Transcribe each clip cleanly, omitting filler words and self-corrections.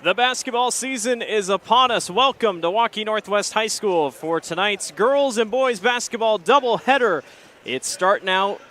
The basketball season is upon us. Welcome to Waukee Northwest High School for tonight's girls and boys basketball doubleheader. It's starting out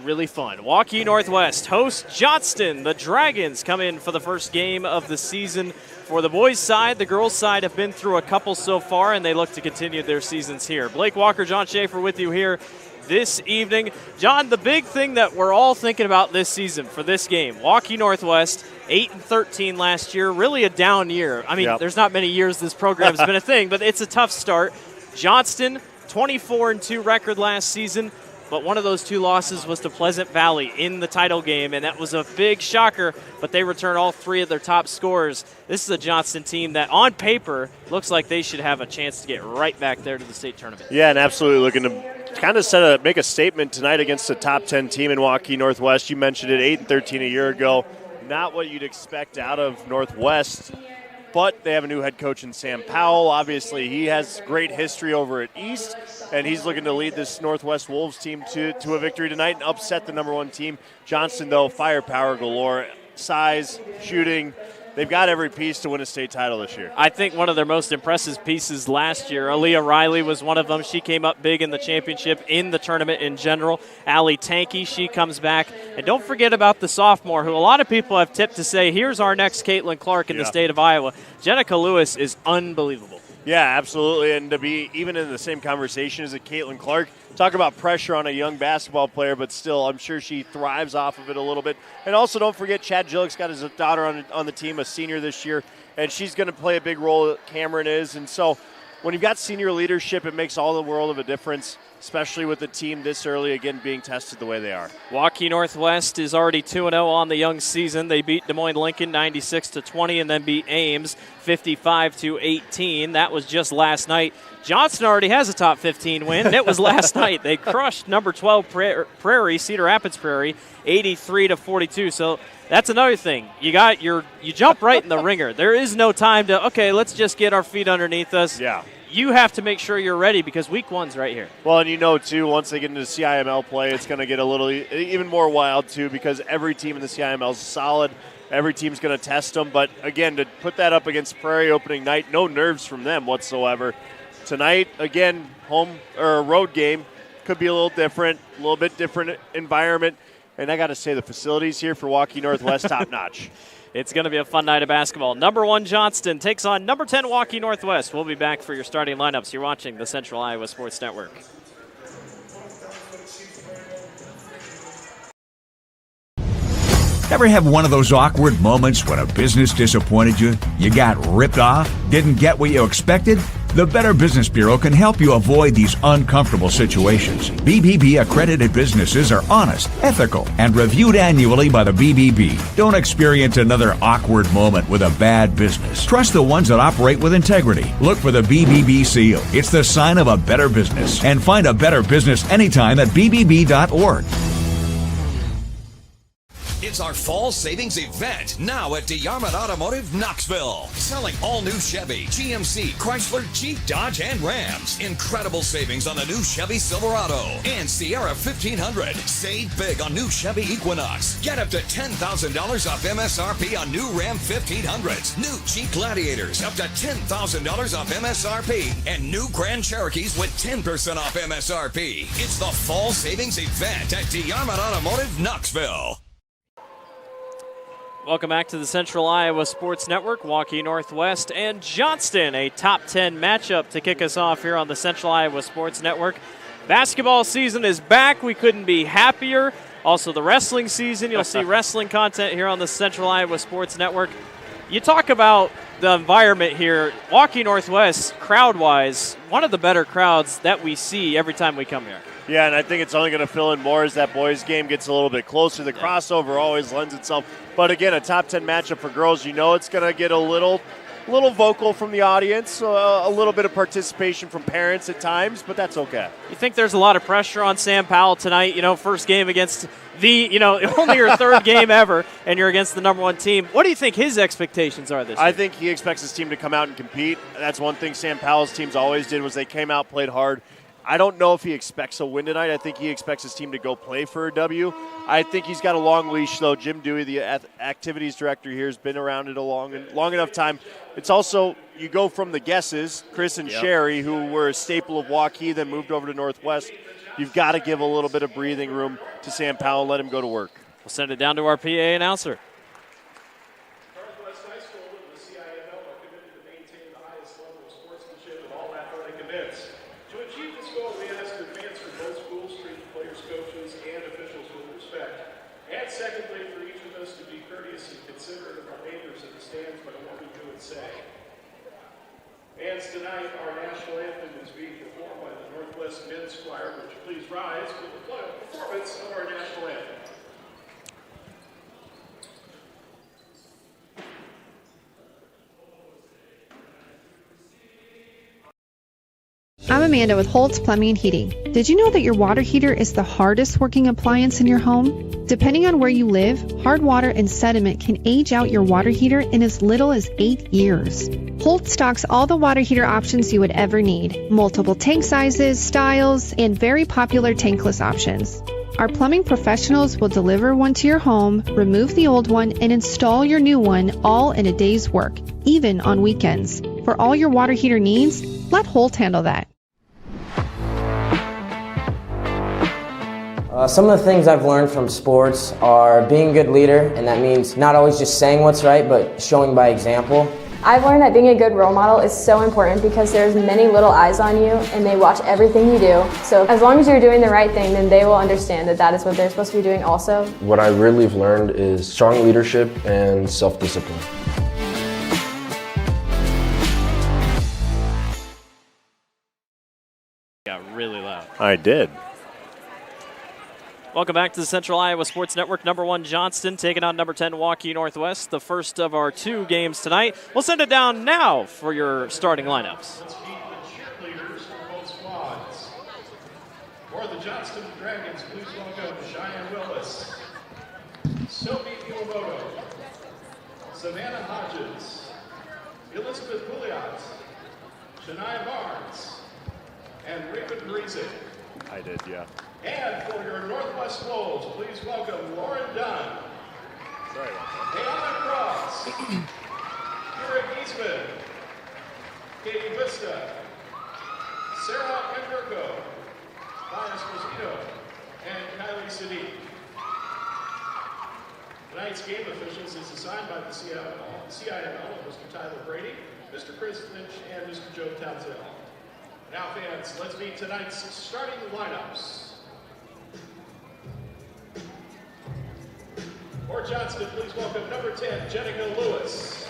really fun. Waukee Northwest hosts Johnston. The Dragons come in for the first game of the season. For the boys' side, the girls' side have been through a couple so far, and they look to continue their seasons here. Blake Walker, John Schaefer with you here this evening. John, the big thing that we're all thinking about this season for this game, Waukee Northwest, 8-13 last year, really a down year. I mean, There's not many years this program's been a thing, but it's a tough start. Johnston, 24-2 record last season, but one of those two losses was to Pleasant Valley in the title game, and that was a big shocker, but they return all three of their top scorers. This is a Johnston team that, on paper, looks like they should have a chance to get right back there to the state tournament. Yeah, and absolutely looking to kind of make a statement tonight against a top 10 team in Waukee Northwest. You mentioned it, 8-13 a year ago. Not what you'd expect out of Northwest, but they have a new head coach in Sam Powell. Obviously, he has great history over at East, and he's looking to lead this Northwest Wolves team to a victory tonight and upset the number 1 team. Johnston, though, firepower galore, size, shooting. They've got every piece to win a state title this year. I think one of their most impressive pieces last year, Aaliyah Riley was one of them. She came up big in the championship, in the tournament in general. Allie Tanky, she comes back. And don't forget about the sophomore, who a lot of people have tipped to say, here's our next Caitlin Clark in the state of Iowa. Jenica Lewis is unbelievable. Yeah, absolutely. And to be even in the same conversation as a Caitlin Clark, talk about pressure on a young basketball player, but still, I'm sure she thrives off of it a little bit. And also, don't forget, Chad Jillick's got his daughter on the team, a senior this year, and she's going to play a big role. Cameron is. And so when you've got senior leadership, it makes all the world of a difference, especially with the team this early, again, being tested the way they are. Waukee Northwest is already 2-0 on the young season. They beat Des Moines Lincoln 96-20 and then beat Ames 55-18. That was just last night. Johnston already has a top 15 win, and it was last night. They crushed number 12 Prairie, Cedar Rapids Prairie, 83-42. So that's another thing. You jump right in the ringer. There is no time to, okay, let's just get our feet underneath us. Yeah. You have to make sure you're ready because week 1's right here. Well, and too, once they get into CIML play, it's going to get a little even more wild, too, because every team in the CIML is solid. Every team's going to test them. But, again, to put that up against Prairie opening night, no nerves from them whatsoever. Tonight, again, home or a road game, could be a little bit different environment. And I got to say, the facilities here for Waukee Northwest, top-notch. It's going to be a fun night of basketball. Number 1 Johnston takes on number 10 Waukee Northwest. We'll be back for your starting lineups. You're watching the Central Iowa Sports Network. Ever have one of those awkward moments when a business disappointed you? You got ripped off? Didn't get what you expected? The Better Business Bureau can help you avoid these uncomfortable situations. BBB accredited businesses are honest, ethical, and reviewed annually by the BBB. Don't experience another awkward moment with a bad business. Trust the ones that operate with integrity. Look for the BBB seal. It's the sign of a better business. And find a better business anytime at bbb.org. It's our fall savings event now at DeYarmond Automotive Knoxville. Selling all new Chevy, GMC, Chrysler, Jeep, Dodge, and Rams. Incredible savings on the new Chevy Silverado and Sierra 1500. Save big on new Chevy Equinox. Get up to $10,000 off MSRP on new Ram 1500s. New Jeep Gladiators up to $10,000 off MSRP. And new Grand Cherokees with 10% off MSRP. It's the fall savings event at DeYarmond Automotive Knoxville. Welcome back to the Central Iowa Sports Network. Waukee Northwest and Johnston, a top 10 matchup to kick us off here on the Central Iowa Sports Network. Basketball season is back. We couldn't be happier. Also, the wrestling season. You'll see wrestling content here on the Central Iowa Sports Network. You talk about the environment here. Waukee Northwest, crowd-wise, one of the better crowds that we see every time we come here. Yeah, and I think it's only going to fill in more as that boys' game gets a little bit closer. The crossover always lends itself. But, again, a top 10 matchup for girls, it's going to get a little vocal from the audience, a little bit of participation from parents at times, but that's okay. You think there's a lot of pressure on Sam Powell tonight? First game against only your third game ever, and you're against the number 1 team. What do you think his expectations are this year? I think he expects his team to come out and compete. That's one thing Sam Powell's teams always did was they came out, played hard. I don't know if he expects a win tonight. I think he expects his team to go play for a W. I think he's got a long leash, though. Jim Dewey, the activities director here, has been around it a long enough time. It's also, you go from the guesses, Chris and Sherry, who were a staple of Waukee, then moved over to Northwest. You've got to give a little bit of breathing room to Sam Powell and let him go to work. We'll send it down to our PA announcer. Northwest High School and the CIML are committed to maintain the highest level of sportsmanship in all athletic events. To achieve this goal, we ask for fans from both schools treat players, coaches, and officials with respect. And secondly, for each of us to be courteous and considerate of our neighbors in the stands by what we do and say. Fans, tonight our national anthem is being performed by the Northwest Men's Choir. Would you please rise for the performance of our national anthem? I'm Amanda with Holtz Plumbing and Heating. Did you know that your water heater is the hardest working appliance in your home? Depending on where you live, hard water and sediment can age out your water heater in as little as 8 years. Holtz stocks all the water heater options you would ever need, multiple tank sizes, styles, and very popular tankless options. Our plumbing professionals will deliver one to your home, remove the old one, and install your new one all in a day's work, even on weekends. For all your water heater needs, let Holt handle that. Some of the things I've learned from sports are being a good leader, and that means not always just saying what's right, but showing by example. I've learned that being a good role model is so important because there's many little eyes on you and they watch everything you do. So as long as you're doing the right thing, then they will understand that that is what they're supposed to be doing also. What I really have learned is strong leadership and self-discipline. Got really loud. I did. Welcome back to the Central Iowa Sports Network. Number 1 Johnston taking on number 10 Waukee Northwest. The first of our 2 games tonight. We'll send it down now for your starting lineups. Let's meet the cheerleaders for both squads. For the Johnston Dragons, please welcome Cheyenne Willis, Sophie Iwamoto, Savannah Hodges, Elizabeth Pouliot, Shania Barnes, and Raven Breezy. I did, yeah. And for your Northwest Wolves, please welcome Lauren Dunn, Sorry about that. Ayana Cross, Kira Giesman, Katie Vista, Sarah Enverko, Maya Esposito, and Kylie Sadiq. Tonight's game officials is assigned by the CIML, Mr. Tyler Brady, Mr. Chris Lynch, and Mr. Joe Townsend. Now, fans, let's meet tonight's starting lineups. For Johnston, please welcome number 10, Jenica Lewis.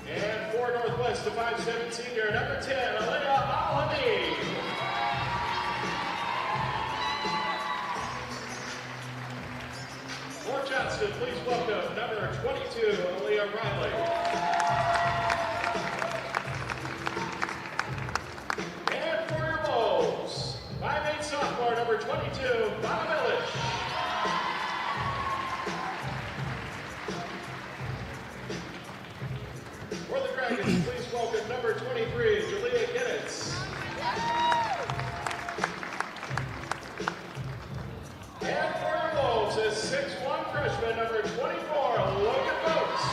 And for Northwest, the 5'7" senior, number 10, Alea Alami. For Johnston, please welcome number 22, Aaliyah Riley. And for your Wolves, 5'8" sophomore, number 22, Bob Illich. For the Dragons, please welcome number 23, Julia Ginnitz. And for your Wolves is 6'1" freshman, number 24, Logan Boats.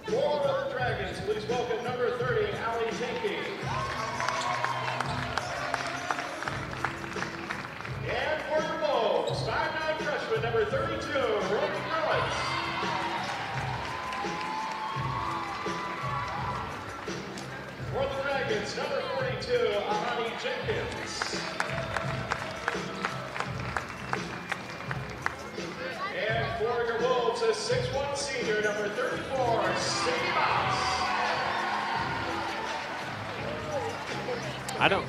For the Dragons, please welcome number 30, Allie Tanky. And for your Wolves, 5'9" freshman, number 32, Roby Grillitz. For the Dragons, number 42, Amani Jenkins. And for your Wolves, a 6'1" senior, number 34, Sadie Moss. I don't.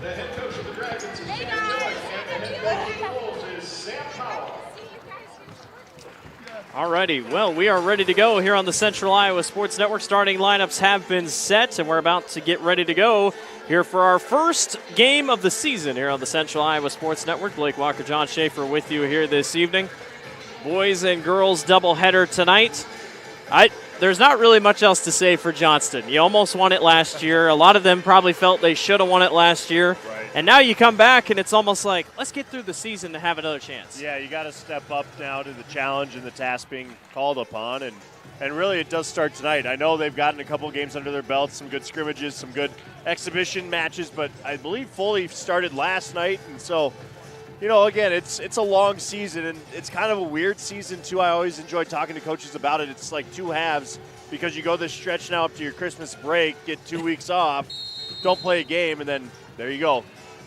The head coach of the Dragons is Jan Billick, and the head coach of the Wolves is Sam Powell. Alrighty, well, we are ready to go here on the Central Iowa Sports Network. Starting lineups have been set, and we're about to get ready to go here for our first game of the season here on the Central Iowa Sports Network. Blake Walker, John Schaefer with you here this evening. Boys and girls doubleheader tonight. There's not really much else to say for Johnston. You almost won it last year. A lot of them probably felt they should have won it last year. Right. And now you come back, and it's almost like, let's get through the season to have another chance. Yeah, you got to step up now to the challenge and the task being called upon, and really it does start tonight. I know they've gotten a couple games under their belts, some good scrimmages, some good exhibition matches, but I believe Foley started last night, and so, you know, again, it's a long season, and it's kind of a weird season, too. I always enjoy talking to coaches about it. It's like 2 halves because you go this stretch now up to your Christmas break, get 2 weeks off, don't play a game, and then there you go.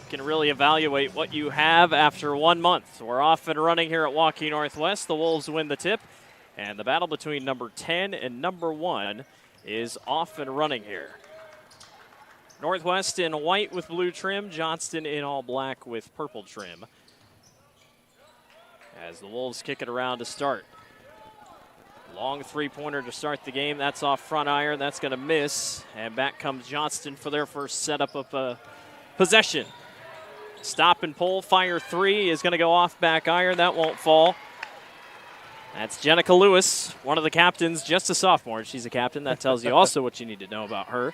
Can really evaluate what you have after 1 month. We're off and running here at Waukee Northwest. The Wolves win the tip, and the battle between number 10 and number 1 is off and running here. Northwest in white with blue trim, Johnston in all black with purple trim. as the Wolves kick it around to start. Long three-pointer to start the game. That's off front iron. That's going to miss. And back comes Johnston for their first setup of possession. Stop and pull. Fire three is going to go off back iron. That won't fall. That's Jenica Lewis, one of the captains, just a sophomore. She's a captain. That tells you also what you need to know about her.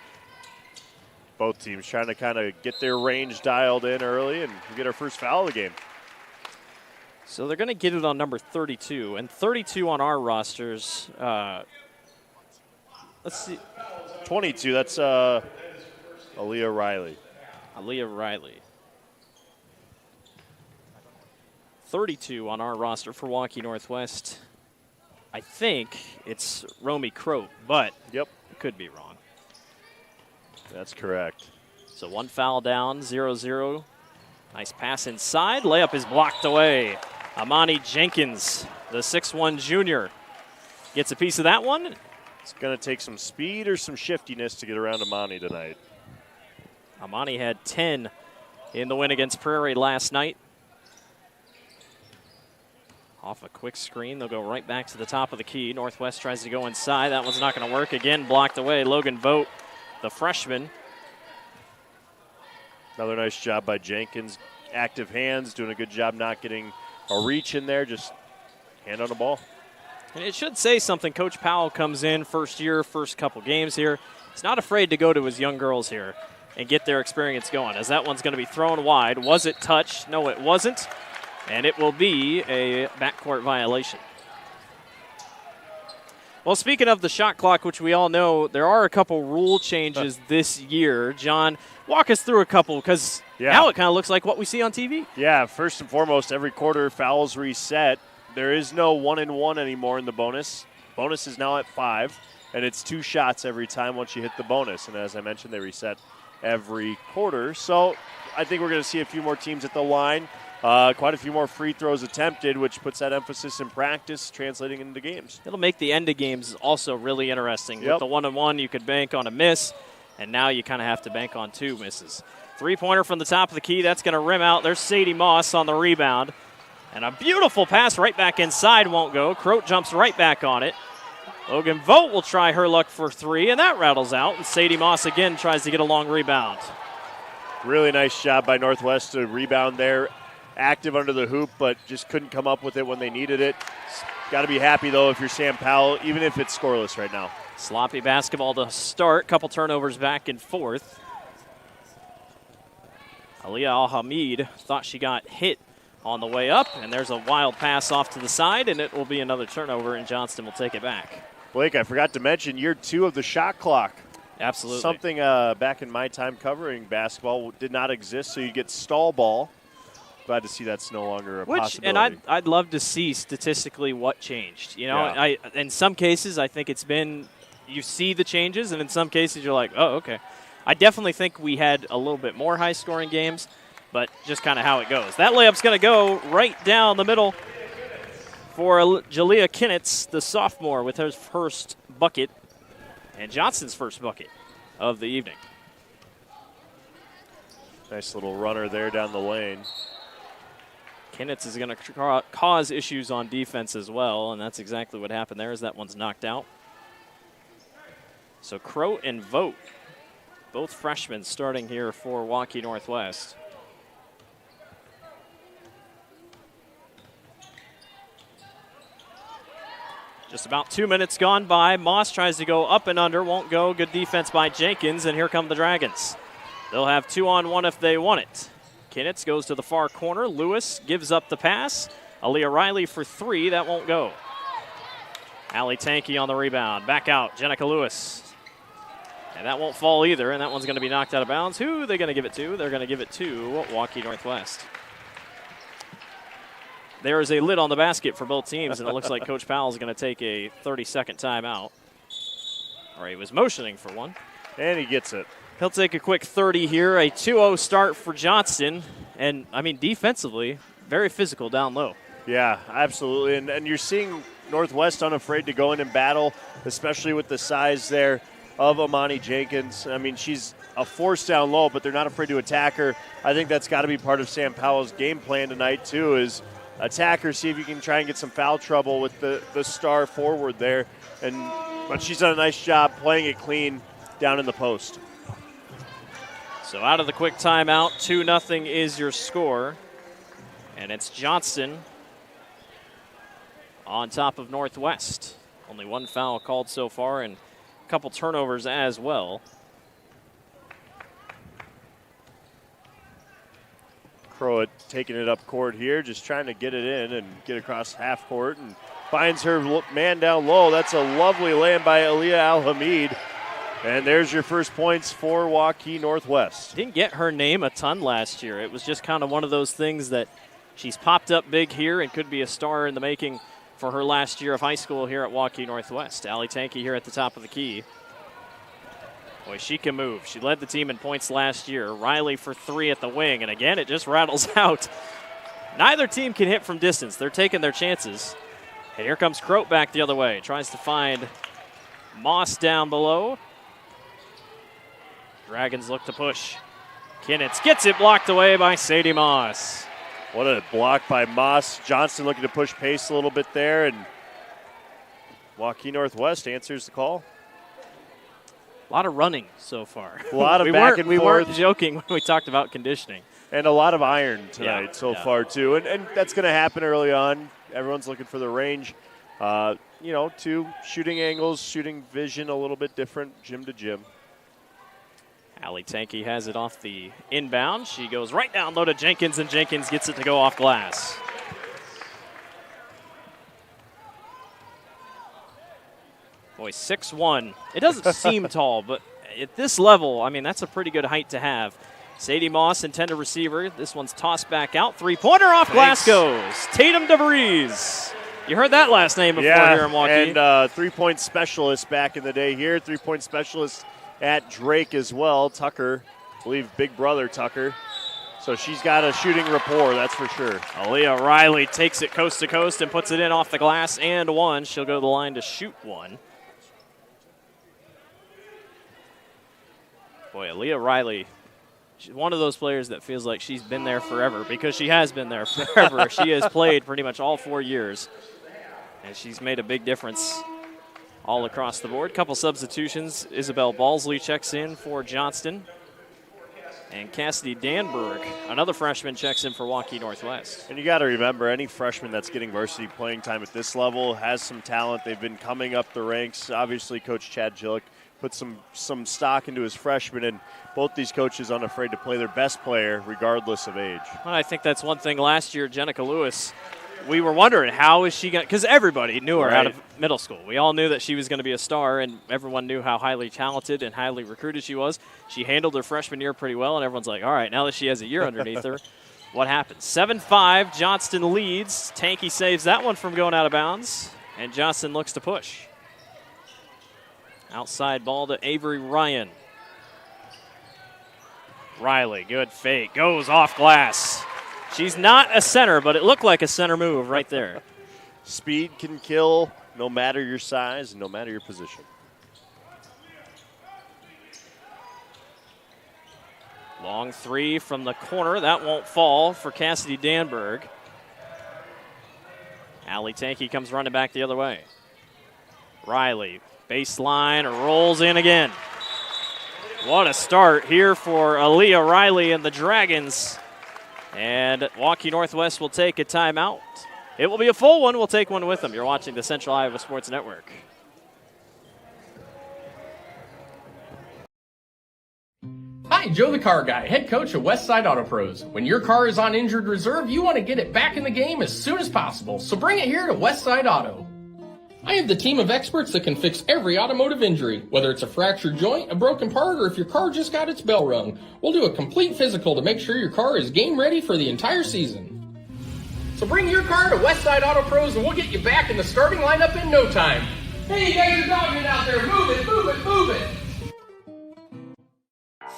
Both teams trying to kind of get their range dialed in early and get our first foul of the game. So they're going to get it on number 32. And 32 on our rosters. Let's see. 22, that's Aaliyah Riley. Aaliyah Riley. 32 on our roster for Waukee Northwest. I think it's Romy Croat, but yep, could be wrong. That's correct. So one foul down, 0-0. Nice pass inside. Layup is blocked away. Amani Jenkins, the 6'1 junior, gets a piece of that one. It's going to take some speed or some shiftiness to get around Amani tonight. Amani had 10 in the win against Prairie last night. Off a quick screen, they'll go right back to the top of the key. Northwest tries to go inside. That one's not going to work. Again, blocked away. Logan Vogt, the freshman. Another nice job by Jenkins. Active hands, doing a good job not getting a reach in there, just hand on the ball. And it should say something. Coach Powell comes in first year, first couple games here. He's not afraid to go to his young girls here and get their experience going, as that one's going to be thrown wide. Was it touched? No, it wasn't. And it will be a backcourt violation. Well, speaking of the shot clock, which we all know, there are a couple rule changes this year. John, walk us through a couple, because now it kind of looks like what we see on TV. Yeah, first and foremost, every quarter fouls reset. There is no 1-and-1 anymore in the bonus. Bonus is now at 5, and it's 2 shots every time once you hit the bonus. And as I mentioned, they reset every quarter. So I think we're going to see a few more teams at the line. Quite a few more free throws attempted, which puts that emphasis in practice, translating into games. It'll make the end of games also really interesting. Yep. With the 1-on-1, you could bank on a miss, and now you kind of have to bank on 2 misses. Three-pointer from the top of the key. That's going to rim out. There's Sadie Moss on the rebound. And a beautiful pass right back inside won't go. Croat jumps right back on it. Logan Vogt will try her luck for 3, and that rattles out. And Sadie Moss again tries to get a long rebound. Really nice job by Northwest to rebound there. Active under the hoop, but just couldn't come up with it when they needed it. Got to be happy, though, if you're Sam Powell, even if it's scoreless right now. Sloppy basketball to start. Couple turnovers back and forth. Aliyah Al-Hamid thought she got hit on the way up, and there's a wild pass off to the side, and it will be another turnover, and Johnston will take it back. Blake, I forgot to mention year 2 of the shot clock. Absolutely. Something back in my time covering basketball did not exist, so you get stall ball. Glad to see that's no longer a possibility. And I'd love to see statistically what changed. You know, Yeah. In some cases, I think it's been, you see the changes, and in some cases you're like, oh, okay. I definitely think we had a little bit more high-scoring games, but just kind of how it goes. That layup's going to go right down the middle for Jalea Kinnitz, the sophomore, with her first bucket, and Johnston's first bucket of the evening. Nice little runner there down the lane. Kinnitz is going to cause issues on defense as well, and that's exactly what happened there, as that one's knocked out. So Croat and Vogt, both freshmen, starting here for Waukee Northwest. Just about 2 minutes gone by. Moss tries to go up and under, won't go. Good defense by Jenkins, and here come the Dragons. They'll have 2-on-1 if they want it. Kinnitz goes to the far corner. Lewis gives up the pass. Aaliyah Riley for 3. That won't go. Allie Tankey on the rebound. Back out. Jenica Lewis. And that won't fall either, and that one's going to be knocked out of bounds. Who are they going to give it to? They're going to give it to Waukee Northwest. There is a lid on the basket for both teams, and it looks like Coach Powell is going to take a 30-second timeout. Or he was motioning for one. And he gets it. He'll take a quick 30 here. A 2-0 start for Johnston. And, I mean, defensively, very physical down low. Yeah, absolutely. And you're seeing Northwest unafraid to go in and battle, especially with the size there of Amani Jenkins. I mean, she's a force down low, but they're not afraid to attack her. I think that's got to be part of Sam Powell's game plan tonight, too, is attack her, see if you can try and get some foul trouble with the star forward there. But she's done a nice job playing it clean down in the post. So out of the quick timeout, 2-0 is your score. And it's Johnston on top of Northwest. Only one foul called so far and a couple turnovers as well. Croat taking it up court here, just trying to get it in and get across half court and finds her man down low. That's a lovely land by Aliyah Al-Hamid. And there's your first points for Waukee Northwest. Didn't get her name a ton last year. It was just kind of one of those things that she's popped up big here and could be a star in the making for her last year of high school here at Waukee Northwest. Allie Tankey here at the top of the key. Boy, she can move. She led the team in points last year. Riley for three at the wing, and again, it just rattles out. Neither team can hit from distance. They're taking their chances. And here comes Croat back the other way. Tries to find Moss down below. Dragons look to push. Kinnitz gets it blocked away by Sadie Moss. What a block by Moss. Johnston looking to push pace a little bit there, and Waukee Northwest answers the call. A lot of running so far. A lot of back and forth. We weren't joking when we talked about conditioning. And a lot of iron tonight so far, too. And that's going to happen early on. Everyone's looking for the range. To shooting angles, shooting vision a little bit different, gym to gym. Allie Tankey has it off the inbound. She goes right down low to Jenkins, and Jenkins gets it to go off glass. Boy, 6'1". It doesn't seem tall, but at this level, I mean, that's a pretty good height to have. Sadie Moss, intended receiver. This one's tossed back out. Three-pointer off glass goes. Tatum DeVries. You heard that last name before here in Waukee. And three-point specialist back in the day here. Three-point specialist at Drake as well. Tucker, I believe big brother Tucker. So she's got a shooting rapport, that's for sure. Aaliyah Riley takes it coast to coast and puts it in off the glass and one. She'll go to the line to shoot one. Boy, Aaliyah Riley, she's one of those players that feels like she's been there forever, because she has been there forever. She has played pretty much all 4 years, and she's made a big difference all across the board. Couple substitutions. Isabel Balsley checks in for Johnston. And Cassidy Danberg, another freshman, checks in for Waukee Northwest. And you got to remember, any freshman that's getting varsity playing time at this level has some talent. They've been coming up the ranks. Obviously, Coach Chad Jillick put some stock into his freshmen, and both these coaches unafraid to play their best player regardless of age. Well, I think that's one thing last year, Jenica Lewis, we were wondering how is she going to, because everybody knew her out of middle school. We all knew that she was going to be a star, and everyone knew how highly talented and highly recruited she was. She handled her freshman year pretty well, and everyone's like, all right, now that she has a year underneath her, what happens? 7-5, Johnston leads. Tankey saves that one from going out of bounds, and Johnston looks to push. Outside ball to Avery Ryan. Riley, good fake, goes off glass. She's not a center, but it looked like a center move right there. Speed can kill no matter your size and no matter your position. Long three from the corner. That won't fall for Cassidy Danberg. Allie Tankey comes running back the other way. Riley, baseline, rolls in again. What a start here for Aaliyah Riley and the Dragons. And Waukee Northwest will take a timeout. It will be a full one. We'll take one with them. You're watching the Central Iowa Sports Network. Hi, Joe the Car Guy, head coach of Westside Auto Pros. When your car is on injured reserve, you want to get it back in the game as soon as possible, so bring it here to Westside Auto. I have the team of experts that can fix every automotive injury, whether it's a fractured joint, a broken part, or if your car just got its bell rung. We'll do a complete physical to make sure your car is game ready for the entire season. So bring your car to Westside Auto Pros and we'll get you back in the starting lineup in no time. Hey, you guys are dogging out there. Move it, move it, move it.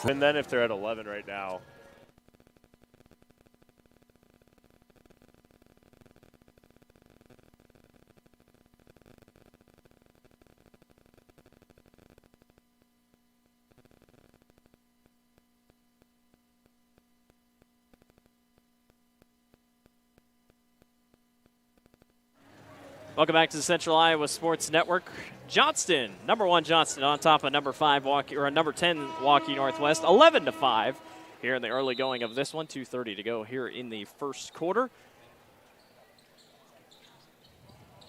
And then if they're at 11 right now, Welcome back to the Central Iowa Sports Network. Johnston, number 1 Johnston on top of number 5 Waukee, or number 10 Waukee Northwest, 11-5 here in the early going of this one. 2:30 to go here in the first quarter.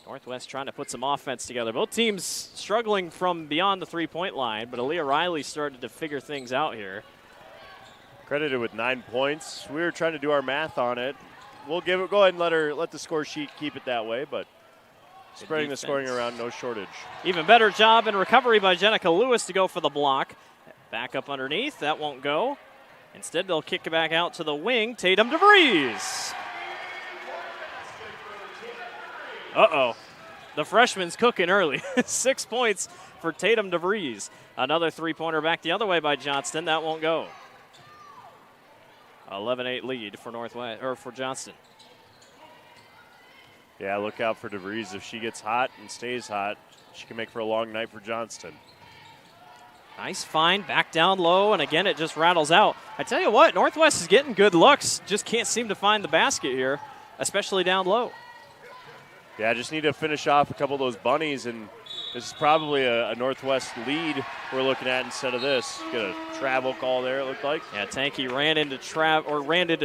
Northwest trying to put some offense together. Both teams struggling from beyond the three-point line, but Aaliyah Riley started to figure things out here. Credited with 9 points. We were trying to do our math on it. We'll give it. Go ahead and let the score sheet keep it that way, but spreading the scoring around, no shortage. Even better job in recovery by Jenica Lewis to go for the block. Back up underneath. That won't go. Instead, they'll kick it back out to the wing. Tatum DeVries. Uh-oh. The freshman's cooking early. 6 points for Tatum DeVries. Another three-pointer back the other way by Johnston. That won't go. 11-8 lead for Northwest, or for Johnston. Yeah, look out for DeVries. If she gets hot and stays hot, she can make for a long night for Johnston. Nice find, back down low, and again it just rattles out. I tell you what, Northwest is getting good looks. Just can't seem to find the basket here, especially down low. Yeah, just need to finish off a couple of those bunnies, and this is probably a Northwest lead we're looking at instead of this. Get a travel call there, it looked like. Yeah, Tanky ran into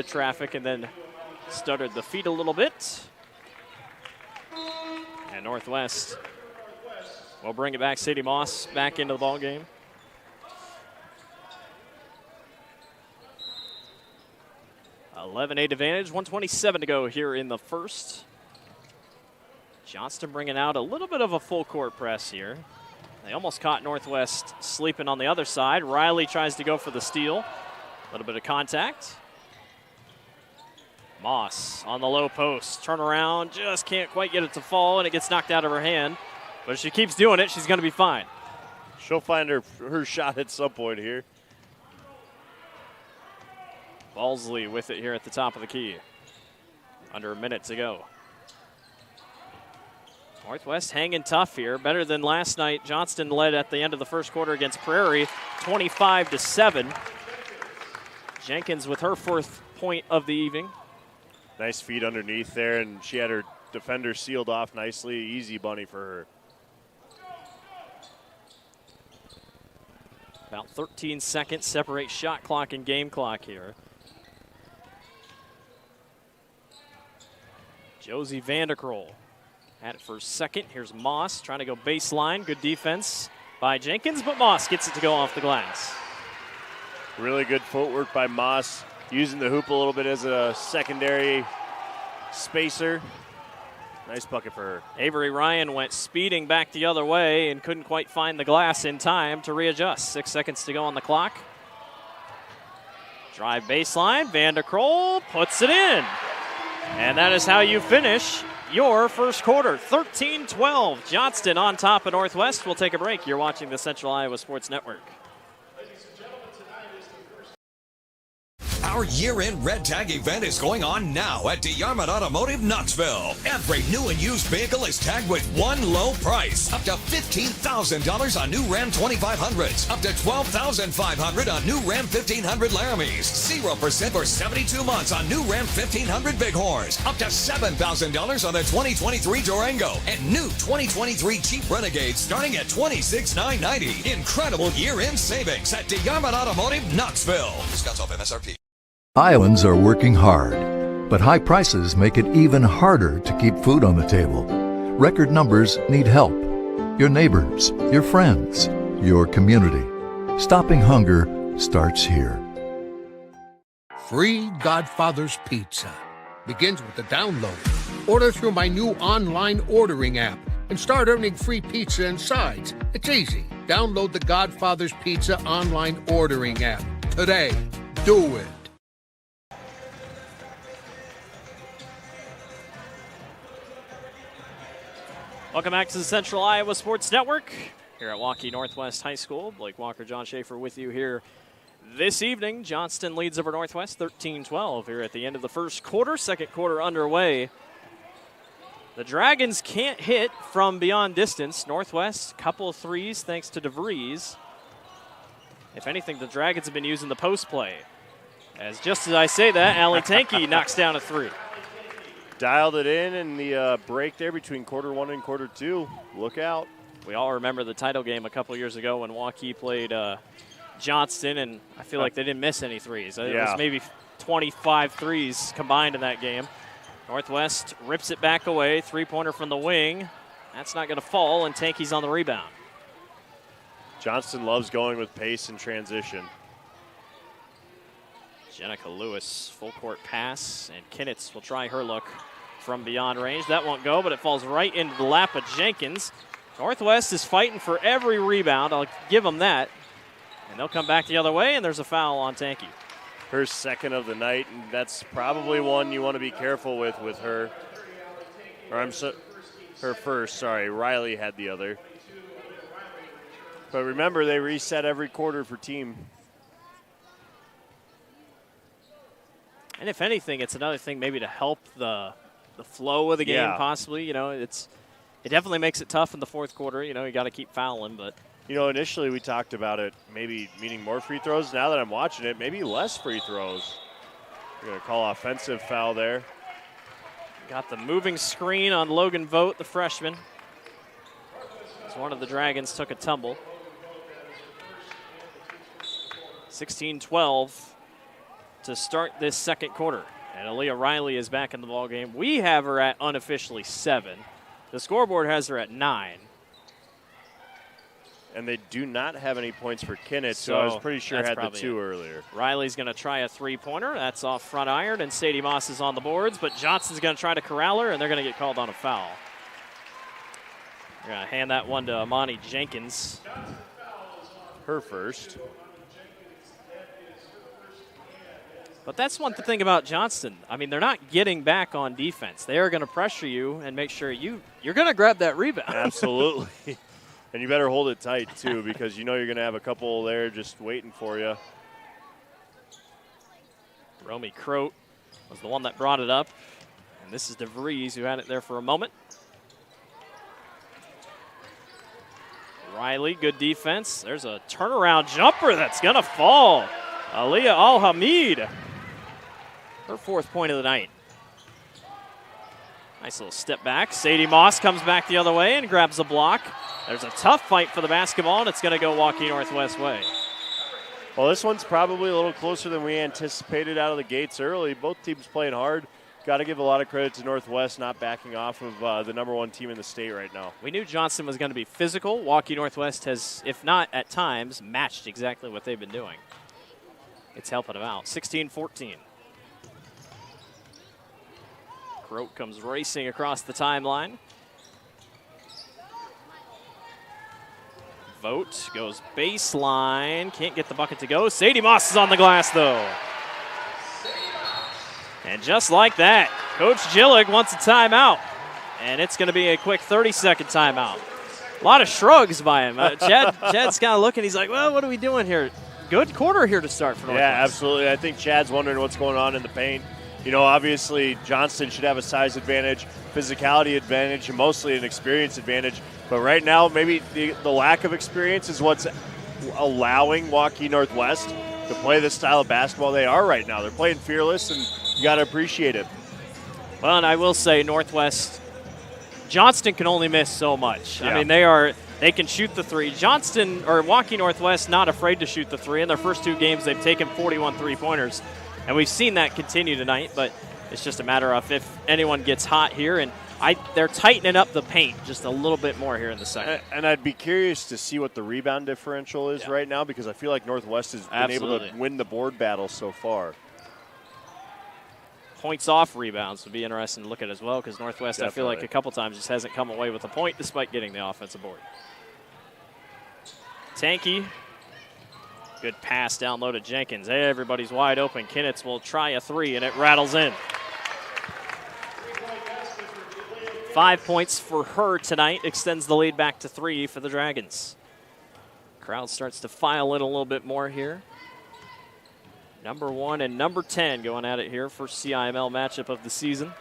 traffic and then stuttered the feet a little bit. And Northwest will bring it back. Sadie Moss back into the ball game. (11-8) advantage, 1:27 to go here in the first. Johnston bringing out a little bit of a full court press here. They almost caught Northwest sleeping on the other side. Riley tries to go for the steal. A little bit of contact. Moss on the low post. Turn around, just can't quite get it to fall, and it gets knocked out of her hand. But if she keeps doing it, she's going to be fine. She'll find her shot at some point here. Balsley with it here at the top of the key. Under a minute to go. Northwest hanging tough here, better than last night. Johnston led at the end of the first quarter against Prairie, 25-7. Jenkins with her 4th point of the evening. Nice feed underneath there, and she had her defender sealed off nicely. Easy bunny for her. About 13 seconds separate shot clock and game clock here. Josie Vanderkroll had it for a second. Here's Moss trying to go baseline. Good defense by Jenkins, but Moss gets it to go off the glass. Really good footwork by Moss, using the hoop a little bit as a secondary spacer. Nice bucket for her. Avery Ryan went speeding back the other way and couldn't quite find the glass in time to readjust. 6 seconds to go on the clock. Drive baseline. Vanderkroll puts it in. And that is how you finish your first quarter. 13-12. Johnston on top of Northwest. We'll take a break. You're watching the Central Iowa Sports Network. Our year-end red tag event is going on now at DeYarmond Automotive Knoxville. Every new and used vehicle is tagged with one low price. Up to $15,000 on new Ram 2500s. Up to $12,500 on new Ram 1500 Laramies. 0% for 72 months on new Ram 1500 Bighorns. Up to $7,000 on the 2023 Durango. And new 2023 Jeep Renegade starting at $26,990. Incredible year-end savings at DeYarmond Automotive Knoxville. Discounts off MSRP. Iowans are working hard, but high prices make it even harder to keep food on the table. Record numbers need help. Your neighbors, your friends, your community. Stopping hunger starts here. Free Godfather's Pizza begins with the download. Order through my new online ordering app and start earning free pizza and sides. It's easy. Download the Godfather's Pizza online ordering app today. Do it. Welcome back to the Central Iowa Sports Network here at Waukee Northwest High School. Blake Walker, John Schaefer with you here this evening. Johnston leads over Northwest 13-12 here at the end of the first quarter. Second quarter underway. The Dragons can't hit from beyond distance. Northwest, couple of threes thanks to DeVries. If anything, the Dragons have been using the post play. As just as I say that, Allie Tanky knocks down a three. dialed it in the break there between quarter 1 and quarter 2. Look out. We all remember the title game a couple years ago when Waukee played Johnston, and I feel like they didn't miss any threes. It was maybe 25 threes combined in that game. Northwest rips it back away. Three-pointer from the wing. That's not going to fall, and Tanky's on the rebound. Johnston loves going with pace and transition. Jenica Lewis, full court pass, and Kinnitz will try her look from beyond range. That won't go, but it falls right into the lap of Jenkins. Northwest is fighting for every rebound. I'll give them that. And they'll come back the other way, and there's a foul on Tanky. Her second of the night, and that's probably one you want to be careful with her. Her first, sorry. Riley had the other. But remember, they reset every quarter for team. And if anything, it's another thing maybe to help the flow of the game, possibly. You know, it definitely makes it tough in the fourth quarter. You know, you got to keep fouling, but. You know, initially we talked about it maybe meaning more free throws. Now that I'm watching it, maybe less free throws. We're going to call offensive foul there. Got the moving screen on Logan Vogt, the freshman. As one of the Dragons took a tumble. 16-12 to start this second quarter. And Aaliyah Riley is back in the ballgame. We have her at unofficially 7. The scoreboard has her at 9. And they do not have any points for Kinnett, so I was pretty sure had the 2 earlier. Riley's going to try a three-pointer. That's off front iron, and Sadie Moss is on the boards, but Johnston's going to try to corral her, and they're going to get called on a foul. They're going to hand that one to Amani Jenkins. Her first. But that's one thing about Johnston. I mean, they're not getting back on defense. They are going to pressure you and make sure you're going to grab that rebound. Absolutely. And you better hold it tight, too, because you know you're going to have a couple there just waiting for you. Romy Croat was the one that brought it up. And this is DeVries, who had it there for a moment. Riley, good defense. There's a turnaround jumper that's going to fall. Aliyah Al-Hamid, her 4th point of the night. Nice little step back. Sadie Moss comes back the other way and grabs a block. There's a tough fight for the basketball, and it's going to go Waukee Northwest way. Well, this one's probably a little closer than we anticipated out of the gates early. Both teams playing hard. Got to give a lot of credit to Northwest not backing off of the number 1 team in the state right now. We knew Johnston was going to be physical. Waukee Northwest has, if not at times, matched exactly what they've been doing. It's helping them out. 16-14. Croat comes racing across the timeline. Vogt goes baseline. Can't get the bucket to go. Sadie Moss is on the glass, though. And just like that, Coach Gillig wants a timeout. And it's going to be a quick 30-second timeout. A lot of shrugs by him. Chad's kind of looking. He's like, well, what are we doing here? Good quarter here to start for Northwest. Yeah, absolutely. I think Chad's wondering what's going on in the paint. You know, obviously, Johnston should have a size advantage, physicality advantage, and mostly an experience advantage. But right now, maybe the lack of experience is what's allowing Waukee Northwest to play the style of basketball they are right now. They're playing fearless, and you got to appreciate it. Well, and I will say Northwest, Johnston can only miss so much. Yeah. I mean, they can shoot the three. Johnston, or Waukee Northwest, not afraid to shoot the three. In their first 2 games, they've taken 41 three-pointers. And we've seen that continue tonight, but it's just a matter of if anyone gets hot here. And they're tightening up the paint just a little bit more here in the second. And I'd be curious to see what the rebound differential is right now, because I feel like Northwest has been able to win the board battle so far. Points off rebounds would be interesting to look at as well, because Northwest, Definitely. I feel like a couple times just hasn't come away with a point despite getting the offensive board. Tanky. Good pass down low to Jenkins. Hey, everybody's wide open. Kinnitz will try a 3, and it rattles in. 5 points for her tonight. Extends the lead back to 3 for the Dragons. Crowd starts to file in a little bit more here. Number 1 and number 10 going at it here. First CIML matchup of the season.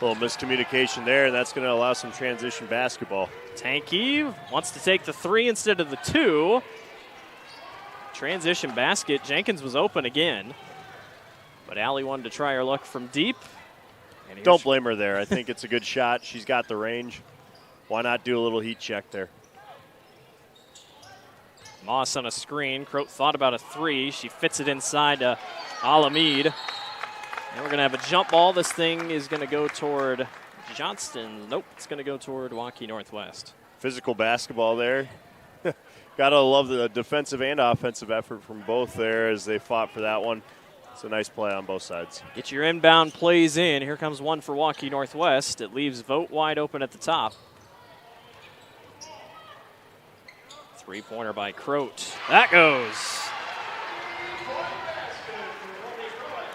A little miscommunication there, and that's going to allow some transition basketball. Tanky wants to take the 3 instead of the 2. Transition basket. Jenkins was open again. But Allie wanted to try her luck from deep. Don't blame her there. I think it's a good shot. She's got the range. Why not do a little heat check there? Moss on a screen. Croat thought about a 3. She fits it inside to Alamid. And we're going to have a jump ball. This thing is going to go toward Johnston. Nope, it's going to go toward Waukee Northwest. Physical basketball there. Gotta love the defensive and offensive effort from both there as they fought for that one. It's a nice play on both sides. Get your inbound plays in. Here comes one for Waukee Northwest. It leaves Vogt wide open at the top. Three-pointer by Croat. That goes.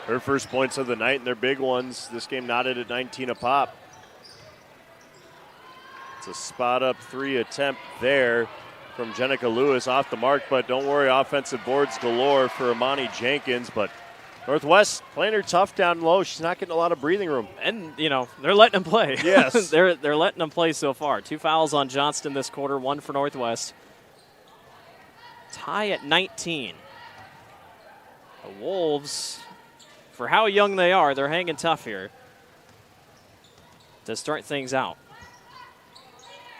Her first points of the night, and they're big ones. This game knotted at 19 a pop. It's a spot-up 3 attempt there from Jenica Lewis off the mark, but don't worry, offensive boards galore for Imani Jenkins, but Northwest playing her tough down low. She's not getting a lot of breathing room. And, they're letting them play. Yes. they're letting them play so far. 2 fouls on Johnston this quarter, 1 for Northwest. Tie at 19. The Wolves, for how young they are, they're hanging tough here to start things out.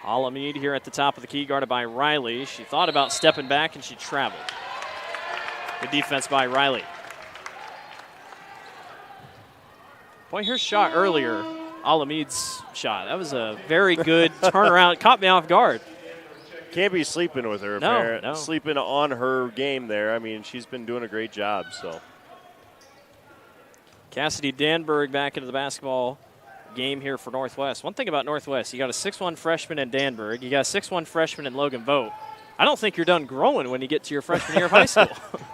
Alamid here at the top of the key, guarded by Riley. She thought about stepping back, and she traveled. Good defense by Riley. Boy, her shot earlier, Alamid's shot, that was a very good turnaround. Caught me off guard. Can't be sleeping with her. No. Sleeping on her game there. I mean, she's been doing a great job. So Cassidy Danberg back into the basketball game here for Northwest. One thing about Northwest, you got a 6'1 freshman in Danberg. You got a 6'1 freshman in Logan Vogt. I don't think you're done growing when you get to your freshman year of high school.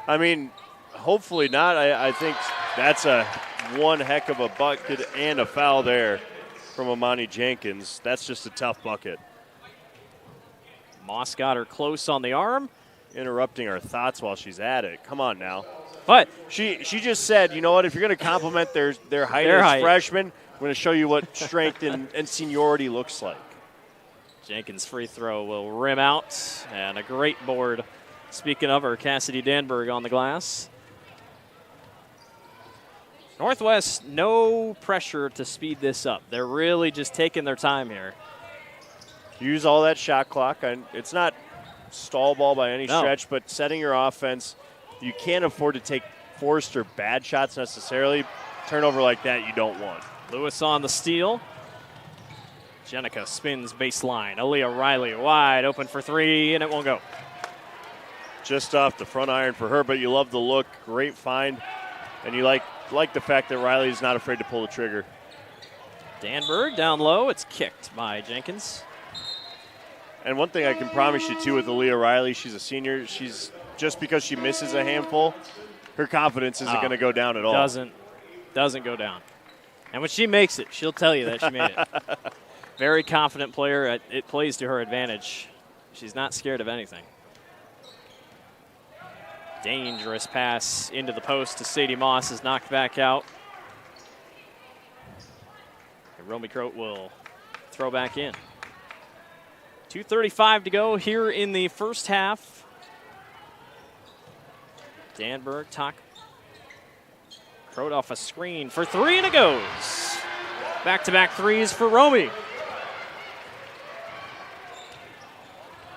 I mean, hopefully not. I think that's one heck of a bucket and a foul there from Imani Jenkins. That's just a tough bucket. Moss got her close on the arm. Interrupting her thoughts while she's at it. Come on now. But she just said, you know what, if you're going to compliment their height as freshmen, I'm going to show you what strength and seniority looks like. Jenkins' free throw will rim out, and a great board. Speaking of her, Cassidy Danberg on the glass. Northwest, no pressure to speed this up. They're really just taking their time here. Use all that shot clock. It's not stall ball by any stretch, but setting your offense, you can't afford to take forced or bad shots necessarily. Turnover like that you don't want. Lewis on the steal. Jenica spins baseline. Aaliyah Riley wide open for 3, and it won't go. Just off the front iron for her, but you love the look. Great find, and you like the fact that Riley's not afraid to pull the trigger. Danberg down low. It's kicked by Jenkins. And one thing I can promise you, too, with Aaliyah Riley, she's a senior. She's just because she misses a handful, her confidence isn't going to go down at all. Doesn't go down. And when she makes it, she'll tell you that she made it. Very confident player. It plays to her advantage. She's not scared of anything. Dangerous pass into the post to Sadie Moss is knocked back out. And Romy Croat will throw back in. 2:35 to go here in the first half. Danberg, Tock. Croat off a screen for 3, and it goes. Back-to-back threes for Romy.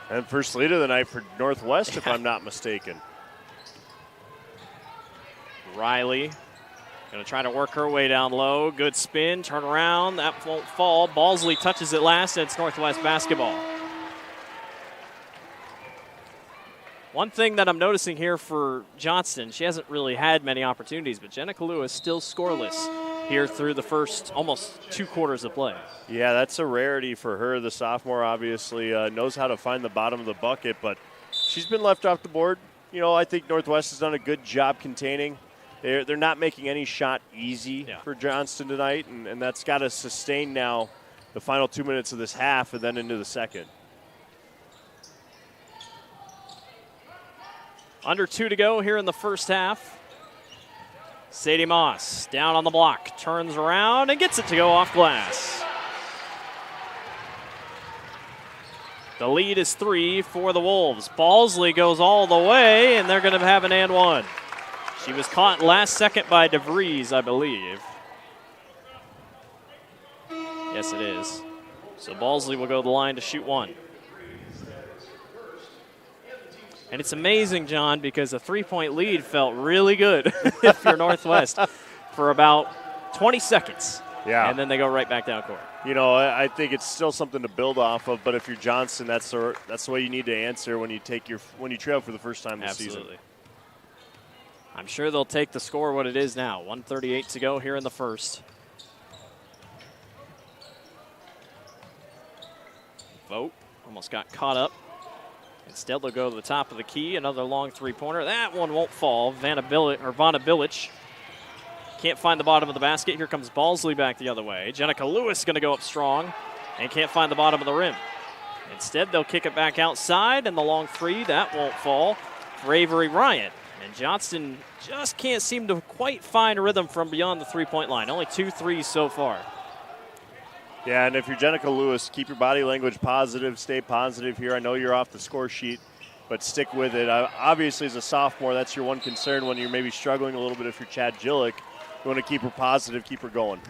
And first lead of the night for Northwest, if I'm not mistaken. Riley going to try to work her way down low. Good spin, turn around. That won't fall. Balsley touches it last, and it's Northwest basketball. One thing that I'm noticing here for Johnston, she hasn't really had many opportunities, but Jenica Lewis still scoreless here through the first almost 2 quarters of play. Yeah, that's a rarity for her. The sophomore obviously knows how to find the bottom of the bucket, but she's been left off the board. I think Northwest has done a good job containing. They're not making any shot easy for Johnston tonight, and that's got to sustain now the final 2 minutes of this half and then into the second. Under 2 to go here in the first half. Sadie Moss down on the block, turns around and gets it to go off glass. The lead is 3 for the Wolves. Balsley goes all the way, and they're going to have an and one. She was caught last second by DeVries, I believe. Yes, it is. So Balsley will go to the line to shoot one. And it's amazing, John, because a 3-point lead felt really good if you're Northwest for about 20 seconds. Yeah. And then they go right back down court. You know, I think it's still something to build off of, but if you're Johnston, that's the way you need to answer when you trail for the first time this season. Absolutely. I'm sure they'll take the score what it is now. 1:38 to go here in the first. Vogt almost got caught up. Instead, they'll go to the top of the key. Another long three-pointer. That one won't fall. Vana Bilic can't find the bottom of the basket. Here comes Balsley back the other way. Jenica Lewis going to go up strong and can't find the bottom of the rim. Instead, they'll kick it back outside, and the long three, that won't fall for Avery Ryan. And Johnston just can't seem to quite find a rhythm from beyond the three-point line. Only 2 threes so far. Yeah, and if you're Jenica Lewis, keep your body language positive, stay positive here. I know you're off the score sheet, but stick with it. Obviously, as a sophomore, that's your one concern when you're maybe struggling a little bit if you're Chad Gillick. You want to keep her positive, keep her going.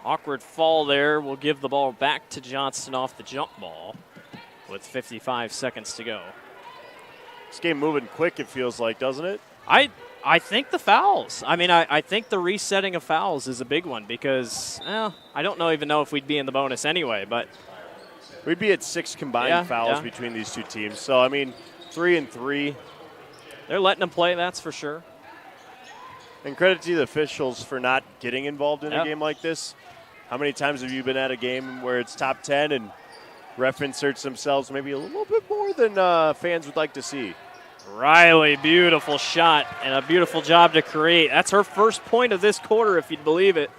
Awkward fall there. We'll give the ball back to Johnston off the jump ball with 55 seconds to go. This game moving quick, it feels like, doesn't it? I think the fouls. I mean, I think the resetting of fouls is a big one because, I don't even know if we'd be in the bonus anyway, but. We'd be at 6 combined fouls between these two teams. So, I mean, 3 and 3. They're letting them play, that's for sure. And credit to the officials for not getting involved in a game like this. How many times have you been at a game where it's top 10 and ref inserts themselves maybe a little bit more than fans would like to see? Riley, beautiful shot and a beautiful job to create. That's her first point of this quarter, if you'd believe it.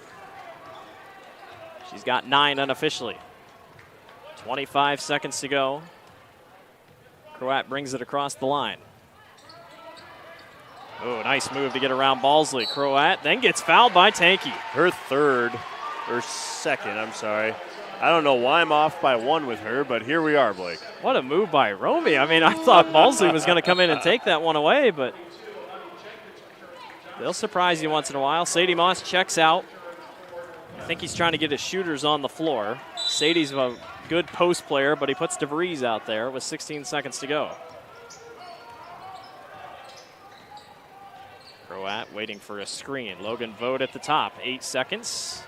She's got 9 unofficially. 25 seconds to go. Croat brings it across the line. Oh, nice move to get around Balsley. Croat then gets fouled by Tanky. Her second, I'm sorry. I don't know why I'm off by 1 with her, but here we are, Blake. What a move by Romy. I mean, I thought Balsley was going to come in and take that one away, but they'll surprise you once in a while. Sadie Moss checks out. I think he's trying to get his shooters on the floor. Sadie's a good post player, but he puts DeVries out there with 16 seconds to go. Croat waiting for a screen. Logan Vogt at the top, 8 seconds.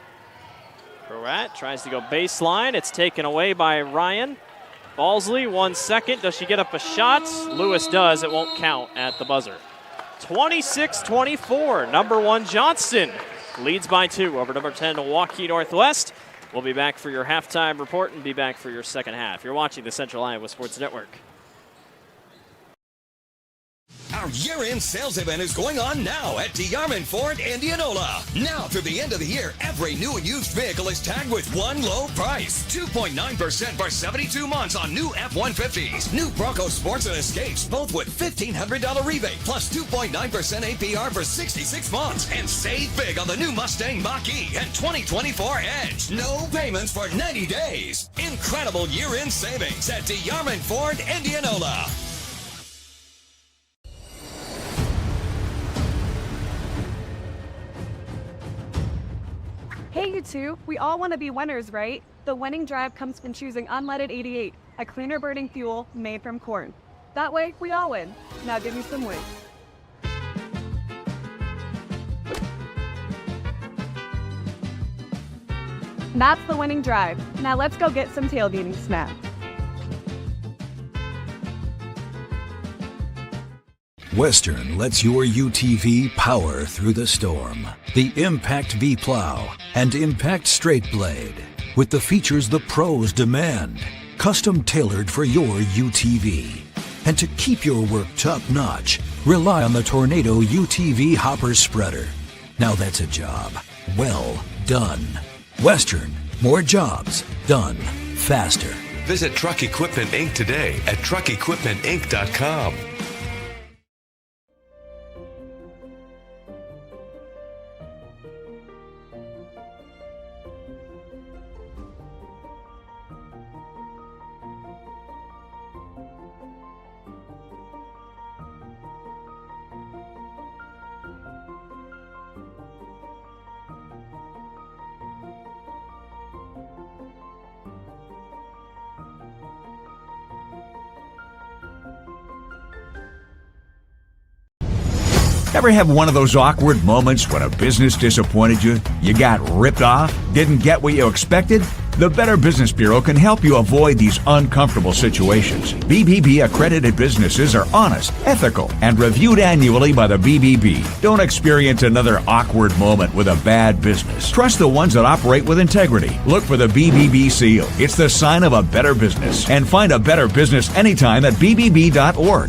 Croat tries to go baseline. It's taken away by Ryan. Balsley, 1 second. Does she get up a shot? Lewis does. It won't count at the buzzer. 26-24. Number 1 Johnston leads by 2 over number 10 Waukee Northwest. We'll be back for your halftime report and be back for your second half. You're watching the Central Iowa Sports Network. Our year-end sales event is going on now at DeArmond Ford Indianola. Now through the end of the year, every new and used vehicle is tagged with one low price. 2.9% for 72 months on new F-150s. New Bronco Sports and Escapes, both with $1,500 rebate, plus 2.9% APR for 66 months. And save big on the new Mustang Mach-E and 2024 Edge. No payments for 90 days. Incredible year-end savings at DeArmond Ford Indianola. Hey, you two, we all want to be winners, right? The winning drive comes from choosing unleaded 88, a cleaner burning fuel made from corn. That way, we all win. Now give me some wings. That's the winning drive. Now let's go get some tailgating snacks. Western lets your UTV power through the storm. The Impact V Plow and Impact Straight Blade, with the features the pros demand. Custom tailored for your UTV. And to keep your work top-notch, rely on the Tornado UTV Hopper Spreader. Now that's a job well done. Western, more jobs done faster. Visit Truck Equipment Inc. today at truckequipmentinc.com. Ever have one of those awkward moments when a business disappointed you? You got ripped off? Didn't get what you expected? The Better Business Bureau can help you avoid these uncomfortable situations. BBB accredited businesses are honest, ethical, and reviewed annually by the BBB. Don't experience another awkward moment with a bad business. Trust the ones that operate with integrity. Look for the BBB seal. It's the sign of a better business. And find a better business anytime at bbb.org.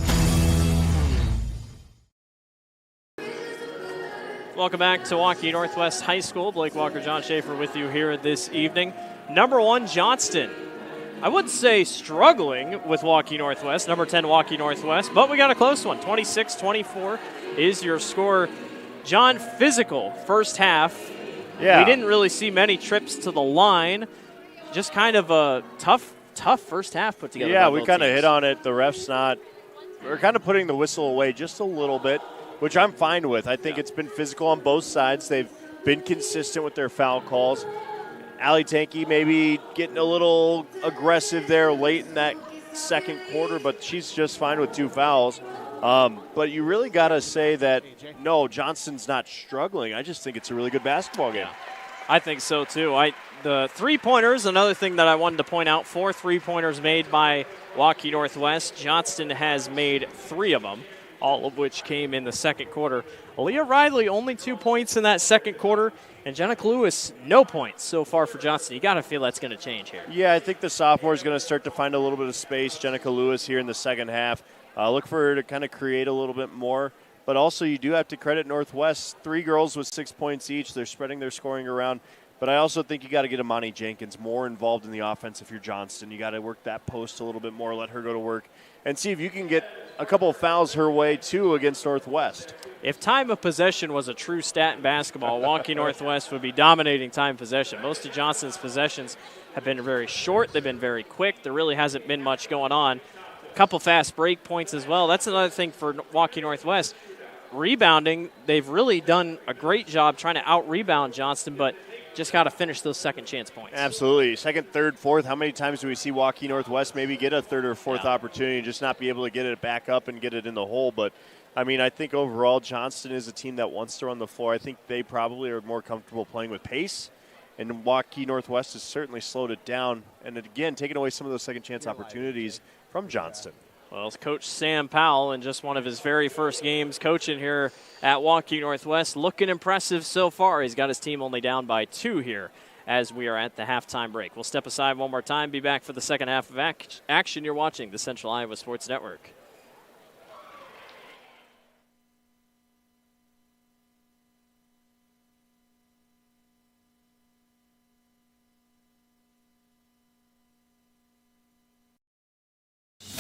Welcome back to Waukee Northwest High School. Blake Walker, John Schaefer with you here this evening. Number 1, Johnston. I wouldn't say struggling with Waukee Northwest. Number 10, Waukee Northwest. But we got a close one. 26-24 is your score. John, physical first half. Yeah. We didn't really see many trips to the line. Just kind of a tough first half put together. Yeah, we kind of hit on it. The ref's we're kind of putting the whistle away just a little bit, which I'm fine with. I think it's been physical on both sides. They've been consistent with their foul calls. Allie Tankey maybe getting a little aggressive there late in that second quarter, but she's just fine with 2 fouls. But you really got to say that, no, Johnston's not struggling. I just think it's a really good basketball game. I think so, too. The three-pointers, another thing that I wanted to point out, 4 3-pointers made by Waukee Northwest. Johnston has made 3 of them, all of which came in the second quarter. Aaliyah Riley, only 2 points in that second quarter, and Jenica Lewis, no points so far for Johnston. You got to feel that's going to change here. Yeah, I think the sophomore is going to start to find a little bit of space. Jenica Lewis here in the second half. Look for her to kind of create a little bit more. But also you do have to credit Northwest. 3 girls with 6 points each. They're spreading their scoring around. But I also think you got to get Imani Jenkins more involved in the offense if you're Johnston. You got to work that post a little bit more, let her go to work, and see if you can get a couple of fouls her way, too, against Northwest. If time of possession was a true stat in basketball, Waukee Northwest would be dominating time possession. Most of Johnston's possessions have been very short. They've been very quick. There really hasn't been much going on. A couple fast break points as well. That's another thing for Waukee Northwest. Rebounding, they've really done a great job trying to out-rebound Johnston, but just got to finish those second chance points. Absolutely. Second, third, fourth. How many times do we see Waukee Northwest maybe get a third or fourth opportunity and just not be able to get it back up and get it in the hole? But, I mean, I think overall Johnston is a team that wants to run the floor. I think they probably are more comfortable playing with pace, and Waukee Northwest has certainly slowed it down and, again, taking away some of those second chance opportunities from Johnston. Well, Coach Sam Powell, in just one of his very first games coaching here at Waukee Northwest, looking impressive so far. He's got his team only down by 2 here as we are at the halftime break. We'll step aside one more time, be back for the second half of action. You're watching the Central Iowa Sports Network.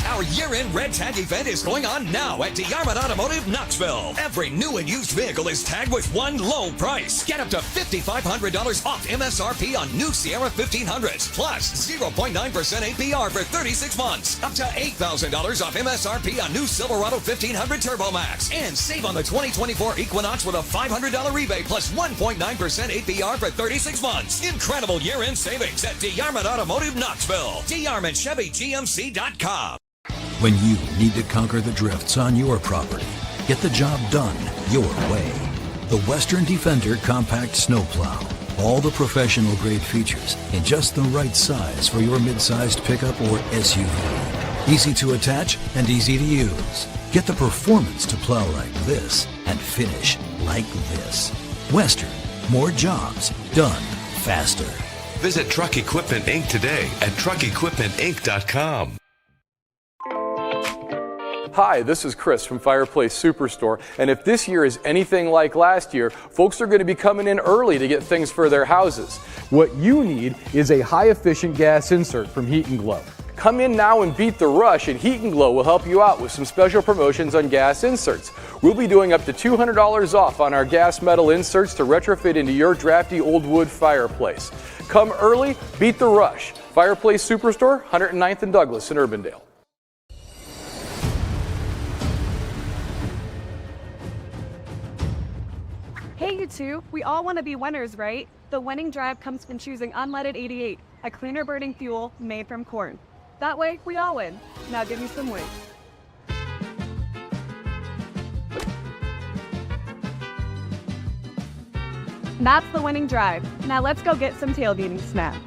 Our year-end Red Tag event is going on now at DeArmond Automotive Knoxville. Every new and used vehicle is tagged with one low price. Get up to $5,500 off MSRP on new Sierra 1500s, plus 0.9% APR for 36 months. Up to $8,000 off MSRP on new Silverado 1500 Turbo Max. And save on the 2024 Equinox with a $500 rebate plus 1.9% APR for 36 months. Incredible year-end savings at DeArmond Automotive Knoxville. DeArmondChevyGMC.com. When you need to conquer the drifts on your property, get the job done your way. The Western Defender Compact Snowplow. All the professional grade features in just the right size for your mid-sized pickup or SUV. Easy to attach and easy to use. Get the performance to plow like this and finish like this. Western. More jobs done faster. Visit Truck Equipment Inc. today at truckequipmentinc.com. Hi, this is Chris from Fireplace Superstore, and if this year is anything like last year, folks are going to be coming in early to get things for their houses. What you need is a high-efficient gas insert from Heat & Glow. Come in now and beat the rush, and Heat & Glow will help you out with some special promotions on gas inserts. We'll be doing up to $200 off on our gas metal inserts to retrofit into your drafty old wood fireplace. Come early, beat the rush. Fireplace Superstore, 109th and Douglas in Urbandale. Hey, you two, we all want to be winners, right? The winning drive comes from choosing unleaded 88, a cleaner burning fuel made from corn. That way, we all win. Now give me some wings. That's the winning drive. Now let's go get some tailgating snacks.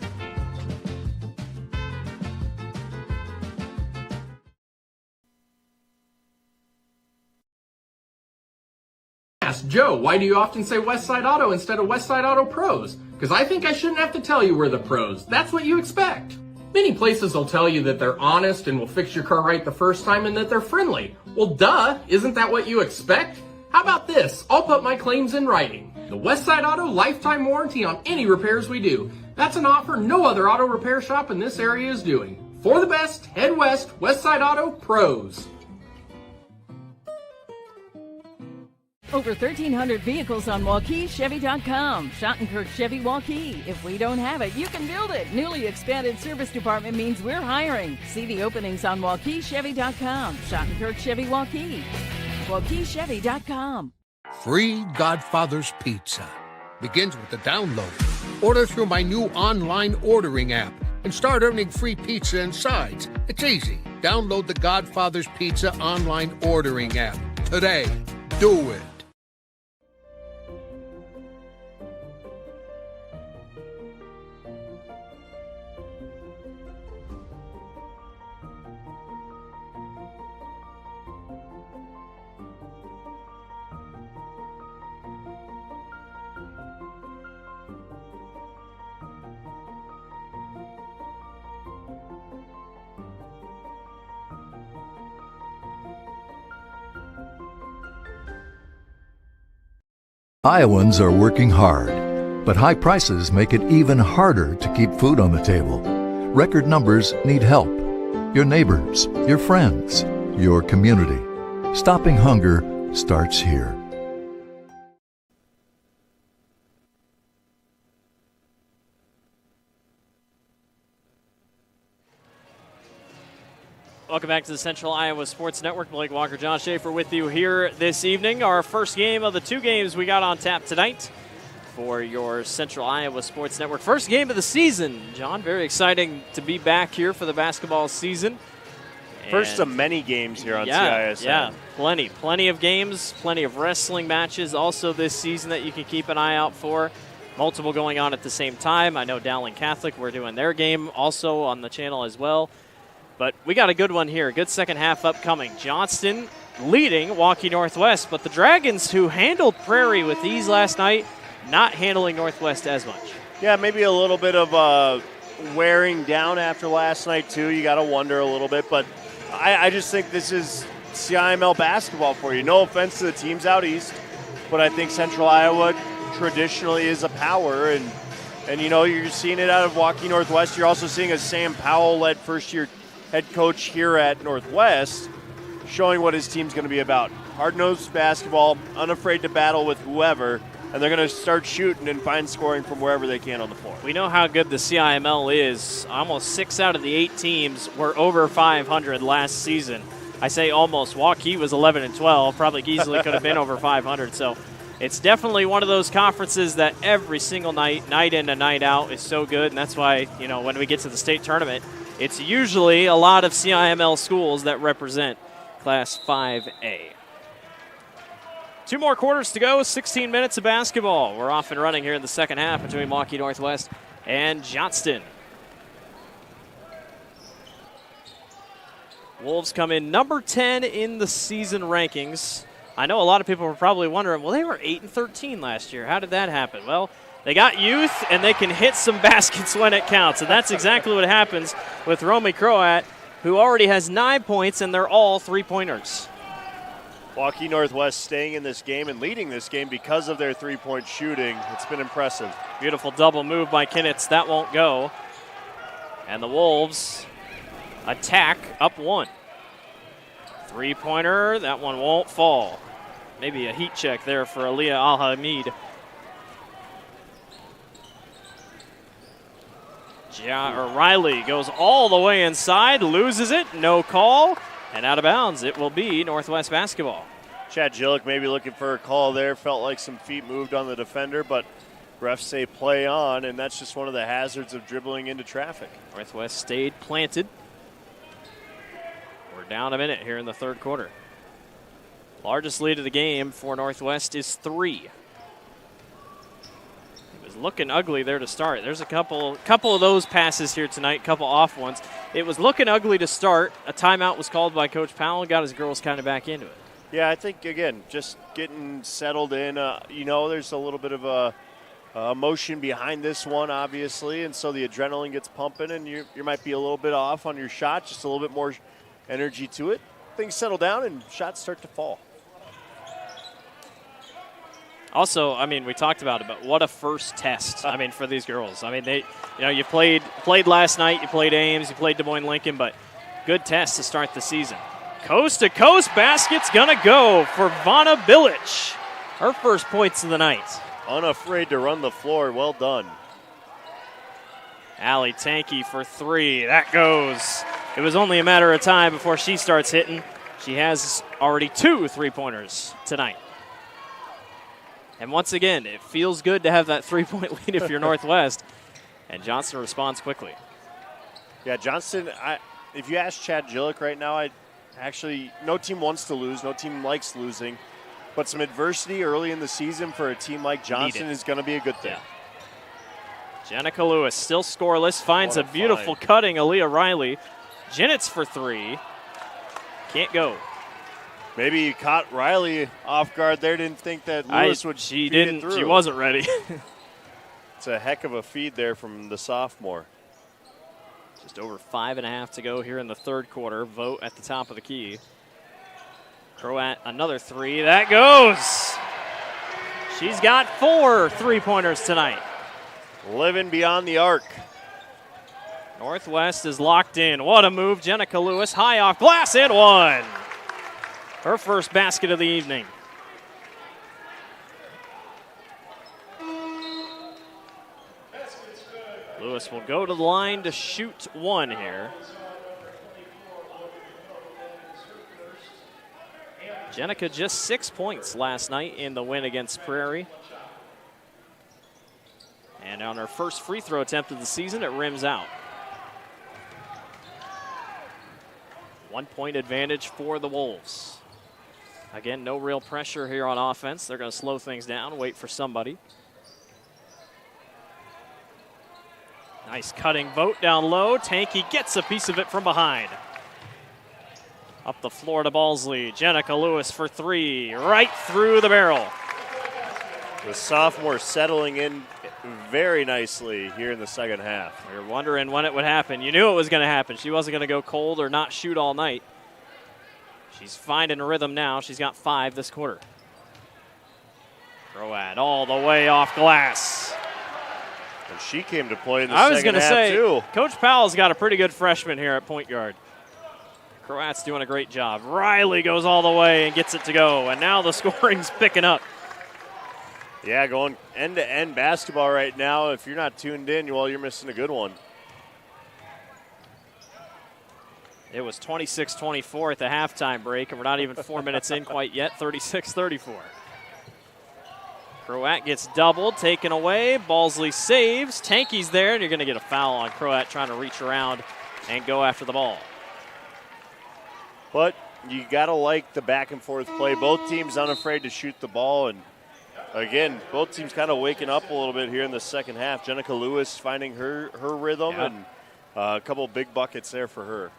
Ask Joe, why do you often say Westside Auto instead of Westside Auto Pros? Because I think I shouldn't have to tell you we're the pros. That's what you expect. Many places will tell you that they're honest and will fix your car right the first time and that they're friendly. Well, duh, isn't that what you expect? How about this? I'll put my claims in writing. The Westside Auto lifetime warranty on any repairs we do. That's an offer no other auto repair shop in this area is doing. For the best, head west, Westside Auto Pros. Over 1,300 vehicles on WaukeeChevy.com. Schottenkirk Chevy Waukee. If we don't have it, you can build it. Newly expanded service department means we're hiring. See the openings on WaukeeChevy.com. Schottenkirk Chevy Waukee. WaukeeChevy.com. Free Godfather's Pizza. Begins with the download. Order through my new online ordering app and start earning free pizza and sides. It's easy. Download the Godfather's Pizza online ordering app today. Do it. Iowans are working hard, but high prices make it even harder to keep food on the table. Record numbers need help. Your neighbors, your friends, your community. Stopping hunger starts here. Welcome back to the Central Iowa Sports Network. Blake Walker, John Schaefer with you here this evening. Our first game of the two games we got on tap tonight for your Central Iowa Sports Network. First game of the season, John. Very exciting to be back here for the basketball season. First of many games here on CISN. Yeah, plenty of games, plenty of wrestling matches also this season that you can keep an eye out for. Multiple going on at the same time. I know Dowling Catholic, we're doing their game also on the channel as well. But we got a good one here, good second half upcoming. Johnston leading Waukee Northwest, but the Dragons, who handled Prairie with ease last night, not handling Northwest as much. Yeah, maybe a little bit of wearing down after last night, too. You got to wonder a little bit, but I just think this is CIML basketball for you. No offense to the teams out east, but I think Central Iowa traditionally is a power, and you know, you're seeing it out of Waukee Northwest. You're also seeing a Sam Powell-led first-year head coach here at Northwest showing what his team's going to be about. Hard-nosed basketball, unafraid to battle with whoever, and they're going to start shooting and find scoring from wherever they can on the floor. We know how good the CIML is. Almost 6 out of the 8 teams were over 500 last season. I say almost. Waukee was 11-12. Probably easily could have been over 500. So it's definitely one of those conferences that every single night, night in and night out, is so good. And that's why, you know, when we get to the state tournament, it's usually a lot of CIML schools that represent Class 5A. 2 more quarters to go, 16 minutes of basketball. We're off and running here in the second half between Waukee Northwest and Johnston. Wolves come in number 10 in the season rankings. I know a lot of people were probably wondering, well, they were 8-13 last year. How did that happen? Well, they got youth, and they can hit some baskets when it counts. And that's exactly what happens with Romy Croat, who already has 9 points, and they're all three-pointers. Waukee Northwest staying in this game and leading this game because of their three-point shooting. It's been impressive. Beautiful double move by Kinnitz. That won't go. And the Wolves attack up 1. Three-pointer. That one won't fall. Maybe a heat check there for Aliyah Al-Hamid. Riley goes all the way inside, loses it, no call, and out of bounds. It will be Northwest basketball. Chad Gillick maybe looking for a call there. Felt like some feet moved on the defender, but refs say play on, and that's just one of the hazards of dribbling into traffic. Northwest stayed planted. We're down a minute here in the third quarter. Largest lead of the game for Northwest is 3. was looking ugly there to start. There's a couple of those passes here tonight, couple off ones. It was looking ugly to start. A timeout was called by Coach Powell and got his girls kind of back into it. Yeah, I think, again, just getting settled in. There's a little bit of a emotion behind this one, obviously, and so the adrenaline gets pumping, and you might be a little bit off on your shot, just a little bit more energy to it. Things settle down, and shots start to fall. Also, I mean, we talked about it, but what a first test, I mean, for these girls. I mean, you played last night, you played Ames, you played Des Moines Lincoln, but good test to start the season. Coast-to-coast basket's going to go for Vanna Bilic. Her first points of the night. Unafraid to run the floor. Well done. Allie Tankey for 3. That goes. It was only a matter of time before she starts hitting. She has already 2 3-pointers tonight. And once again, it feels good to have that 3-point lead if you're Northwest. And Johnston responds quickly. Yeah, Johnston, if you ask Chad Gillick right now, no team wants to lose. No team likes losing. But some adversity early in the season for a team like Johnston is going to be a good thing. Yeah. Jenica Lewis still scoreless. Finds a beautiful cutting Aaliyah Riley. Jennings for 3. Can't go. Maybe you caught Riley off guard there. Didn't think that Lewis would feed it through. She wasn't ready. It's a heck of a feed there from the sophomore. Just over 5.5 to go here in the third quarter. Vote at the top of the key. Croat, another 3. That goes. She's got 4 3-pointers tonight. Living beyond the arc. Northwest is locked in. What a move. Jenica Lewis high off glass and 1. Her first basket of the evening. Lewis will go to the line to shoot 1 here. Jenica just 6 points last night in the win against Prairie. And on her first free throw attempt of the season, it rims out. 1 point advantage for the Wolves. Again, no real pressure here on offense. They're going to slow things down, wait for somebody. Nice cutting Vote down low. Tankey gets a piece of it from behind. Up the floor to Balsley. Jenica Lewis for 3, right through the barrel. The sophomore settling in very nicely here in the second half. You're wondering when it would happen. You knew it was going to happen. She wasn't going to go cold or not shoot all night. She's finding a rhythm now. She's got 5 this quarter. Croat all the way off glass. And she came to play in the second half, too. Coach Powell's got a pretty good freshman here at point guard. Croat's doing a great job. Riley goes all the way and gets it to go. And now the scoring's picking up. Yeah, going end-to-end basketball right now. If you're not tuned in, well, you're missing a good one. It was 26-24 at the halftime break, and we're not even 4 minutes in quite yet, 36-34. Croat gets doubled, taken away. Balsley saves. Tankey's there, and you're going to get a foul on Croat trying to reach around and go after the ball. But you got to like the back-and-forth play. Both teams unafraid to shoot the ball, and again, both teams kind of waking up a little bit here in the second half. Jenica Lewis finding her rhythm, and a couple big buckets there for her.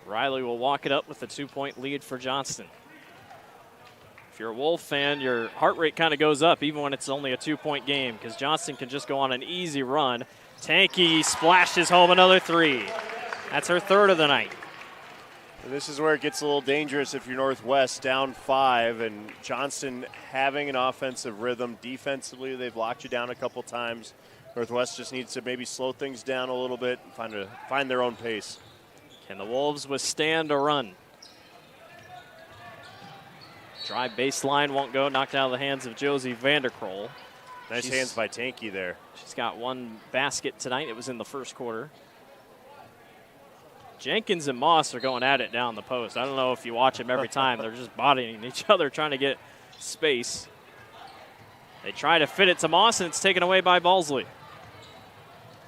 Riley will walk it up with a 2-point lead for Johnston. If you're a Wolf fan, your heart rate kind of goes up even when it's only a 2-point game because Johnston can just go on an easy run. Tankey splashes home another 3. That's her 3rd of the night. And this is where it gets a little dangerous if you're Northwest down 5 and Johnston having an offensive rhythm. Defensively, they've locked you down a couple times. Northwest just needs to maybe slow things down a little bit and find their own pace. Can the Wolves withstand a run? Drive baseline won't go. Knocked out of the hands of Josie Vanderkroll. Nice hands by Tankey there. She's got 1 basket tonight. It was in the first quarter. Jenkins and Moss are going at it down the post. I don't know if you watch them every time. They're just bodying each other, trying to get space. They try to fit it to Moss, and it's taken away by Balsley.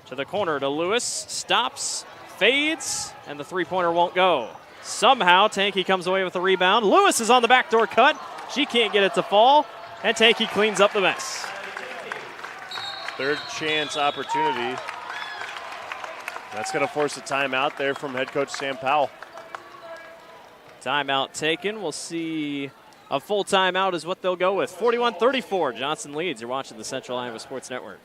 To the corner to Lewis. Stops, fades, and the 3-pointer won't go. Somehow, Tankey comes away with a rebound. Lewis is on the backdoor cut. She can't get it to fall, and Tankey cleans up the mess. Third chance opportunity. That's going to force a timeout there from head coach Sam Powell. Timeout taken. We'll see a full timeout is what they'll go with. 41-34, Johnston leads. You're watching the Central Iowa Sports Network.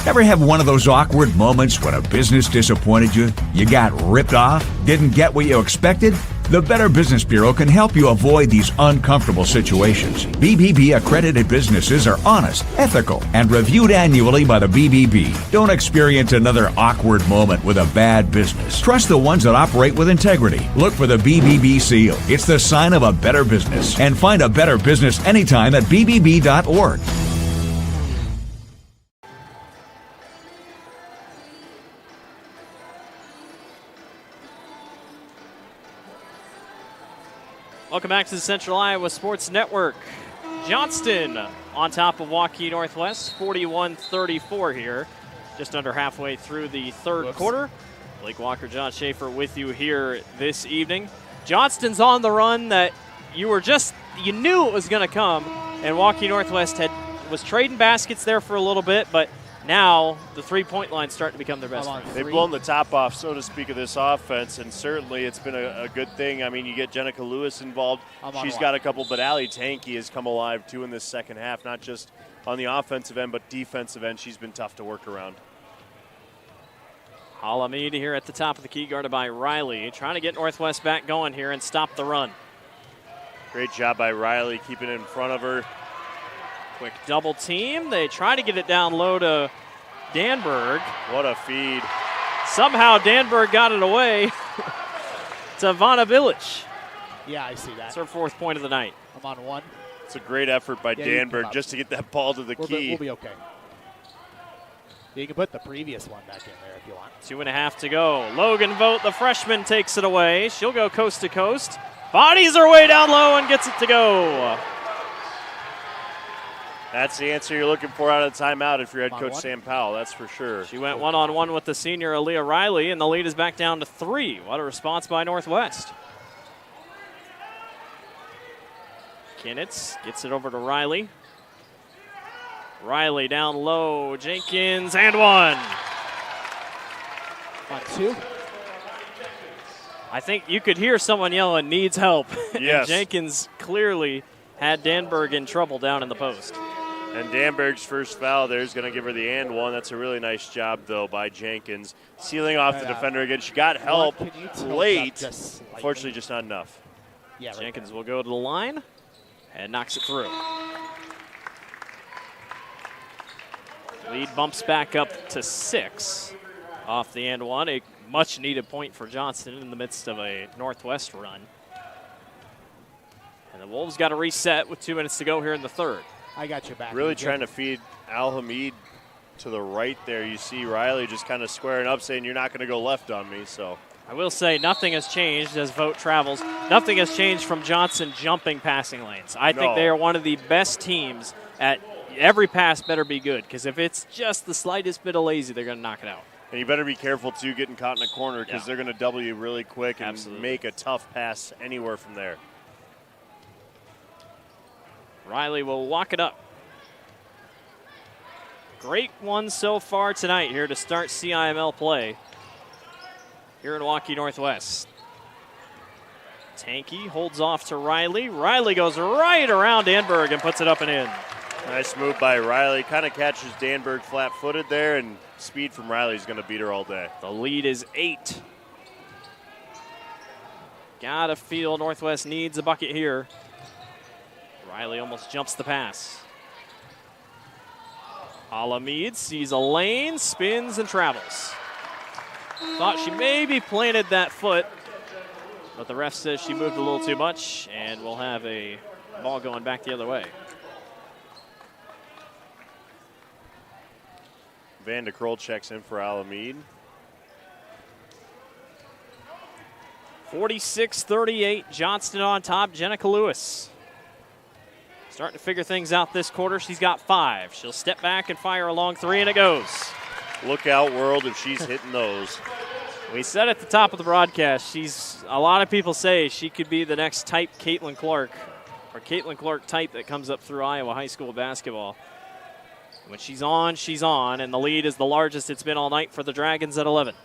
Ever have one of those awkward moments when a business disappointed you? You got ripped off? Didn't get what you expected? The Better Business Bureau can help you avoid these uncomfortable situations. BBB accredited businesses are honest, ethical, and reviewed annually by the BBB. Don't experience another awkward moment with a bad business. Trust the ones that operate with integrity. Look for the BBB seal. It's the sign of a better business. And find a better business anytime at bbb.org. Welcome back to the Central Iowa Sports Network. Johnston on top of Waukee Northwest, 41-34 here. Just under halfway through the third quarter. Blake Walker, John Schaefer with you here this evening. Johnston's on the run that you knew it was going to come, and Waukee Northwest was trading baskets there for a little bit, but now the three-point line's starting to become their best friend. They've blown the top off, so to speak, of this offense, and certainly it's been a good thing. I mean, you get Jenica Lewis involved. She's got a couple, but Allie Tanky has come alive, too, in this second half, not just on the offensive end, but defensive end. She's been tough to work around. Alameda here at the top of the key, guarded by Riley, trying to get Northwest back going here and stop the run. Great job by Riley, keeping it in front of her. Quick double team. They try to get it down low to Danberg. What a feed. Somehow Danberg got it away to Vanna Village. Yeah, I see that. That's her fourth point of the night. I'm on one. It's a great effort by Danberg just to get that ball to the key. We'll be okay. You can put the previous one back in there if you want. 2.5 to go. Logan Vogt, the freshman, takes it away. She'll go coast to coast. Bodies her way down low and gets it to go. That's the answer you're looking for out of the timeout if you're head coach Sam Powell, that's for sure. She went one-on-one with the senior Aaliyah Riley, and the lead is back down to 3. What a response by Northwest. Kinnitz gets it over to Riley. Riley down low, Jenkins, and one. On 2. I think you could hear someone yelling, needs help. Yes. And Jenkins clearly had Danberg in trouble down in the post. And Danberg's first foul there is going to give her the and one. That's a really nice job, though, by Jenkins. Sealing off the defender again. She got help late. Unfortunately, just not enough. Yeah, right Jenkins will go to the line and knocks it through. Lead bumps back up to 6 off the and one. A much-needed point for Johnston in the midst of a Northwest run. And the Wolves got to reset with 2 minutes to go here in the third. I got your back. Really trying to feed Al-Hamid to the right there. You see Riley just kind of squaring up, saying, you're not going to go left on me. So I will say nothing has changed as Vogt travels. Nothing has changed from Johnston jumping passing lanes. I think they are one of the best teams at every pass better be good, because if it's just the slightest bit of lazy, they're going to knock it out. And you better be careful, too, getting caught in a corner, because they're going to double you really quick and make a tough pass anywhere from there. Riley will walk it up. Great one so far tonight here to start CIML play here in Waukee Northwest. Tanky holds off to Riley. Riley goes right around Danberg and puts it up and in. Nice move by Riley. Kind of catches Danberg flat-footed there, and speed from Riley is going to beat her all day. The lead is 8. Gotta feel Northwest needs a bucket here. Riley almost jumps the pass. Alamid sees a lane, spins, and travels. Thought she maybe planted that foot, but the ref says she moved a little too much, and we'll have a ball going back the other way. Van de Krol checks in for Alamid. 46-38, Johnston on top, Jenica Lewis. Starting to figure things out this quarter. She's got 5. She'll step back and fire a long 3, and it goes. Look out, world, if she's hitting those. We said at the top of the broadcast, a lot of people say she could be the next type Caitlin Clark, or Caitlin Clark type that comes up through Iowa high school basketball. When she's on, and the lead is the largest it's been all night for the Dragons at 11.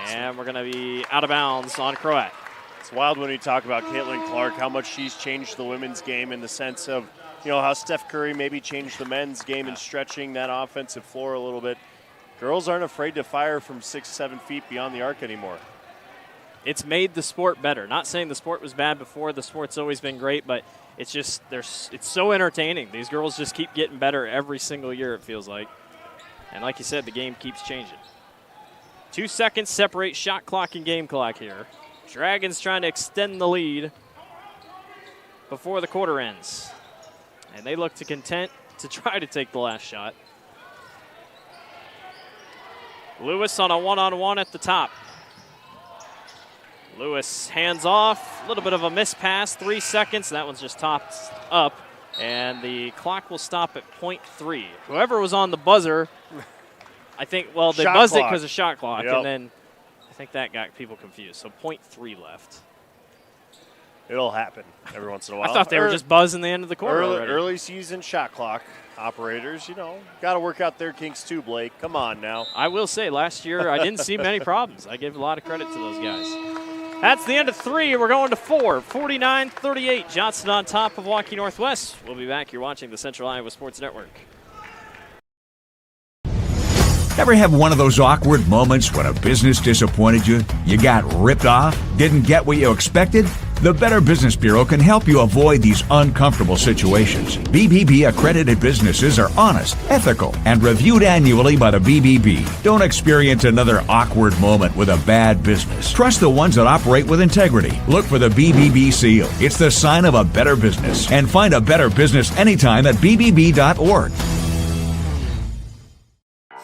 And we're going to be out of bounds on Croat. It's wild when you talk about Caitlin Clark, how much she's changed the women's game in the sense of, how Steph Curry maybe changed the men's game and stretching that offensive floor a little bit. Girls aren't afraid to fire from 6-7 feet beyond the arc anymore. It's made the sport better. Not saying the sport was bad before. The sport's always been great, but it's just it's so entertaining. These girls just keep getting better every single year, it feels like. And like you said, the game keeps changing. 2 seconds separate shot clock and game clock here. Dragons trying to extend the lead before the quarter ends. And they look content to try to take the last shot. Lewis on a one-on-one at the top. Lewis hands off, a little bit of a miss pass, 3 seconds. That one's just topped up, and the clock will stop at .3. Whoever was on the buzzer, I think, they buzzed it because of shot clock, and then I think that got people confused. So .3 left. It'll happen every once in a while. I thought they were just buzzing the end of the quarter early season shot clock operators, got to work out their kinks too, Blake. Come on now. I will say, last year I didn't see many problems. I give a lot of credit to those guys. That's the end of 3. We're going to 4. 49-38. Johnston on top of Waukee Northwest. We'll be back. You're watching the Central Iowa Sports Network. Ever have one of those awkward moments when a business disappointed you? You got ripped off? Didn't get what you expected? The Better Business Bureau can help you avoid these uncomfortable situations. BBB accredited businesses are honest, ethical, and reviewed annually by the BBB. Don't experience another awkward moment with a bad business. Trust the ones that operate with integrity. Look for the BBB seal. It's the sign of a better business. And find a better business anytime at bbb.org.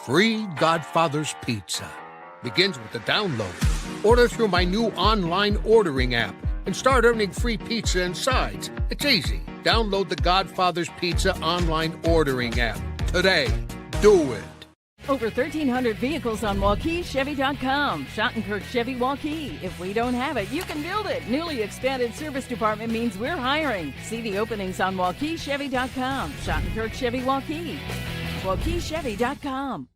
Free Godfather's Pizza begins with the download. Order through my new online ordering app and start earning free pizza and sides. It's easy. Download the Godfather's Pizza online ordering app today. Do it. Over 1,300 vehicles on WaukeeChevy.com. Schottenkirk Chevy Waukee. If we don't have it, you can build it. Newly expanded service department means we're hiring. See the openings on WaukeeChevy.com. Schottenkirk Chevy Waukee. WaukeeChevy.com.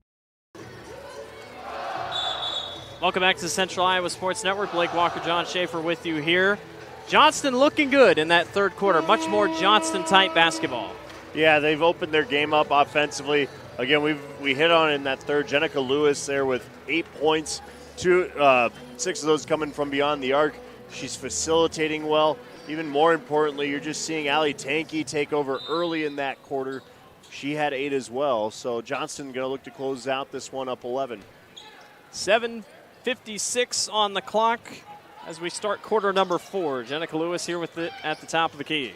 Welcome back to the Central Iowa Sports Network. Blake Walker, John Schaefer with you here. Johnston looking good in that third quarter. Much more Johnston-type basketball. Yeah, they've opened their game up offensively. Again, we hit on it in that third. Jenica Lewis there with 8 points, 6 of those coming from beyond the arc. She's facilitating well. Even more importantly, you're just seeing Allie Tankey take over early in that quarter. She had 8 as well. So Johnston going to look to close out this one up 11. 7:56 on the clock as we start quarter number 4. Jenica Lewis here with it at the top of the key.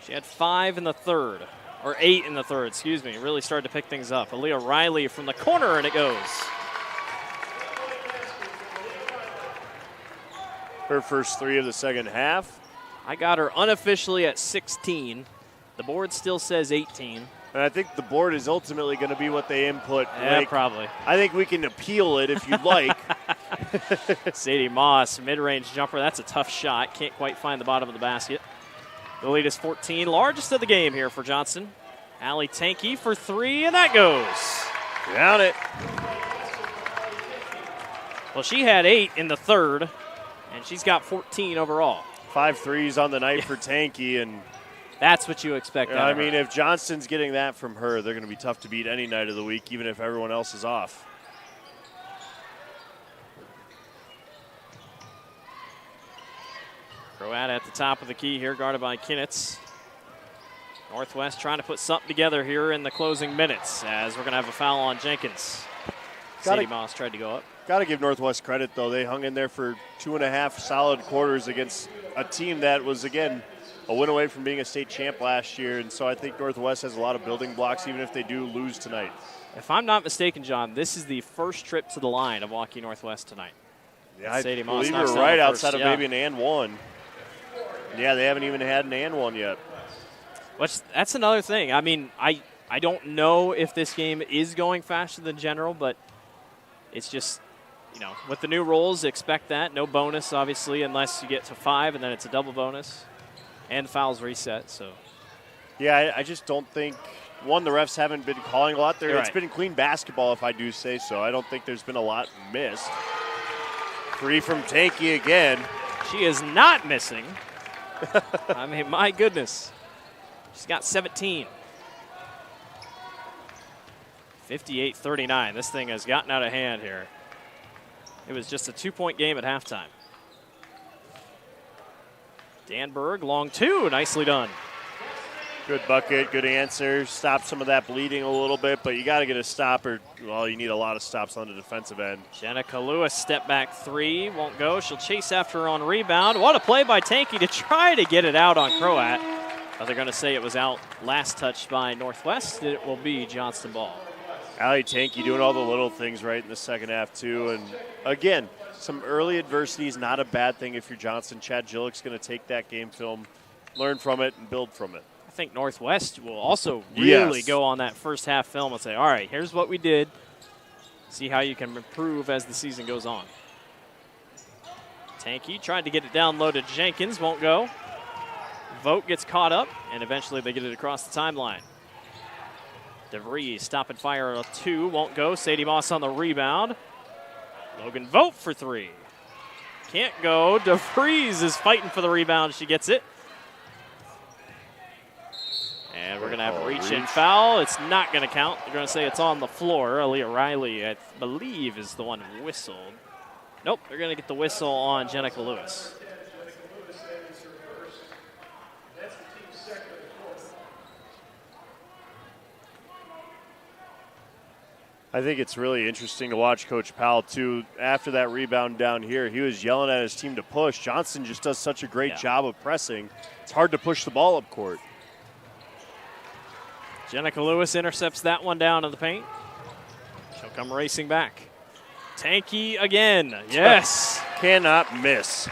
She had 5 in the third, or 8 in the third, excuse me. Really started to pick things up. Aaliyah Riley from the corner, and it goes. Her first 3 of the second half. I got her unofficially at 16. The board still says 18. And I think the board is ultimately going to be what they input. Yeah, probably. I think we can appeal it if you'd like. Sadie Moss, mid-range jumper. That's a tough shot. Can't quite find the bottom of the basket. The lead is 14. Largest of the game here for Johnston. Allie Tankey for 3, and that goes. Down it. Well, she had 8 in the third, and she's got 14 overall. 5 threes on the night for Tankey, and that's what you expect. I mean, if Johnston's getting that from her, they're going to be tough to beat any night of the week, even if everyone else is off. Croat at the top of the key here, guarded by Kinnitz. Northwest trying to put something together here in the closing minutes, as we're going to have a foul on Jenkins. Sadie Moss tried to go up. Got to give Northwest credit, though. They hung in there for 2.5 solid quarters against a team that was, again, a win away from being a state champ last year. And so I think Northwest has a lot of building blocks, even if they do lose tonight. If I'm not mistaken, John, this is the first trip to the line of Waukee Northwest tonight. Yeah, I believe you're right, outside of maybe an and one. Yeah, they haven't even had an and one yet. That's another thing. I mean, I don't know if this game is going faster than general, but it's just, with the new rules, expect that. No bonus, obviously, unless you get to 5, and then it's a double bonus. And fouls reset, so. Yeah, I just don't think, one, the refs haven't been calling a lot there. You're It's right. been clean basketball, if I do say so. I don't think there's been a lot missed. Free from Tanky again. She is not missing. I mean, my goodness. She's got 17. 58-39. This thing has gotten out of hand here. It was just a 2-point game at halftime. Danberg, long two. Nicely done. Good bucket, good answer. Stop some of that bleeding a little bit, but you got to get a stop, or, well, you need a lot of stops on the defensive end. Jenica Lewis, step back three. Won't go. She'll chase after her on rebound. What a play by Tanky to try to get it out on Croat. But they're going to say it was out last touched by Northwest. It will be Johnston ball. Allie Tanky doing all the little things right in the second half, too. And, again, some early adversity is not a bad thing if you're Johnston. Chad Gillick's going to take that game film, learn from it, and build from it. I think Northwest will also really Yes. go on that first half film and say, all right, here's what we did. See how you can improve as the season goes on. Tanky tried to get it down low to Jenkins, won't go. Vogt gets caught up, and eventually they get it across the timeline. DeVries, stop and fire a two, won't go. Sadie Moss on the rebound. Logan Vogt for three. Can't go. DeVries is fighting for the rebound. She gets it. And we're going to have a reach-in foul. It's not going to count. They're going to say it's on the floor. Aaliyah Riley, I believe, is the one who whistled. Nope, they're going to get the whistle on Jenica Lewis. I think it's really interesting to watch Coach Powell, too. After that rebound down here, he was yelling at his team to push. Johnston just does such a great job of pressing. It's hard to push the ball up court. Jenica Lewis intercepts that one down in the paint. She'll come racing back. Tanky again. Yes. Cannot miss.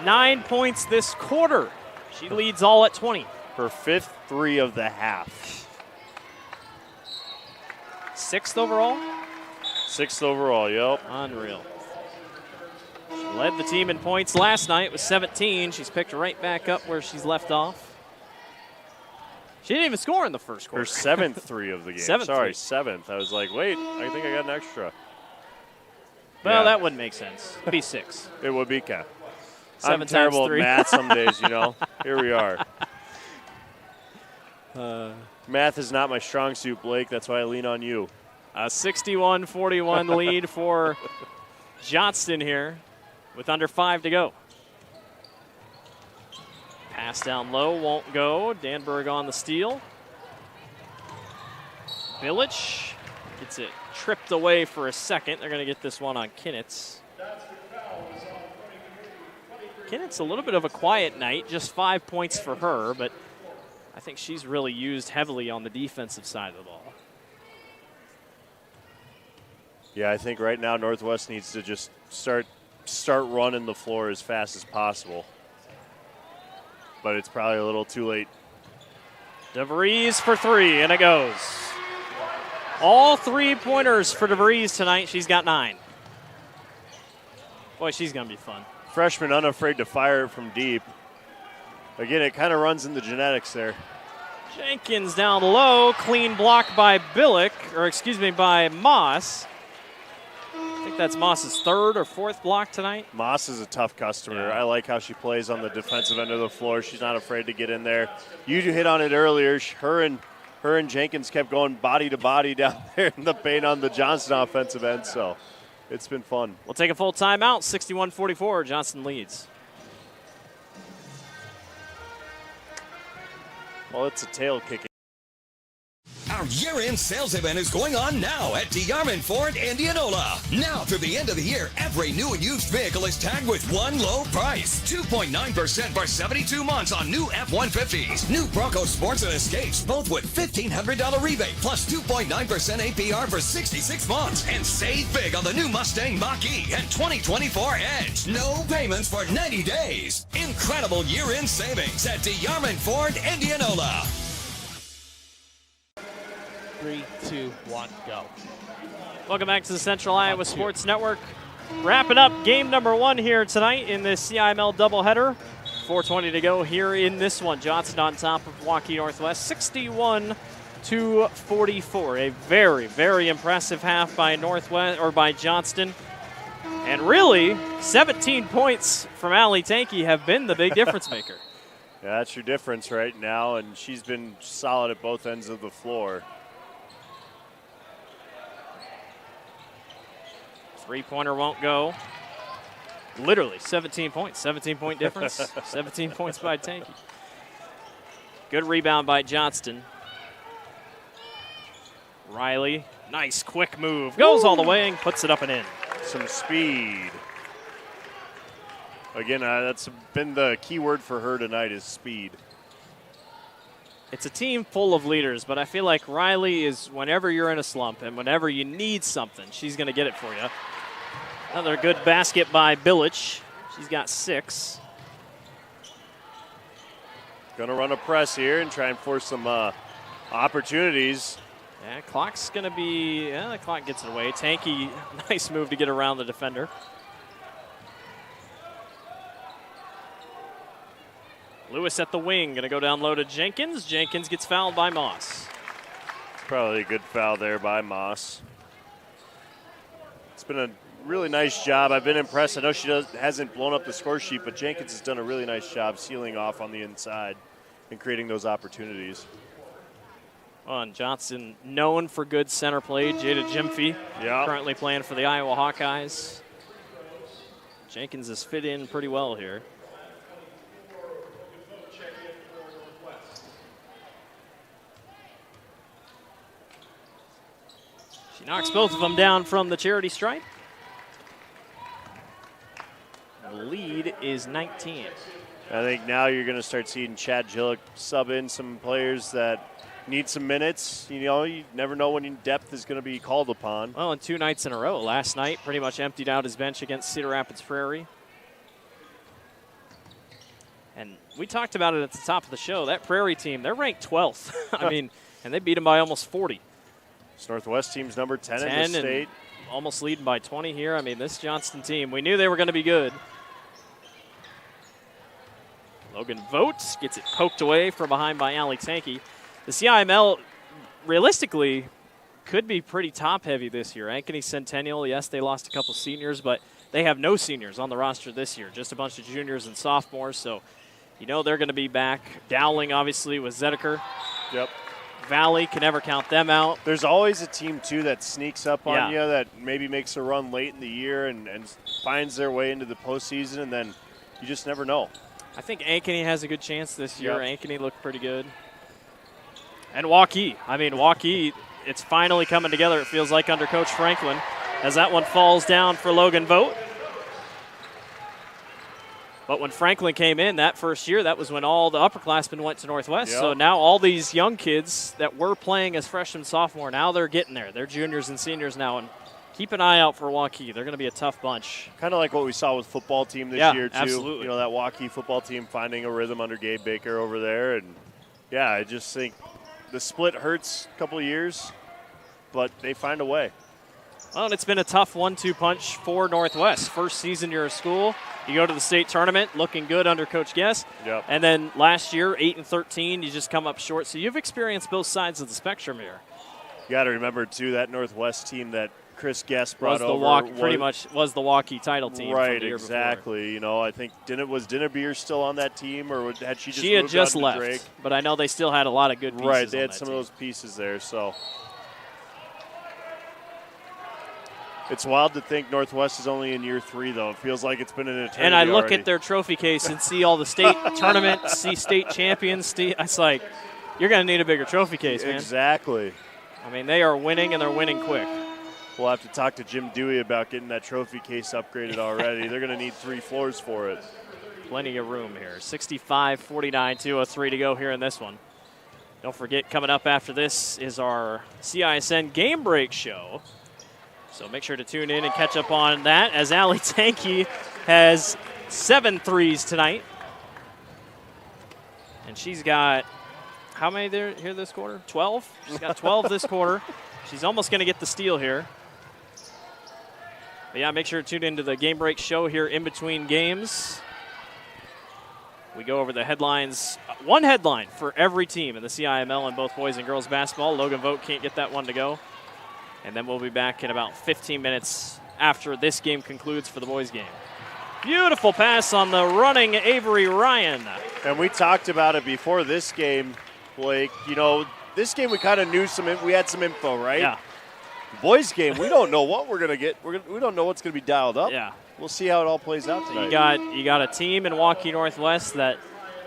9 points this quarter. She leads all at 20. Her fifth three of the half. Sixth overall? Sixth overall, yep. Unreal. She led the team in points last night with 17. She's picked right back up where she's left off. She didn't even score in the first quarter. Her seventh three of the game. Seventh. Seventh. I was like, wait, I think I got an extra. Well, that wouldn't make sense. It'd be six. It would be, Ken. Seven I'm terrible times at three. math some days, you know. Here we are. Math is not my strong suit, Blake. That's why I lean on you. A 61-41 lead for Johnston here with under 5 to go. Pass down low, won't go. Danberg on the steal. Village gets it tripped away for a second. They're going to get this one on Kinnitz. Kinnitz, a little bit of a quiet night, just 5 points for her, but I think she's really used heavily on the defensive side of the ball. Yeah, I think right now Northwest needs to just start running the floor as fast as possible. But it's probably a little too late. DeVries for three, and it goes. All 3-pointers for DeVries tonight. She's got 9. Boy, she's going to be fun. Freshman unafraid to fire from deep. Again, it kind of runs in the genetics there. Jenkins down low, clean block by by Moss. I think that's Moss's third or fourth block tonight. Moss is a tough customer. Yeah. I like how she plays on the defensive end of the floor. She's not afraid to get in there. You hit on it earlier. Her and Jenkins kept going body to body down there in the paint on the Johnston offensive end, so it's been fun. We'll take a full timeout. 61-44, Johnston leads. Well, it's a tail kicking. Our year-end sales event is going on now at DeArmond Ford Indianola. Now through the end of the year, every new and used vehicle is tagged with one low price. 2.9% for 72 months on new F-150s. New Bronco Sports and Escapes, both with $1,500 rebate plus 2.9% APR for 66 months. And save big on the new Mustang Mach-E and 2024 Edge. No payments for 90 days. Incredible year-end savings at DeArmond Ford Indianola. 3, 2, 1, go. Welcome back to the Central Iowa Sports Network. Wrapping up game number 1 here tonight in the CIML doubleheader. 4:20 to go here in this one. Johnston on top of Waukee Northwest, 61-44. A very, very impressive half by Johnston. And really, 17 points from Allie Tankey have been the big difference maker. Yeah, that's your difference right now, and she's been solid at both ends of the floor. Three-pointer won't go. Literally 17 points, 17-point difference, 17 points by Tankey. Good rebound by Johnston. Riley, nice quick move. Goes all the way and puts it up and in. Some speed. Again, that's been the key word for her tonight is speed. It's a team full of leaders, but I feel like Riley is, whenever you're in a slump and whenever you need something, she's going to get it for you. Another good basket by Billich. She's got 6. Going to run a press here and try and force some opportunities. Yeah, clock's going to be, the clock gets it away. Tankey, nice move to get around the defender. Lewis at the wing, going to go down low to Jenkins. Jenkins gets fouled by Moss. Probably a good foul there by Moss. It's been a really nice job. I've been impressed. I know she hasn't blown up the score sheet, but Jenkins has done a really nice job sealing off on the inside and creating those opportunities. And Johnston, known for good center play. Jada Jimfy, currently playing for the Iowa Hawkeyes. Jenkins has fit in pretty well here. She knocks both of them down from the charity stripe. The lead is 19. I think now you're going to start seeing Chad Gillick sub in some players that need some minutes. You know, you never know when depth is going to be called upon. Well, and 2 nights in a row. Last night pretty much emptied out his bench against Cedar Rapids Prairie. And we talked about it at the top of the show. That Prairie team, they're ranked 12th. I mean, and they beat them by almost 40. This Northwest team's number 10 in the state. Almost leading by 20 here. I mean, this Johnston team, we knew they were going to be good. Logan Vogt gets it poked away from behind by Allie Tankey. The CIML, realistically, could be pretty top-heavy this year. Ankeny Centennial, yes, they lost a couple seniors, but they have no seniors on the roster this year, just a bunch of juniors and sophomores, so you know they're going to be back. Dowling, obviously, with Zedeker. Yep. Valley, can never count them out. There's always a team, too, that sneaks up on you, that maybe makes a run late in the year and finds their way into the postseason, and then you just never know. I think Ankeny has a good chance this year. Ankeny looked pretty good. And Waukee. I mean, Waukee, it's finally coming together, it feels like, under Coach Franklin, as that one falls down for Logan Vogt. But when Franklin came in that first year, that was when all the upperclassmen went to Northwest. So now all these young kids that were playing as freshmen, sophomore, now they're getting there. They're juniors and seniors now. And keep an eye out for Waukee. They're going to be a tough bunch. Kind of like what we saw with football team this year, too. Absolutely. You know, that Waukee football team finding a rhythm under Gabe Baker over there. And, yeah, I just think the split hurts a couple of years, but they find a way. Well, and it's been a tough 1-2 punch for Northwest. First season you're a school, you go to the state tournament looking good under Coach Guest. Yep. And then last year, 8-13, you just come up short. So you've experienced both sides of the spectrum here. You got to remember, too, that Northwest team that Chris Guest brought pretty much was the Waukee title team. Right, from the year exactly. Before. You know, I think was Dinnerbeer still on that team, or had she just She had moved just on to left, Drake? but I know they still had a lot of good pieces. Right, they had on some that of those pieces there. So it's wild to think Northwest is only in year 3, though. It feels like it's been an eternity. And I look already. at their trophy case and see all the state tournaments, see state champions. It's like, you're going to need a bigger trophy case, man. Exactly. I mean, they are winning, and they're winning quick. We'll have to talk to Jim Dewey about getting that trophy case upgraded already. They're going to need 3 floors for it. Plenty of room here. 65-49, 2:03 to go here in this one. Don't forget, coming up after this is our CISN Game Break show. So make sure to tune in and catch up on that, as Allie Tankey has 7 threes tonight. And she's got, how many there here this quarter? 12? She's got 12 this quarter. She's almost going to get the steal here. But yeah, make sure to tune into the Game Break show here in between games. We go over the headlines. One headline for every team in the CIML in both boys and girls basketball. Logan Vogt can't get that one to go. And then we'll be back in about 15 minutes after this game concludes for the boys game. Beautiful pass on the running Avery Ryan. And we talked about it before this game, Blake. You know, this game we kind of knew we had some info, right? Yeah. Boys game, we don't know what we're going to get. We don't know what's going to be dialed up. Yeah. We'll see how it all plays out tonight. You got a team in Waukee Northwest that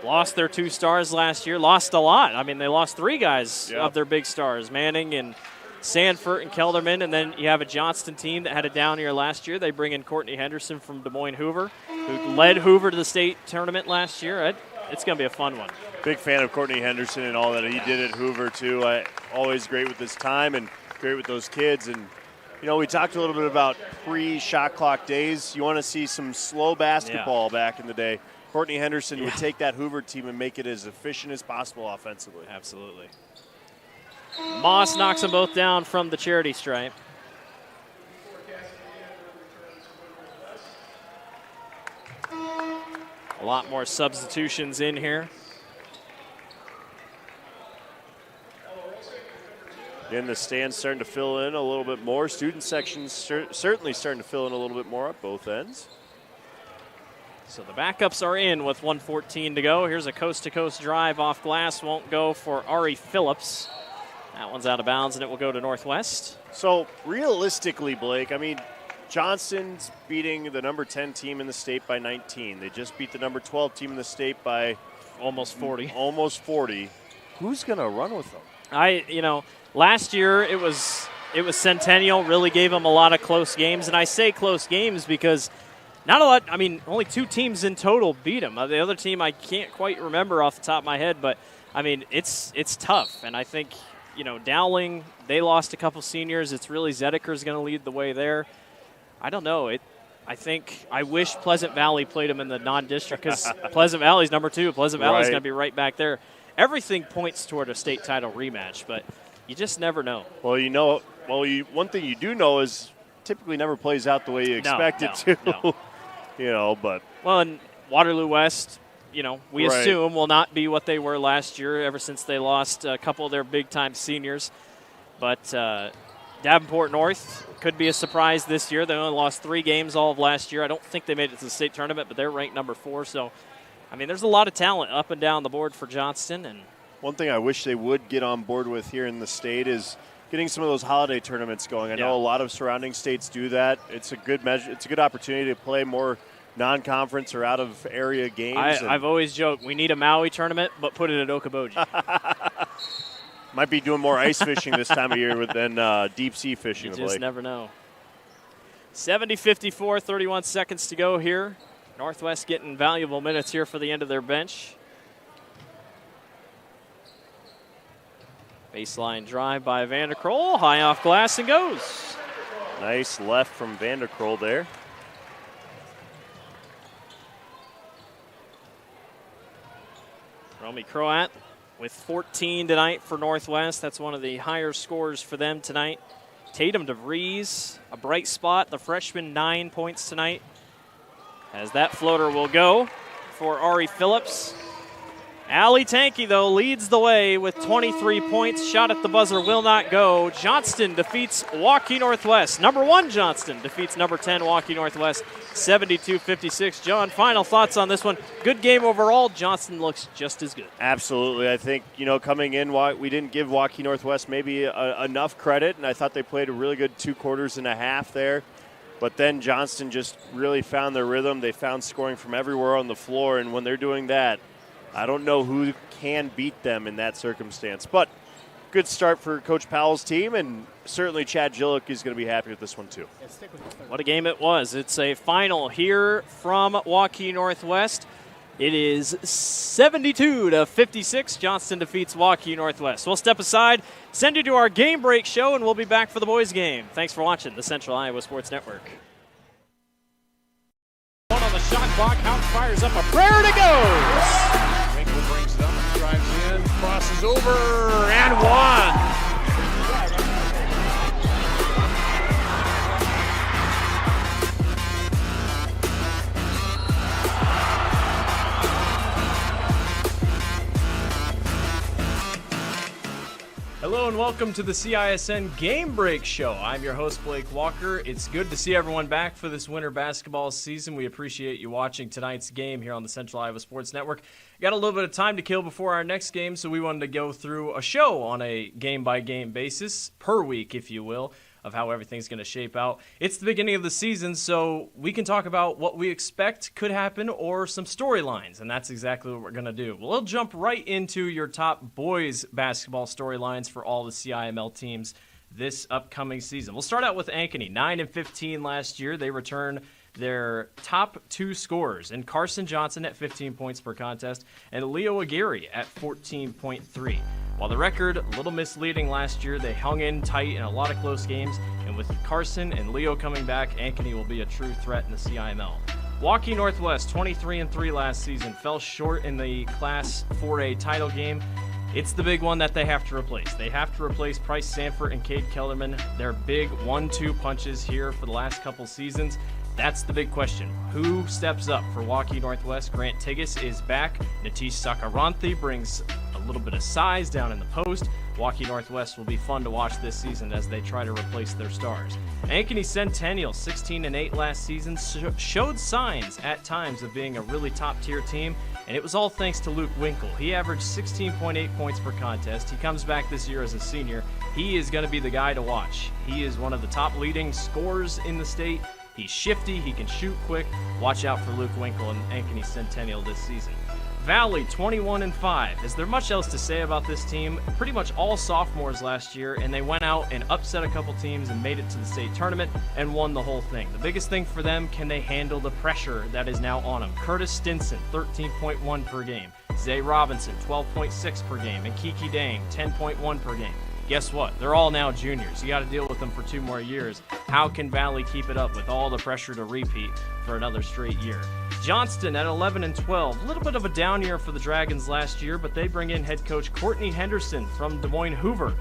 lost their 2 stars last year, lost a lot. I mean, they lost 3 guys of their big stars, Manning and Sanford and Kelderman, and then you have a Johnston team that had a down year last year. They bring in Courtney Henderson from Des Moines Hoover, who led Hoover to the state tournament last year. It's going to be a fun one. Big fan of Courtney Henderson and all that he did at Hoover, too. Always great with his time and great with those kids. And, you know, we talked a little bit about pre-shot clock days. You want to see some slow basketball back in the day. Courtney Henderson would take that Hoover team and make it as efficient as possible offensively. Absolutely. Moss knocks them both down from the charity stripe. A lot more substitutions in here. Again, the stands starting to fill in a little bit more. Student sections certainly starting to fill in a little bit more at both ends. So the backups are in with 1:14 to go. Here's a coast-to-coast drive off glass. Won't go for Ari Phillips. That one's out of bounds, and it will go to Northwest. So realistically, Blake, I mean, Johnston's beating the number 10 team in the state by 19. They just beat the number 12 team in the state by almost 40. Almost 40. Who's going to run with them? Last year it was Centennial, really gave them a lot of close games. And I say close games because not a lot, I mean, only 2 teams in total beat them. The other team I can't quite remember off the top of my head, but, I mean, it's tough. And I think, Dowling, they lost a couple seniors. It's really Zedeker's going to lead the way there. I don't know. I wish Pleasant Valley played them in the non-district because Pleasant Valley's number 2. Pleasant Valley's going to be right back there. Everything points toward a state title rematch, but you just never know. Well, one thing you do know is typically never plays out the way you expect it to. No. But. Well, and Waterloo West, we assume will not be what they were last year ever since they lost a couple of their big-time seniors. But Davenport North could be a surprise this year. They only lost 3 games all of last year. I don't think they made it to the state tournament, but they're ranked number 4. So, I mean, there's a lot of talent up and down the board for Johnston. And one thing I wish they would get on board with here in the state is getting some of those holiday tournaments going. I know a lot of surrounding states do that. It's a good measure. It's a good opportunity to play more non-conference or out-of-area games. I've always joked, we need a Maui tournament, but put it at Okoboji. Might be doing more ice fishing this time of year than deep-sea fishing. You just never know. 70-54, 31 seconds to go here. Northwest getting valuable minutes here for the end of their bench. Baseline drive by Vanderkroll, high off glass and goes. Nice left from Vanderkroll there. Romy Croat with 14 tonight for Northwest. That's one of the higher scores for them tonight. Tatum DeVries, a bright spot. The freshman, 9 points tonight. As that floater will go for Ari Phillips. Allie Tanky, though, leads the way with 23 points. Shot at the buzzer will not go. Johnston defeats Waukee Northwest. Number 1 Johnston defeats number 10 Waukee Northwest, 72-56. John, final thoughts on this one. Good game overall. Johnston looks just as good. Absolutely. I think, coming in, we didn't give Waukee Northwest maybe enough credit, and I thought they played a really good 2 quarters and a half there. But then Johnston just really found their rhythm. They found scoring from everywhere on the floor, and when they're doing that, I don't know who can beat them in that circumstance. But good start for Coach Powell's team, and certainly Chad Gillick is going to be happy with this one too. What a game it was. It's a final here from Waukee Northwest. It is 72-56. Johnston defeats Waukee Northwest. We'll step aside, send you to our game break show, and we'll be back for the boys' game. Thanks for watching the Central Iowa Sports Network. One on the shot clock. Houck fires up a prayer to go. Winkler brings it up, drives in, crosses over, and one. and welcome to the CISN Game Break Show. I'm your host, Blake Walker. It's good to see everyone back for this winter basketball season. We appreciate you watching tonight's game here on the Central Iowa Sports Network. Got a little bit of time to kill before our next game, so we wanted to go through a show on a game-by-game basis, per week, if you will, of how everything's going to shape out. It's the beginning of the season, so we can talk about what we expect could happen or some storylines, and that's exactly what we're going to do. We'll jump right into your top boys basketball storylines for all the CIML teams this upcoming season. We'll start out with Ankeny. 9-15 last year. They return their top two scorers in Carson Johnson at 15 points per contest and Leo Aguirre at 14.3. While the record a little misleading last year, they hung in tight in a lot of close games, and with Carson and Leo coming back, Ankeny will be a true threat in the CIML. Waukee Northwest, 23-3 last season, fell short in the Class 4A title game. It's the big one that they have to replace. They have to replace Price Sanford and Cade Kellerman. Their big 1-2 punches here for the last couple seasons. That's the big question. Who steps up for Waukee Northwest? Grant Tigas is back. Natish Sakaranthi brings a little bit of size down in the post. Waukee Northwest will be fun to watch this season as they try to replace their stars. Ankeny Centennial, 16-8 last season, showed signs at times of being a really top-tier team, and it was all thanks to Luke Winkle. He averaged 16.8 points per contest. He comes back this year as a senior. He is going to be the guy to watch. He is one of the top leading scorers in the state. He's shifty, he can shoot quick. Watch out for Luke Winkle and Ankeny Centennial this season. Valley, 21-5. Is there much else to say about this team? Pretty much all sophomores last year, and they went out and upset a couple teams and made it to the state tournament and won the whole thing. The biggest thing for them, can they handle the pressure that is now on them? Curtis Stinson, 13.1 per game. Zay Robinson, 12.6 per game. And Kiki Dang, 10.1 per game. Guess what? They're all now juniors. You got to deal with them for 2 more years. How can Valley keep it up with all the pressure to repeat for another straight year? Johnston at 11-12. A little bit of a down year for the Dragons last year, but they bring in head coach Courtney Henderson from Des Moines Hoover.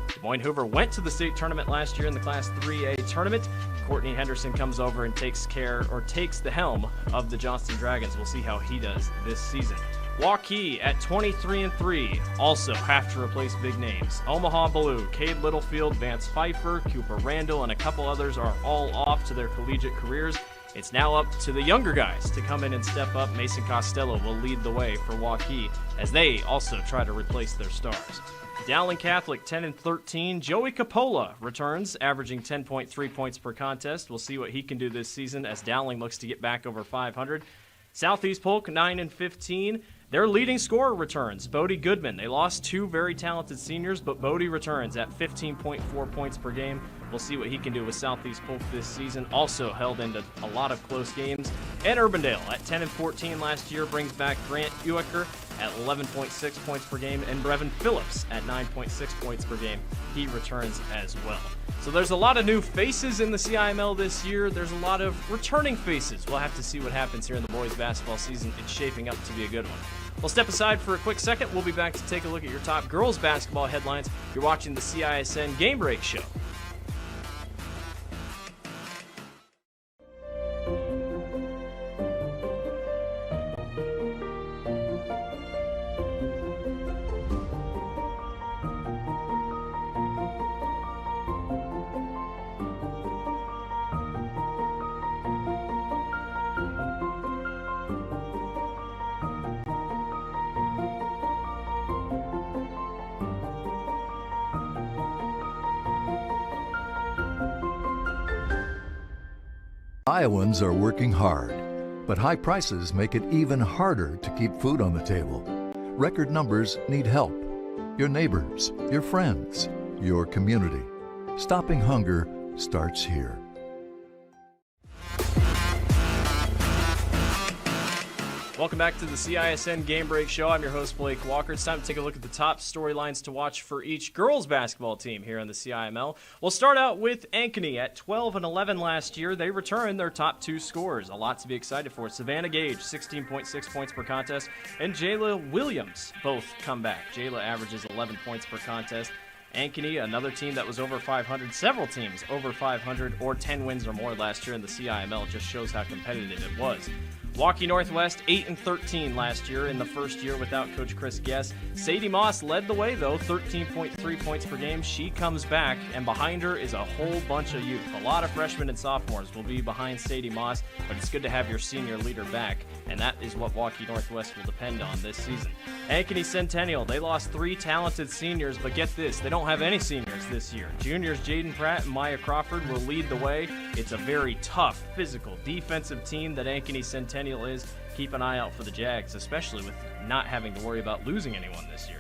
Des Moines Hoover went to the state tournament last year in the Class 3A tournament. Courtney Henderson comes over and takes the helm of the Johnston Dragons. We'll see how he does this season. Waukee at 23-3 also have to replace big names. Omaha Blue, Cade Littlefield, Vance Pfeiffer, Cooper Randall, and a couple others are all off to their collegiate careers. It's now up to the younger guys to come in and step up. Mason Costello will lead the way for Waukee as they also try to replace their stars. Dowling Catholic 10-13. Joey Capola returns, averaging 10.3 points per contest. We'll see what he can do this season as Dowling looks to get back over 500. Southeast Polk 9-15. Their leading scorer returns, Bodie Goodman. They lost 2 very talented seniors, but Bodie returns at 15.4 points per game. We'll see what he can do with Southeast Polk this season. Also held into a lot of close games. And Urbandale at 10-14 last year brings back Grant Uecker at 11.6 points per game, and Brevin Phillips at 9.6 points per game. He returns as well. So there's a lot of new faces in the CIML this year. There's a lot of returning faces. We'll have to see what happens here in the boys basketball season. It's shaping up to be a good one. We'll step aside for a quick second. We'll be back to take a look at your top girls basketball headlines. You're watching the CISN Game Break Show. Iowans are working hard, but high prices make it even harder to keep food on the table. Record numbers need help. Your neighbors, your friends, your community. Stopping hunger starts here. Welcome back to the CISN Game Break Show. I'm your host, Blake Walker. It's time to take a look at the top storylines to watch for each girls basketball team here on the CIML. We'll start out with Ankeny at 12-11 last year. They returned their top 2 scorers. A lot to be excited for. Savannah Gage, 16.6 points per contest, and Jayla Williams both come back. Jayla averages 11 points per contest. Ankeny, another team that was over 500, several teams over 500 or 10 wins or more last year in the CIML, just shows how competitive it was. Waukee Northwest 8-13 last year in the first year without Coach Chris Guess. Sadie Moss led the way, though, 13.3 points per game. She comes back, and behind her is a whole bunch of youth. A lot of freshmen and sophomores will be behind Sadie Moss, but it's good to have your senior leader back, and that is what Waukee Northwest will depend on this season. Ankeny Centennial, they lost 3 talented seniors, but get this, they don't have any seniors this year. Juniors Jaden Pratt and Maya Crawford will lead the way. It's a very tough, physical, defensive team that Ankeny Centennial is. Keep an eye out for the Jags, especially with not having to worry about losing anyone this year.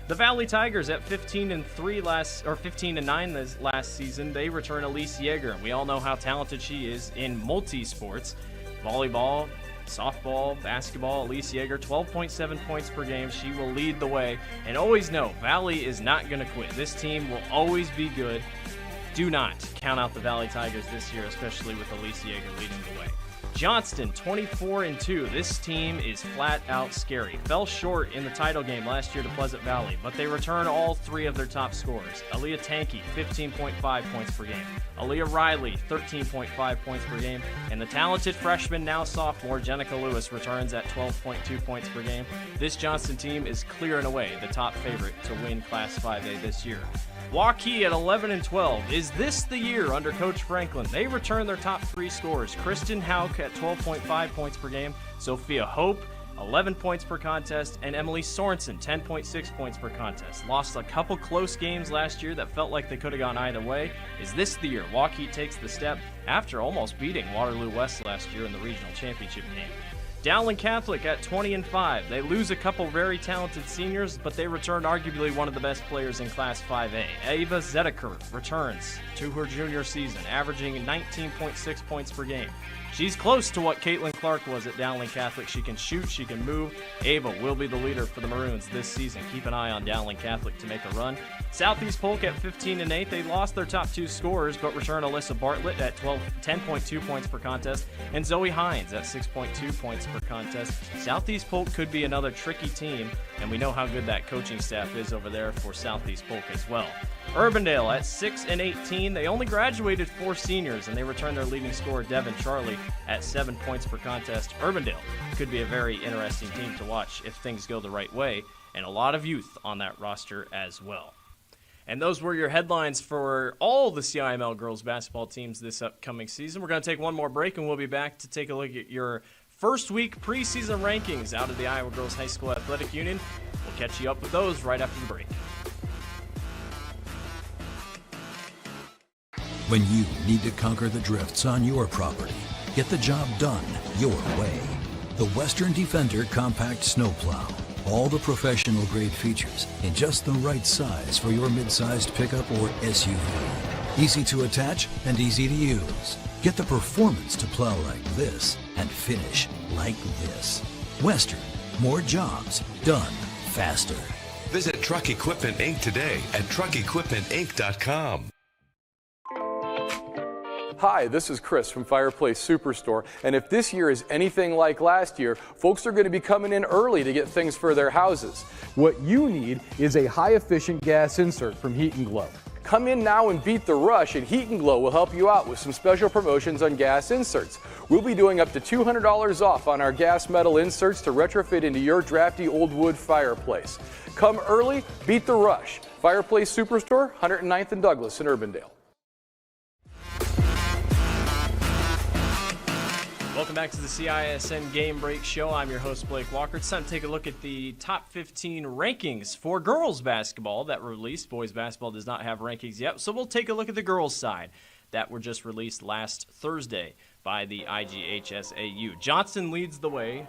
The Valley Tigers at 15-9 this last season, they return Elise Yeager. We all know how talented she is in multi-sports. Volleyball, softball, basketball. Elise Yeager, 12.7 points per game. She will lead the way. And always know, Valley is not going to quit. This team will always be good. Do not count out the Valley Tigers this year, especially with Elise Yeager leading the way. Johnston, 24-2. This team is flat out scary. Fell short in the title game last year to Pleasant Valley, but they return all 3 of their top scorers. Aaliyah Tankey, 15.5 points per game. Aaliyah Riley, 13.5 points per game. And the talented freshman, now sophomore, Jenica Lewis, returns at 12.2 points per game. This Johnston team is clear and away the top favorite to win Class 5A this year. Waukee at 11-12. Is this the year under Coach Franklin? They return their top 3 scorers. Kristen Hauk at 12.5 points per game. Sophia Hope, 11 points per contest. And Emily Sorensen, 10.6 points per contest. Lost a couple close games last year that felt like they could have gone either way. Is this the year Waukee takes the step after almost beating Waterloo West last year in the regional championship game? Dowling Catholic at 20-5. They lose a couple very talented seniors, but they return arguably one of the best players in Class 5A. Ava Zedeker returns to her junior season, averaging 19.6 points per game. She's close to what Caitlin Clark was at Dowling Catholic. She can shoot, she can move. Ava will be the leader for the Maroons this season. Keep an eye on Dowling Catholic to make a run. Southeast Polk at 15-8. They lost their top 2 scorers, but return Alyssa Bartlett at 10.2 points per contest, and Zoe Hines at 6.2 points per contest. Southeast Polk could be another tricky team, and we know how good that coaching staff is over there for Southeast Polk as well. Urbandale at 6-18. They only graduated 4 seniors, and they return their leading scorer, Devin Charlie, at 7 points per contest. Urbandale could be a very interesting team to watch if things go the right way, and a lot of youth on that roster as well. And those were your headlines for all the CIML girls basketball teams this upcoming season. We're going to take one more break, and we'll be back to take a look at your first week preseason rankings out of the Iowa Girls High School Athletic Union. We'll catch you up with those right after the break. When you need to conquer the drifts on your property, get the job done your way. The Western Defender Compact Snowplow. All the professional grade features in just the right size for your mid-sized pickup or SUV. Easy to attach and easy to use. Get the performance to plow like this and finish like this. Western, more jobs done faster. Visit Truck Equipment Inc. today at truckequipmentinc.com. Hi, this is Chris from Fireplace Superstore, and if this year is anything like last year, folks are going to be coming in early to get things for their houses. What you need is a high-efficient gas insert from Heat & Glow. Come in now and beat the rush, and Heat & Glow will help you out with some special promotions on gas inserts. We'll be doing up to $200 off on our gas metal inserts to retrofit into your drafty old wood fireplace. Come early, beat the rush. Fireplace Superstore, 109th and Douglas in Urbandale. Welcome back to the CISN Game Break Show. I'm your host, Blake Walker. It's time to take a look at the top 15 rankings for girls basketball that were released. Boys basketball does not have rankings yet, so we'll take a look at the girls' side that were just released last Thursday by the IGHSAU. Johnston leads the way.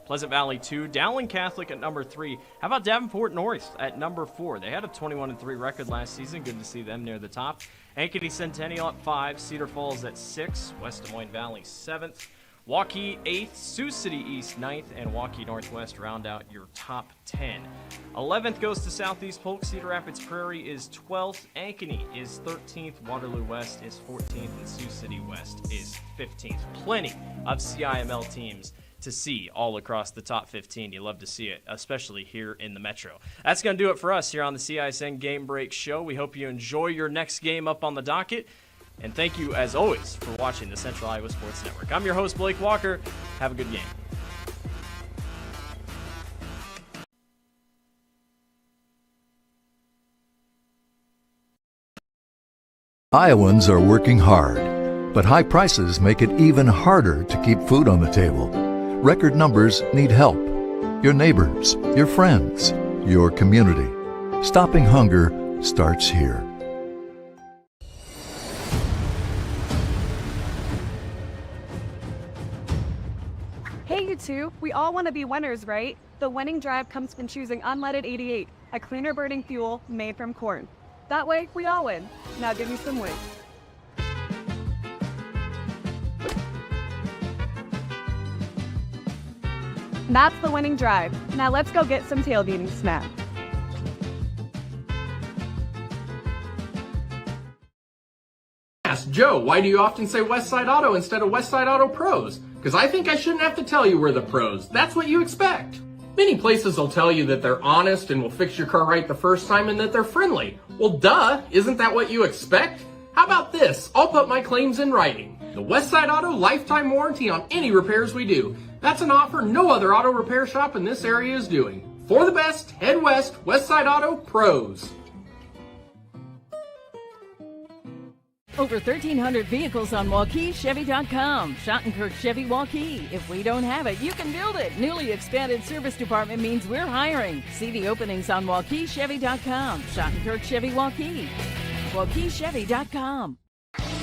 Pleasant Valley 2, Dowling Catholic at number 3. How about Davenport North at number 4? They had a 21-3 record last season. Good to see them near the top. Ankeny Centennial at 5, Cedar Falls at 6, West Des Moines Valley 7th. Waukee 8th, Sioux City East 9th, and Waukee Northwest round out your top 10. 11th goes to Southeast Polk. Cedar Rapids Prairie is 12th. Ankeny is 13th. Waterloo West is 14th, and Sioux City West is 15th. Plenty of CIML teams to see all across the top 15. You love to see it, especially here in the Metro. That's going to do it for us here on the CISN Game Break Show. We hope you enjoy your next game up on the docket. And thank you, as always, for watching the Central Iowa Sports Network. I'm your host, Blake Walker. Have a good game. Iowans are working hard, but high prices make it even harder to keep food on the table. Record numbers need help. Your neighbors, your friends, your community. Stopping hunger starts here. Hey, you two, we all want to be winners, right? The winning drive comes from choosing unleaded 88, a cleaner burning fuel made from corn. That way, we all win. Now give me some wings. That's the winning drive. Now let's go get some tailgating snacks. Ask Joe, why do you often say Westside Auto instead of Westside Auto Pros? Because I think I shouldn't have to tell you we're the pros. That's what you expect. Many places will tell you that they're honest and will fix your car right the first time and that they're friendly. Well, duh, isn't that what you expect? How about this? I'll put my claims in writing. The Westside Auto lifetime warranty on any repairs we do. That's an offer no other auto repair shop in this area is doing. For the best, head west, Westside Auto Pros. Over 1,300 vehicles on WaukeeChevy.com. Schottenkirk Chevy Waukee. If we don't have it, you can build it. Newly expanded service department means we're hiring. See the openings on WaukeeChevy.com. Schottenkirk Chevy Waukee. WaukeeChevy.com.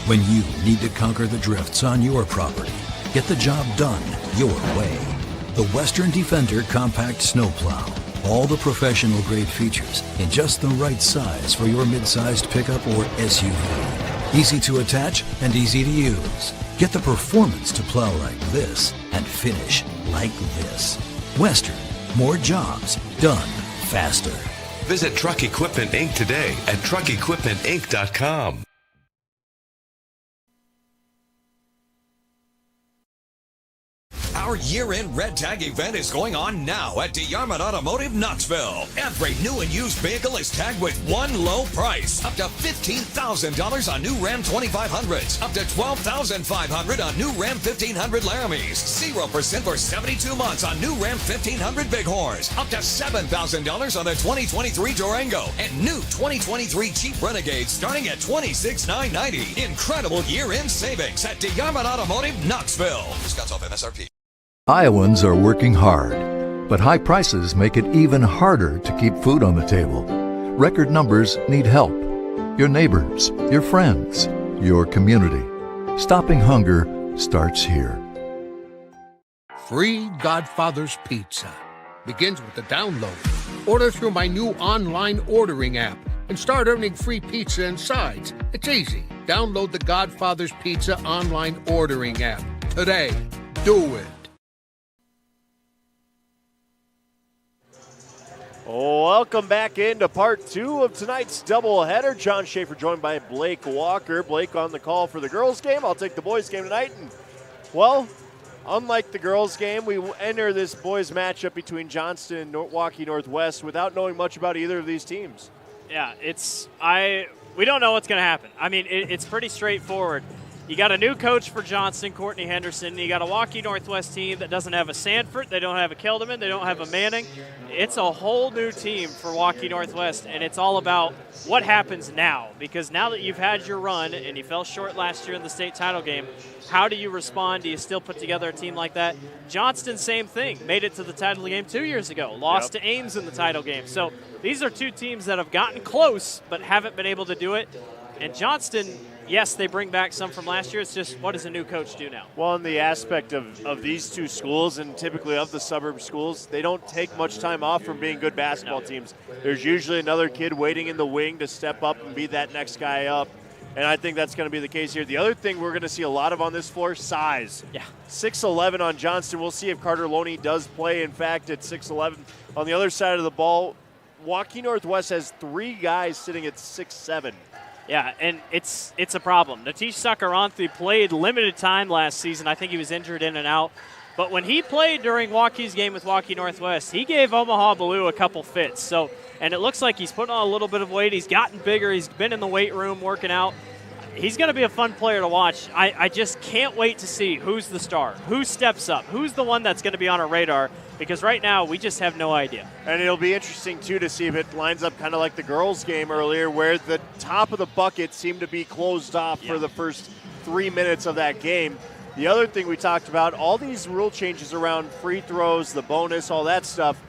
When you need to conquer the drifts on your property, get the job done your way. The Western Defender Compact Snowplow. All the professional grade features in just the right size for your mid-sized pickup or SUV. Easy to attach and easy to use. Get the performance to plow like this and finish like this. Western, more jobs done faster. Visit Truck Equipment Inc. today at truckequipmentinc.com. Our year-end Red Tag event is going on now at DeYarmond Automotive Knoxville. Every new and used vehicle is tagged with one low price. Up to $15,000 on new Ram 2500s. Up to $12,500 on new Ram 1500 Laramies. 0% for 72 months on new Ram 1500 Bighorns. Up to $7,000 on the 2023 Durango. And new 2023 Jeep Renegade starting at $26,990. Incredible year-end savings at DeYarmond Automotive Knoxville. Discounts off MSRP. Iowans are working hard, but high prices make it even harder to keep food on the table. Record numbers need help. Your neighbors, your friends, your community. Stopping hunger starts here. Free Godfather's Pizza begins with the download. Order through my new online ordering app and start earning free pizza and sides. It's easy. Download the Godfather's Pizza online ordering app today. Do it. Welcome back into part two of tonight's doubleheader. John Schaefer joined by Blake Walker. Blake on the call for the girls' game. I'll take the boys' game tonight. And, well, unlike the girls' game, we enter this boys' matchup between Johnston and Waukee Northwest without knowing much about either of these teams. Yeah, we don't know what's going to happen. I mean, it's pretty straightforward. You got a new coach for Johnston, Courtney Henderson. You got a Waukee Northwest team that doesn't have a Sanford. They don't have a Kelderman. They don't have a Manning. It's a whole new team for Waukee Northwest, and it's all about what happens now. Because now that you've had your run and you fell short last year in the state title game, how do you respond? Do you still put together a team like that? Johnston, same thing. Made it to the title game 2 years ago. Lost to Ames in the title game. So these are two teams that have gotten close but haven't been able to do it. And Johnston, yes, they bring back some from last year. It's just, what does a new coach do now? Well, in the aspect of these two schools and typically of the suburb schools, they don't take much time off from being good basketball teams. There's usually another kid waiting in the wing to step up and be that next guy up. And I think that's going to be the case here. The other thing we're going to see a lot of on this floor, size. Yeah. 6'11" on Johnston. We'll see if Carter Loney does play, in fact, at 6'11". On the other side of the ball, Waukee Northwest has three guys sitting at 6'7". Yeah, and it's a problem. Natish Sakaranthi played limited time last season. I think he was injured in and out. But when he played during Waukee's game with Waukee Northwest, he gave Omaha Blue a couple fits. So, and it looks like he's putting on a little bit of weight. He's gotten bigger. He's been in the weight room working out. he's going to be a fun player to watch. I just can't wait to see who's the star, who steps up, who's the one that's going to be on our radar, because right now we just have no idea. And it'll be interesting, too, to see if it lines up kind of like the girls' game earlier, where the top of the bucket seemed to be closed off for the first 3 minutes of that game. The other thing we talked about, all these rule changes around free throws, the bonus, all that stuff,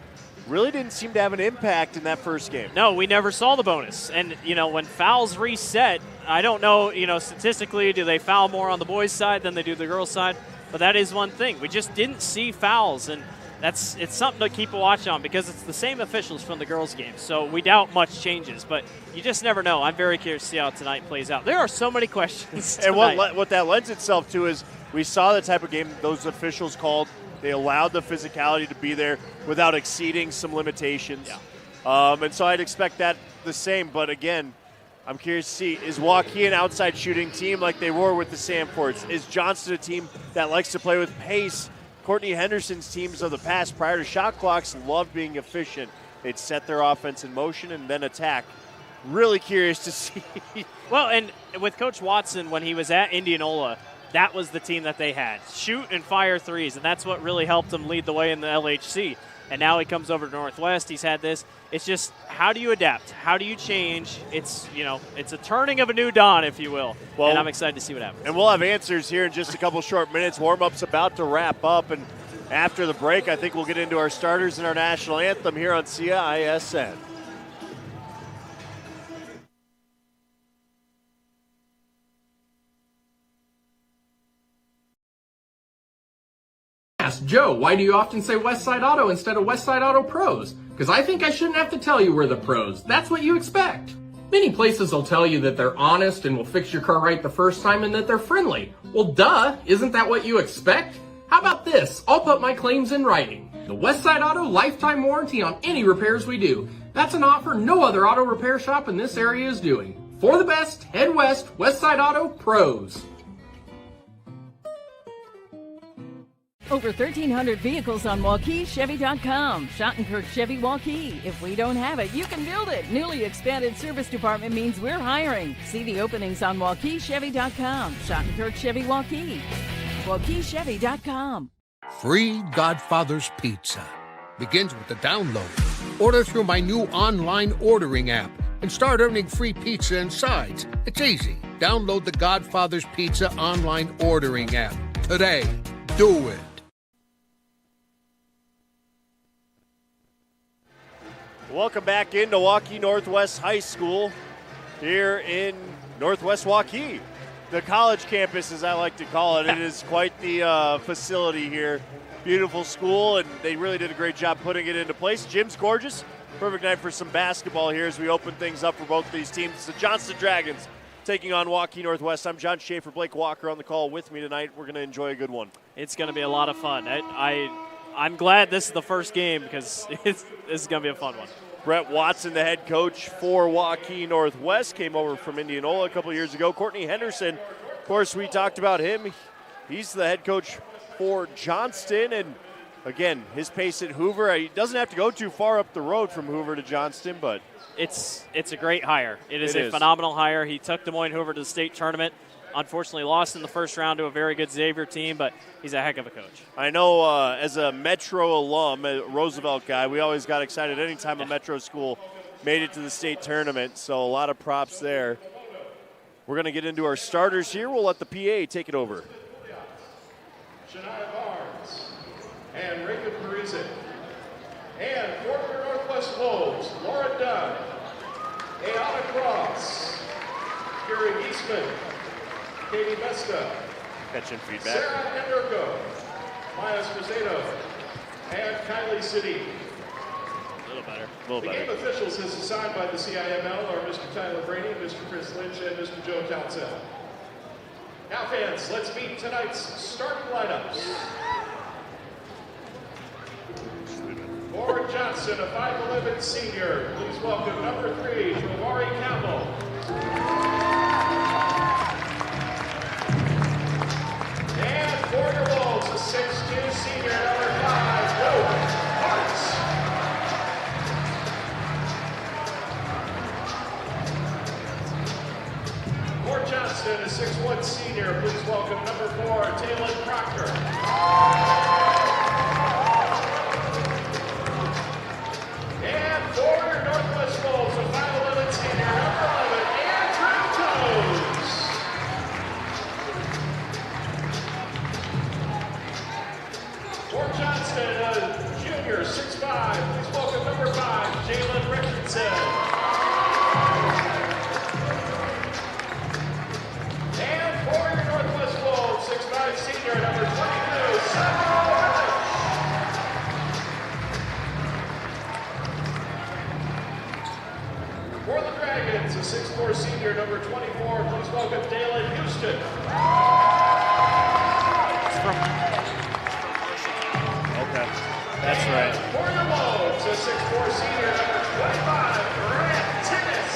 really didn't seem to have an impact in that first game. No, we never saw the bonus. And, when fouls reset, I don't know, statistically, do they foul more on the boys' side than they do the girls' side? But that is one thing. We just didn't see fouls, and it's something to keep a watch on because it's the same officials from the girls' game. So we doubt much changes, but you just never know. I'm very curious to see how tonight plays out. There are so many questions tonight. And what that lends itself to is we saw the type of game those officials called. They allowed the physicality to be there without exceeding some limitations. Yeah. And so I'd expect that the same. But again, I'm curious to see, is Waukee an outside shooting team like they were with the Sanfords? Is Johnston a team that likes to play with pace? Courtney Henderson's teams of the past prior to shot clocks loved being efficient. They'd set their offense in motion and then attack. Really curious to see. Well, and with Coach Watson, when he was at Indianola, that was the team that they had. Shoot and fire threes, and that's what really helped him lead the way in the LHC. And now he comes over to Northwest. He's had this. It's just, how do you adapt? How do you change? It's a turning of a new dawn, if you will. Well, and I'm excited to see what happens. And we'll have answers here in just a couple short minutes. Warm-up's about to wrap up, and after the break, I think we'll get into our starters and our national anthem here on CISN. Ask Joe, why do you often say Westside Auto instead of Westside Auto Pros? Because I think I shouldn't have to tell you we're the pros. That's what you expect. Many places will tell you that they're honest and will fix your car right the first time and that they're friendly. Well, duh, isn't that what you expect? How about this? I'll put my claims in writing. The Westside Auto lifetime warranty on any repairs we do. That's an offer no other auto repair shop in this area is doing. For the best, head west, Westside Auto Pros. Over 1,300 vehicles on WaukeeChevy.com. Schottenkirk Chevy Waukee. If we don't have it, you can build it. Newly expanded service department means we're hiring. See the openings on WaukeeChevy.com. Schottenkirk Chevy Waukee. WaukeeChevy.com. Free Godfather's Pizza begins with the download. Order through my new online ordering app and start earning free pizza and sides. It's easy. Download the Godfather's Pizza online ordering app today. Do it. Welcome back into Waukee Northwest High School here in Northwest Waukee. The college campus, as I like to call it. It is quite the facility here. Beautiful school, and they really did a great job putting it into place. Gym's gorgeous. Perfect night for some basketball here as we open things up for both of these teams. It's the Johnston Dragons taking on Waukee Northwest. I'm John Schaefer, Blake Walker on the call with me tonight. We're going to enjoy a good one. It's going to be a lot of fun. I'm glad this is the first game because this is going to be a fun one. Brett Watson, the head coach for Waukee Northwest, came over from Indianola a couple years ago. Courtney Henderson, of course, we talked about him. He's the head coach for Johnston, and again, his pace at Hoover. He doesn't have to go too far up the road from Hoover to Johnston, but it's a great hire. It is a phenomenal hire. He took Des Moines Hoover to the state tournament. Unfortunately lost in the first round to a very good Xavier team, but he's a heck of a coach. I know as a Metro alum, a Roosevelt guy, we always got excited anytime a Metro school made it to the state tournament, so a lot of props there. We're going to get into our starters here. We'll let the PA take it over. Shania Barnes and Raymond Parizek. And former Northwest Wolves, Laura Dunn, Ayana Cross, Gary Eastman, Katie Vesta, catching feedback, Sarah Enderko, Maya Sposado, and Kylie City. A little better. The game officials as assigned by the CIML are Mr. Tyler Brady, Mr. Chris Lynch, and Mr. Joe Townsend. Now, fans, let's meet tonight's starting lineups. For Johnston, a 5'11 senior, please welcome number 3, Jawari Campbell. And for your Wolves, a 6'2 senior, number 5, Hope Hartz. For Johnston, a 6'1" senior. Please welcome number 4, Taylor Proctor. And for Northwest Wolves, a 5'11" senior, number 11, Andrew Toes. For Johnston, a junior, 6'5", please welcome number 5, Jalen Richardson. And for your Northwest Wolves, 6'5" senior, number 22, Samuel Rich. For the Dragons, a 6'4" senior, number 24, please welcome Dalen Houston. Okay, that's right. For the Wolves, a 6'4" senior, number 25, Grant Titus.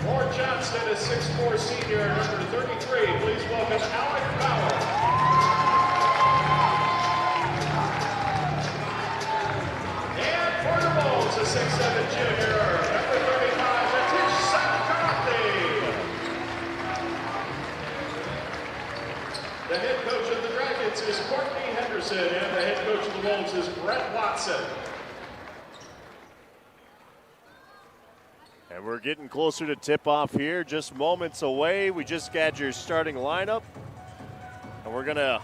For Johnston, a 6'4" senior, number 33, please welcome Alec Bauer. And for the Wolves, a 6'7" junior, number 35, Atish Sakarate. The head coach of the Dragons is Courtney Henderson, and the head coach of the Wolves is Brett Watson. And we're getting closer to tip-off here, just moments away. We just got your starting lineup. And we're going to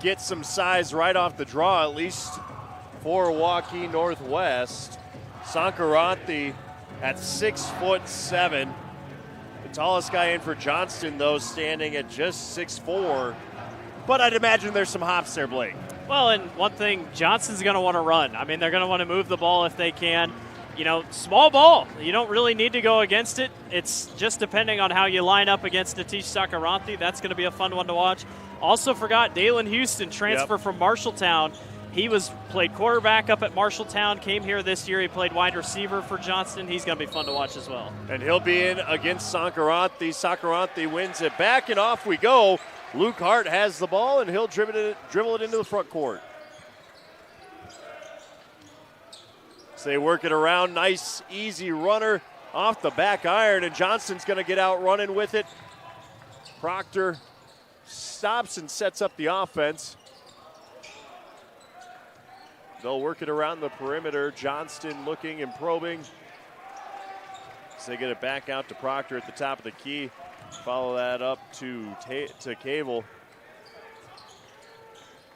get some size right off the draw, at least for Waukee Northwest. Sankaranthi at 6'7". The tallest guy in for Johnston, though, standing at just 6'4". But I'd imagine there's some hops there, Blake. Well, and one thing, Johnston's going to want to run. I mean, they're going to want to move the ball if they can. You know, small ball. You don't really need to go against it. It's just depending on how you line up against Atish Sakaranthy. That's going to be a fun one to watch. Also forgot Dalen Houston, transfer from Marshalltown. He played quarterback up at Marshalltown, came here this year. He played wide receiver for Johnston. He's going to be fun to watch as well. And he'll be in against Sankaranthi. Sankaranthi wins it back, and off we go. Luke Hart has the ball, and he'll dribble it into the front court. So they work it around. Nice, easy runner off the back iron, and Johnston's going to get out running with it. Proctor stops and sets up the offense. They'll work it around the perimeter. Johnston looking and probing. So they get it back out to Proctor at the top of the key. Follow that up to Cable.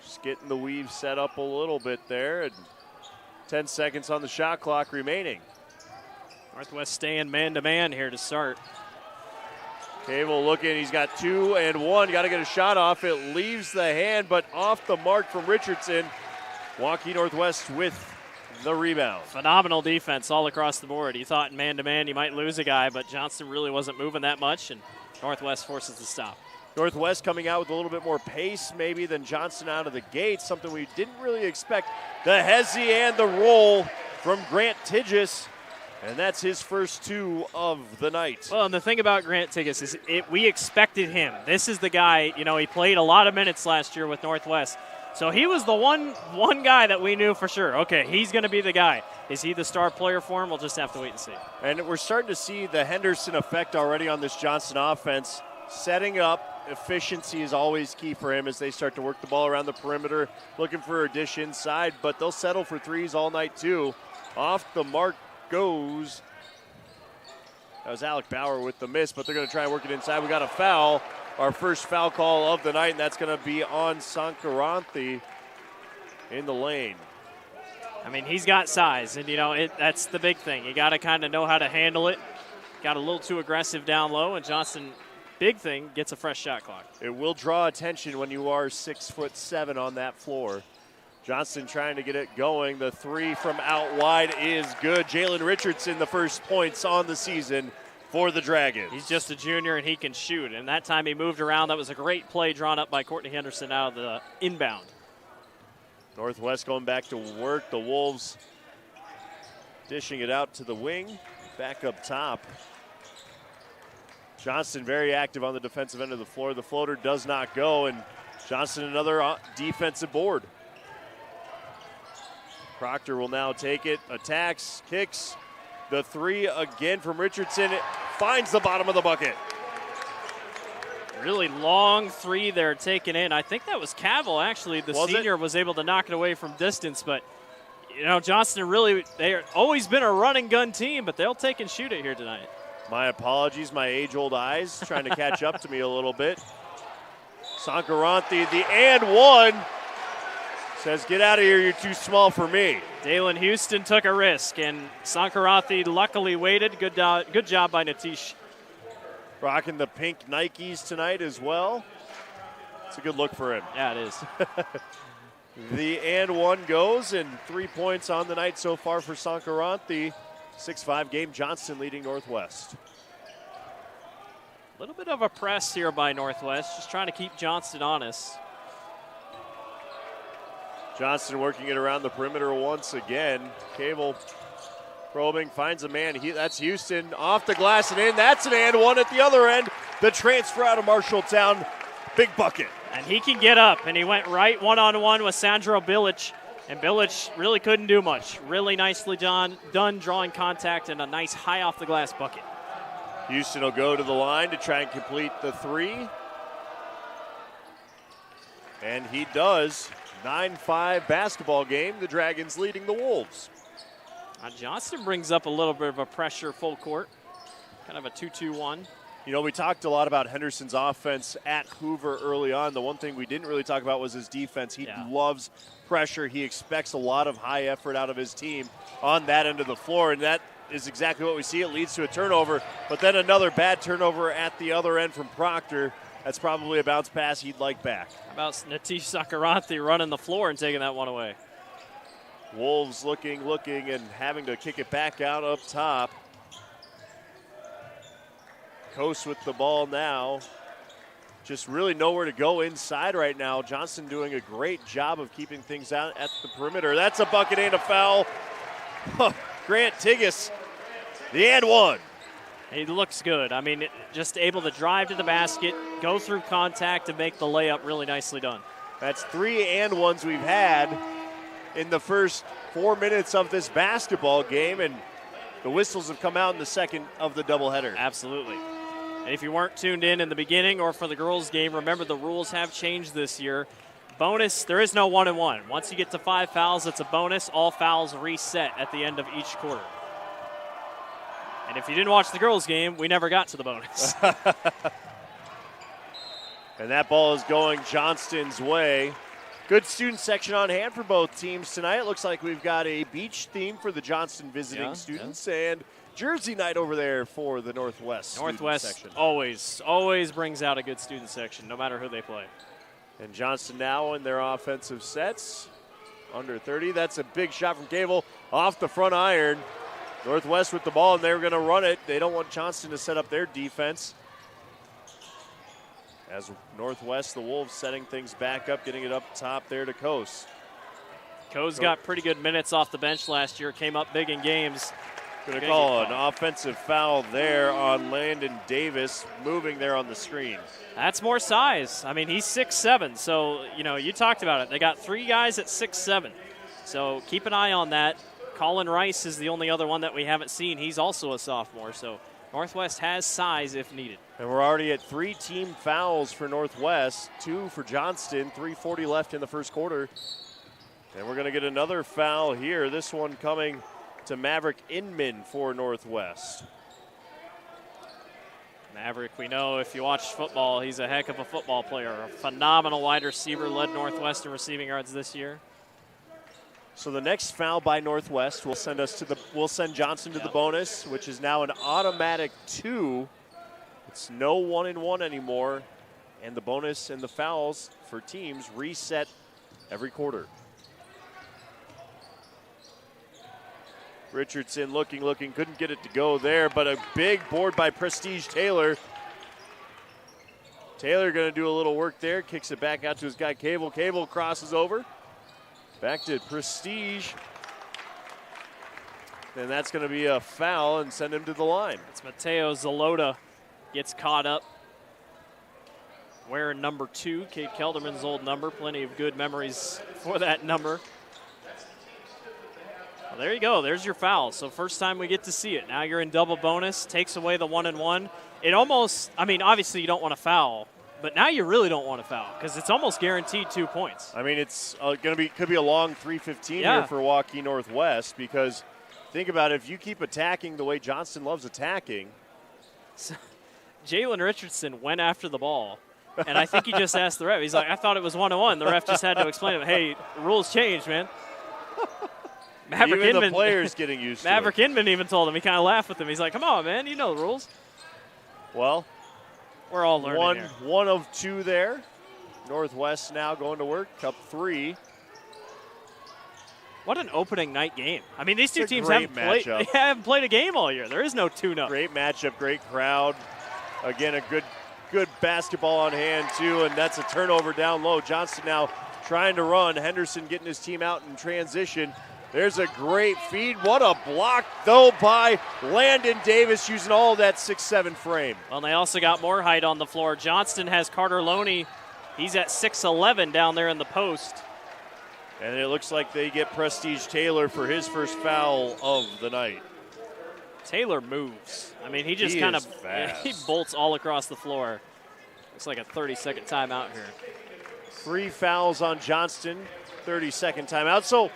Just getting the weave set up a little bit there. And 10 seconds on the shot clock remaining. Northwest staying man-to-man here to start. Cable looking, he's got 2 and 1. Got to get a shot off. It leaves the hand, but off the mark from Richardson. Waukee Northwest with the rebound. Phenomenal defense all across the board. You thought in man-to-man you might lose a guy, but Johnston really wasn't moving that much, and Northwest forces the stop. Northwest coming out with a little bit more pace maybe than Johnston out of the gate, something we didn't really expect. The hezzy and the roll from Grant Tigges, and that's his first 2 of the night. Well, and the thing about Grant Tigges is we expected him. This is the guy, you know, he played a lot of minutes last year with Northwest. So he was the one guy that we knew for sure. Okay, he's going to be the guy. Is he the star player for him? We'll just have to wait and see. And we're starting to see the Henderson effect already on this Johnston offense. Setting up, efficiency is always key for him as they start to work the ball around the perimeter, looking for a dish inside, but they'll settle for threes all night too. Off the mark goes. That was Alec Bauer with the miss, but they're going to try and work it inside. We got a foul. Our first foul call of the night, and that's going to be on Sankaranthi in the lane. I mean, he's got size, and, you know, that's the big thing. You got to kind of know how to handle it. Got a little too aggressive down low, and Johnston, big thing, gets a fresh shot clock. It will draw attention when you are 6'7" on that floor. Johnston trying to get it going. The 3 from out wide is good. Jalen Richardson, the first points on the season for the Dragons. He's just a junior, and he can shoot. And that time he moved around. That was a great play drawn up by Courtney Henderson out of the inbound. Northwest going back to work. The Wolves dishing it out to the wing. Back up top. Johnston very active on the defensive end of the floor. The floater does not go, and Johnston another defensive board. Proctor will now take it, attacks, kicks. The three again from Richardson. It finds the bottom of the bucket. Really long three there taken in. I think that was Cavill, actually. The senior was able to knock it away from distance. But, you know, Johnston really, they've always been a run and gun team, but they'll take and shoot it here tonight. My apologies, my age-old eyes trying to catch up to me a little bit. Sankaranthi, the and one. Says, get out of here, you're too small for me. Dalen Houston took a risk, and Sankaranthi luckily waited. Good job by Natish. Rocking the pink Nikes tonight as well. It's a good look for him. Yeah, it is. The and one goes, and 3 points on the night so far for Sankaranthi. 6-5 game, Johnston leading Northwest. A little bit of a press here by Northwest, just trying to keep Johnston honest. Johnston working it around the perimeter once again. Cable probing, finds a man. That's Houston off the glass and in. That's an and one at the other end. The transfer out of Marshalltown. Big bucket. And he can get up, and he went right one-on-one with Sandro Bilic. And Bilic really couldn't do much. Really nicely done drawing contact and a nice high off the glass bucket. Houston will go to the line to try and complete the three. And he does. 9-5 basketball game. The Dragons leading the Wolves. Johnston brings up a little bit of a pressure full court. Kind of a 2-2-1. You know, we talked a lot about Henderson's offense at Hoover early on. The one thing we didn't really talk about was his defense. He loves pressure. He expects a lot of high effort out of his team on that end of the floor, and that is exactly what we see. It leads to a turnover, but then another bad turnover at the other end from Proctor. That's probably a bounce pass he'd like back. How about Natish Sankaranthi running the floor and taking that one away? Wolves looking, and having to kick it back out up top. Coast with the ball now. Just really nowhere to go inside right now. Johnston doing a great job of keeping things out at the perimeter. That's a bucket and a foul. Grant Tigas, the and one. He looks good. I mean, just able to drive to the basket, go through contact, and make the layup. Really nicely done. That's 3 and ones we've had in the first 4 minutes of this basketball game, and the whistles have come out in the second of the doubleheader. Absolutely. And if you weren't tuned in the beginning or for the girls' game, remember the rules have changed this year. Bonus, there is no 1-and-1. Once you get to 5 fouls, it's a bonus. All fouls reset at the end of each quarter. And if you didn't watch the girls' game, we never got to the bonus. And that ball is going Johnston's way. Good student section on hand for both teams tonight. It looks like we've got a beach theme for the Johnston visiting students and Jersey night over there for the Northwest section. Always brings out a good student section, no matter who they play. And Johnston now in their offensive sets. Under 30. That's a big shot from Cable off the front iron. Northwest with the ball, and they're going to run it. They don't want Johnston to set up their defense. As Northwest, the Wolves setting things back up, getting it up top there to Coase. Coase got pretty good minutes off the bench last year, came up big in games. Going to call an offensive foul there on Landon Davis, moving there on the screen. That's more size. I mean, he's 6'7", so, you know, you talked about it. They got 3 guys at 6'7", so keep an eye on that. Colin Rice is the only other one that we haven't seen. He's also a sophomore, so Northwest has size if needed. And we're already at 3 team fouls for Northwest, 2 for Johnston, 3:40 left in the first quarter. And we're going to get another foul here, this one coming to Maverick Inman for Northwest. Maverick, we know if you watch football, he's a heck of a football player. A phenomenal wide receiver, led Northwest in receiving yards this year. So the next foul by Northwest will send Johnston to the bonus, which is now an automatic 2. It's no 1-and-1 anymore, and the bonus and the fouls for teams reset every quarter. Richardson looking, couldn't get it to go there, but a big board by Prestige Taylor. Taylor going to do a little work there, kicks it back out to his guy Cable. Cable crosses over. Back to Prestige. And that's going to be a foul and send him to the line. It's Mateo Zalota gets caught up wearing number 2, Kate Kelderman's old number. Plenty of good memories for that number. Well, there you go. There's your foul. So first time we get to see it. Now you're in double bonus. Takes away the 1-and-1. It almost, I mean, obviously you don't want to foul, but now you really don't want to foul because it's almost guaranteed 2 points. I mean, it's could be a long 3:15 here for Waukee Northwest because think about it, if you keep attacking the way Johnston loves attacking. So, Jalen Richardson went after the ball, and I think he just asked the ref. He's like, I thought it was 1-on-1. The ref just had to explain it. Hey, the rules changed, man. Maverick even Inman, the players getting used Maverick to it. Inman even told him. He kind of laughed with him. He's like, come on, man. You know the rules. Well, we're all learning here. One of two there. Northwest now going to work. Cup 3. What an opening night game. I mean, these two teams haven't played a game all year. There is no tune-up. Great matchup, great crowd. Again, a good basketball on hand, too, and that's a turnover down low. Johnston now trying to run. Henderson getting his team out in transition. There's a great feed. What a block, though, by Landon Davis using all that 6'7" frame. Well, and they also got more height on the floor. Johnston has Carter Loney. He's at 6'11" down there in the post. And it looks like they get Prestige Taylor for his first foul of the night. Taylor moves. I mean, he just kind of he bolts all across the floor. Looks like a 30-second timeout here. 3 fouls on Johnston, 30-second timeout. So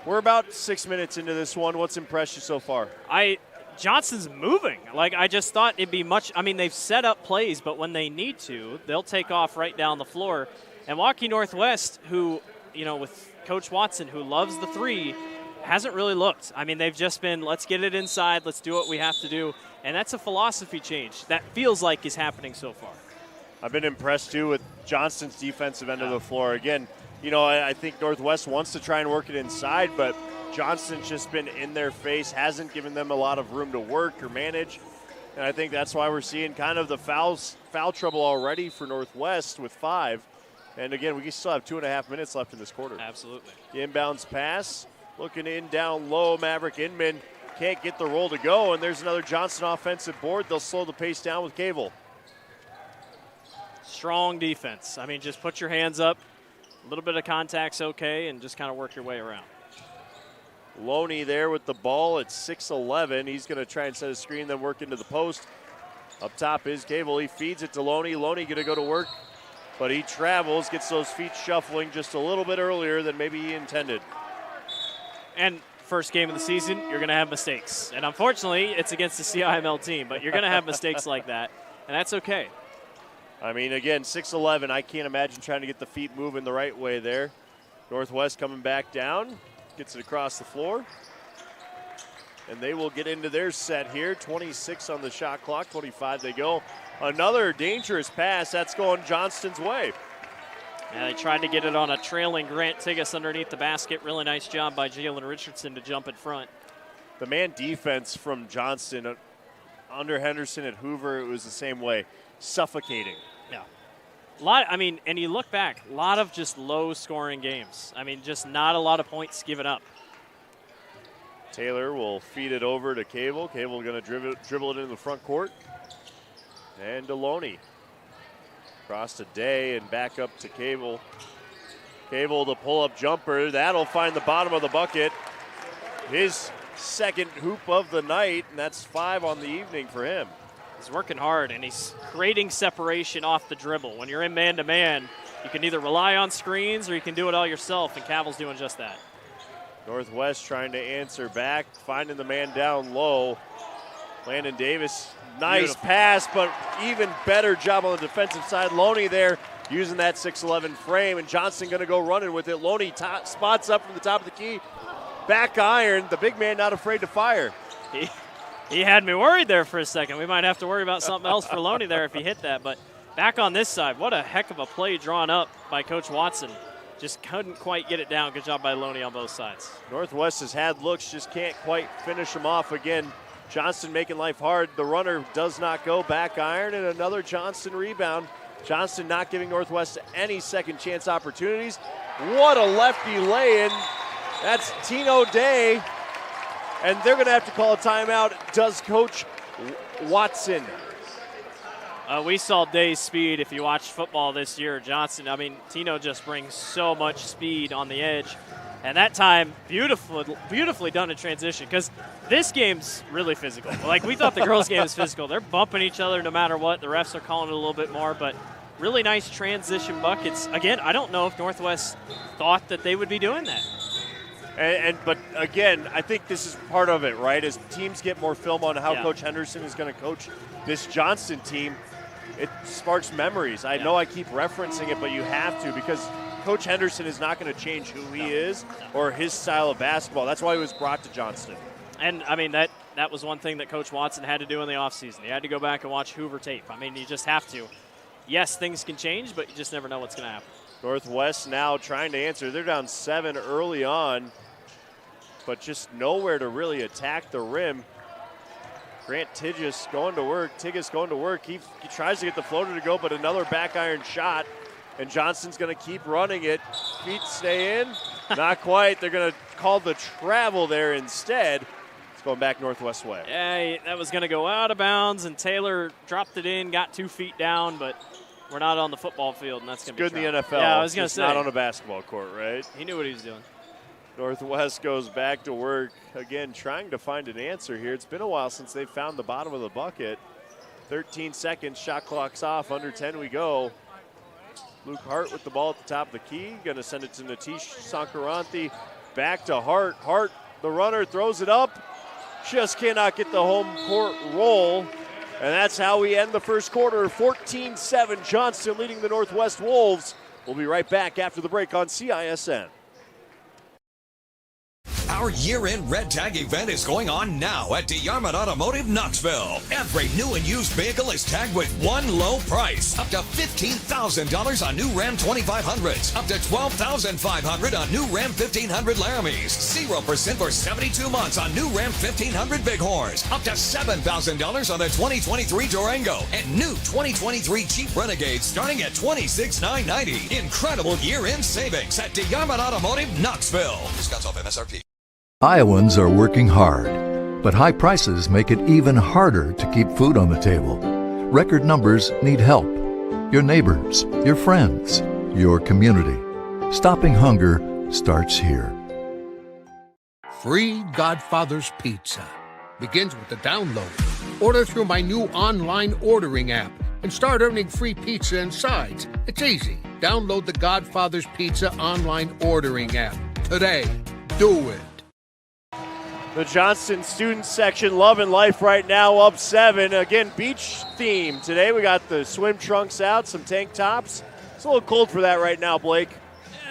we're about 6 minutes into this one. What's impressed you so far? Johnston's moving. Like, I just thought it'd be much. I mean, they've set up plays, but when they need to, they'll take off right down the floor. And Waukee Northwest, who, with Coach Watson, who loves the 3, hasn't really looked. I mean, they've just been, let's get it inside, let's do what we have to do. And that's a philosophy change that feels like is happening so far. I've been impressed, too, with Johnston's defensive end of the floor. Again, I think Northwest wants to try and work it inside, but Johnston's just been in their face, hasn't given them a lot of room to work or manage. And I think that's why we're seeing kind of the foul trouble already for Northwest with 5. And again, we still have 2.5 minutes left in this quarter. Absolutely. The inbounds pass, looking in down low. Maverick Inman can't get the roll to go, and there's another Johnston offensive board. They'll slow the pace down with Cable. Strong defense. I mean, just put your hands up. A little bit of contact's okay, and just kind of work your way around. Loney there with the ball at 6'11". He's going to try and set a screen, then work into the post. Up top is Cable. He feeds it to Loney. Loney going to go to work, but he travels, gets those feet shuffling just a little bit earlier than maybe he intended. And first game of the season, you're going to have mistakes. And unfortunately, it's against the CIML team, but you're going to have mistakes like that, and that's okay. I mean, again, 6'11", I can't imagine trying to get the feet moving the right way there. Northwest coming back down, gets it across the floor. And they will get into their set here. 26 on the shot clock, 25 they go. Another dangerous pass, that's going Johnston's way. Yeah, they tried to get it on a trailing Grant Tigas underneath the basket. Really nice job by Jalen Richardson to jump in front. The man defense from Johnston under Henderson at Hoover, it was the same way. Suffocating. Yeah. And you look back, a lot of just low-scoring games. I mean, just not a lot of points given up. Taylor will feed it over to Cable. Cable going to dribble it into the front court. And Deloney. Across to Day and back up to Cable. Cable, the pull-up jumper. That'll find the bottom of the bucket. His second hoop of the night, and that's 5 on the evening for him. He's working hard, and he's creating separation off the dribble. When you're in man-to-man, you can either rely on screens or you can do it all yourself, and Cavill's doing just that. Northwest trying to answer back, finding the man down low. Landon Davis, nice pass, but even better job on the defensive side. Loney there using that 6'11" frame, and Johnston going to go running with it. Loney spots up from the top of the key. Back iron, the big man not afraid to fire. He had me worried there for a second. We might have to worry about something else for Loney there if he hit that. But back on this side, what a heck of a play drawn up by Coach Watson. Just couldn't quite get it down. Good job by Loney on both sides. Northwest has had looks, just can't quite finish them off. Again, Johnston making life hard. The runner does not go. Back iron and another Johnston rebound. Johnston not giving Northwest any second chance opportunities. What a lefty lay-in. That's Tino Day. And they're going to have to call a timeout. Does Coach Watson? We saw Day's speed if you watched football this year. Johnston, Tino just brings so much speed on the edge. And that time, beautifully done in transition, because this game's really physical. Like, we thought the girls' game was physical. They're bumping each other no matter what. The refs are calling it a little bit more, but really nice transition buckets. Again, I don't know if Northwest thought that they would be doing that. But again, I think this is part of it, right? As teams get more film on how Yeah. Coach Henderson is going to coach this Johnston team, it sparks memories. I know I keep referencing it, but you have to, because Coach Henderson is not going to change who he is or his style of basketball. That's why he was brought to Johnston. And, I mean, that was one thing that Coach Watson had to do in the offseason. He had to go back and watch Hoover tape. I mean, you just have to. Yes, things can change, but you just never know what's going to happen. Northwest now trying to answer. They're down 7 early on, but just nowhere to really attack the rim. Grant Tigges going to work. He tries to get the floater to go, but another back iron shot. And Johnston's going to keep running it. Feet stay in. Not quite. They're going to call the travel there instead. It's going back Northwest way. Yeah, that was going to go out of bounds, and Taylor dropped it in, got 2 feet down, but we're not on the football field, and that's going to be good in the NFL. Yeah, I was going to say. Not on a basketball court, right? He knew what he was doing. Northwest goes back to work. Again, trying to find an answer here. It's been a while since they've found the bottom of the bucket. 13 seconds, shot clock's off, under 10 we go. Luke Hart with the ball at the top of the key. Going to send it to Natish Sankaranthi. Back to Hart. Hart, the runner, throws it up. Just cannot get the home court roll. And that's how we end the first quarter. 14-7, Johnston leading the Northwest Wolves. We'll be right back after the break on CISN. Our year-end red tag event is going on now at DeArmond Automotive Knoxville. Every new and used vehicle is tagged with one low price. Up to $15,000 on new Ram 2500s. Up to $12,500 on new Ram 1500 Laramies. 0% for 72 months on new Ram 1500 Bighorns. Up to $7,000 on the 2023 Durango. And new 2023 Jeep Renegade starting at $26,990. Incredible year-end savings at DeArmond Automotive Knoxville. Discounts off MSRP. Iowans are working hard, but high prices make it even harder to keep food on the table. Record numbers need help. Your neighbors, your friends, your community. Stopping hunger starts here. Free Godfather's Pizza begins with the download. Order through my new online ordering app and start earning free pizza and sides. It's easy. Download the Godfather's Pizza online ordering app today. Do it. The Johnston student section loving life right now, up 7. Again, beach theme. Today we got the swim trunks out, some tank tops. It's a little cold for that right now, Blake.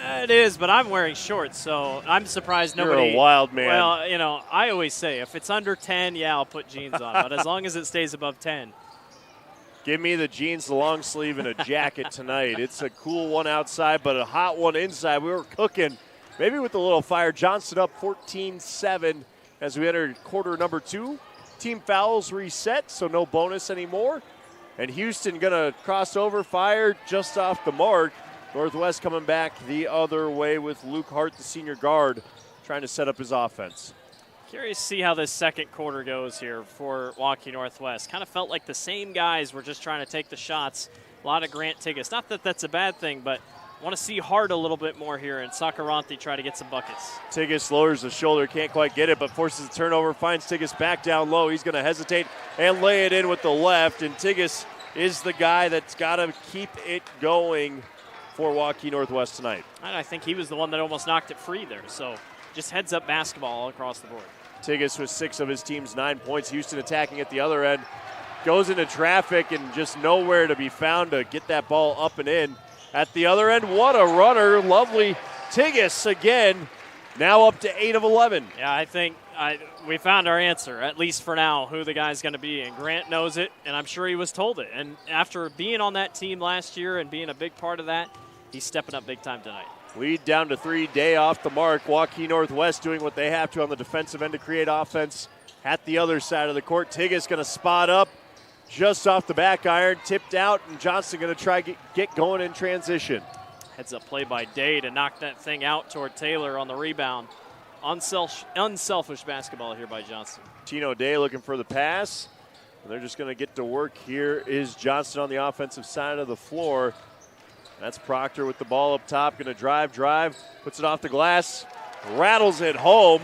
It is, but I'm wearing shorts, so I'm surprised nobody. You're a wild man. Well, you know, I always say if it's under 10, yeah, I'll put jeans on. But as long as it stays above 10. Give me the jeans, the long sleeve, and a jacket tonight. It's a cool one outside, but a hot one inside. We were cooking, maybe with a little fire. Johnston up 14-7 as we enter quarter number 2. Team fouls reset, so no bonus anymore. And Houston going to cross over, fire just off the mark. Northwest coming back the other way with Luke Hart, the senior guard, trying to set up his offense. Curious to see how this second quarter goes here for Waukee Northwest. Kind of felt like the same guys were just trying to take the shots. A lot of Grant Tigges. Not that that's a bad thing, but want to see Hart a little bit more here and Sakaranthi try to get some buckets. Tigges lowers the shoulder, can't quite get it, but forces a turnover, finds Tigges back down low. He's going to hesitate and lay it in with the left, and Tigges is the guy that's got to keep it going for Waukee Northwest tonight. And I think he was the one that almost knocked it free there, so just heads up basketball all across the board. Tigges with 6 of his team's 9 points. Houston attacking at the other end. Goes into traffic and just nowhere to be found to get that ball up and in. At the other end, what a runner. Lovely Tigges again. Now up to 8 of 11. Yeah, I think we found our answer, at least for now, who the guy's going to be. And Grant knows it, and I'm sure he was told it. And after being on that team last year and being a big part of that, he's stepping up big time tonight. Lead down to 3, day off the mark. Waukee Northwest doing what they have to on the defensive end to create offense at the other side of the court. Tigges going to spot up just off the back iron, tipped out, and Johnston going to try get going in transition. Heads up play by Day to knock that thing out toward Taylor on the rebound. Unselfish basketball here by Johnston. Tino Day looking for the pass. And they're just going to get to work. Here is Johnston on the offensive side of the floor. That's Proctor with the ball up top, going to drive, puts it off the glass. rattles it home.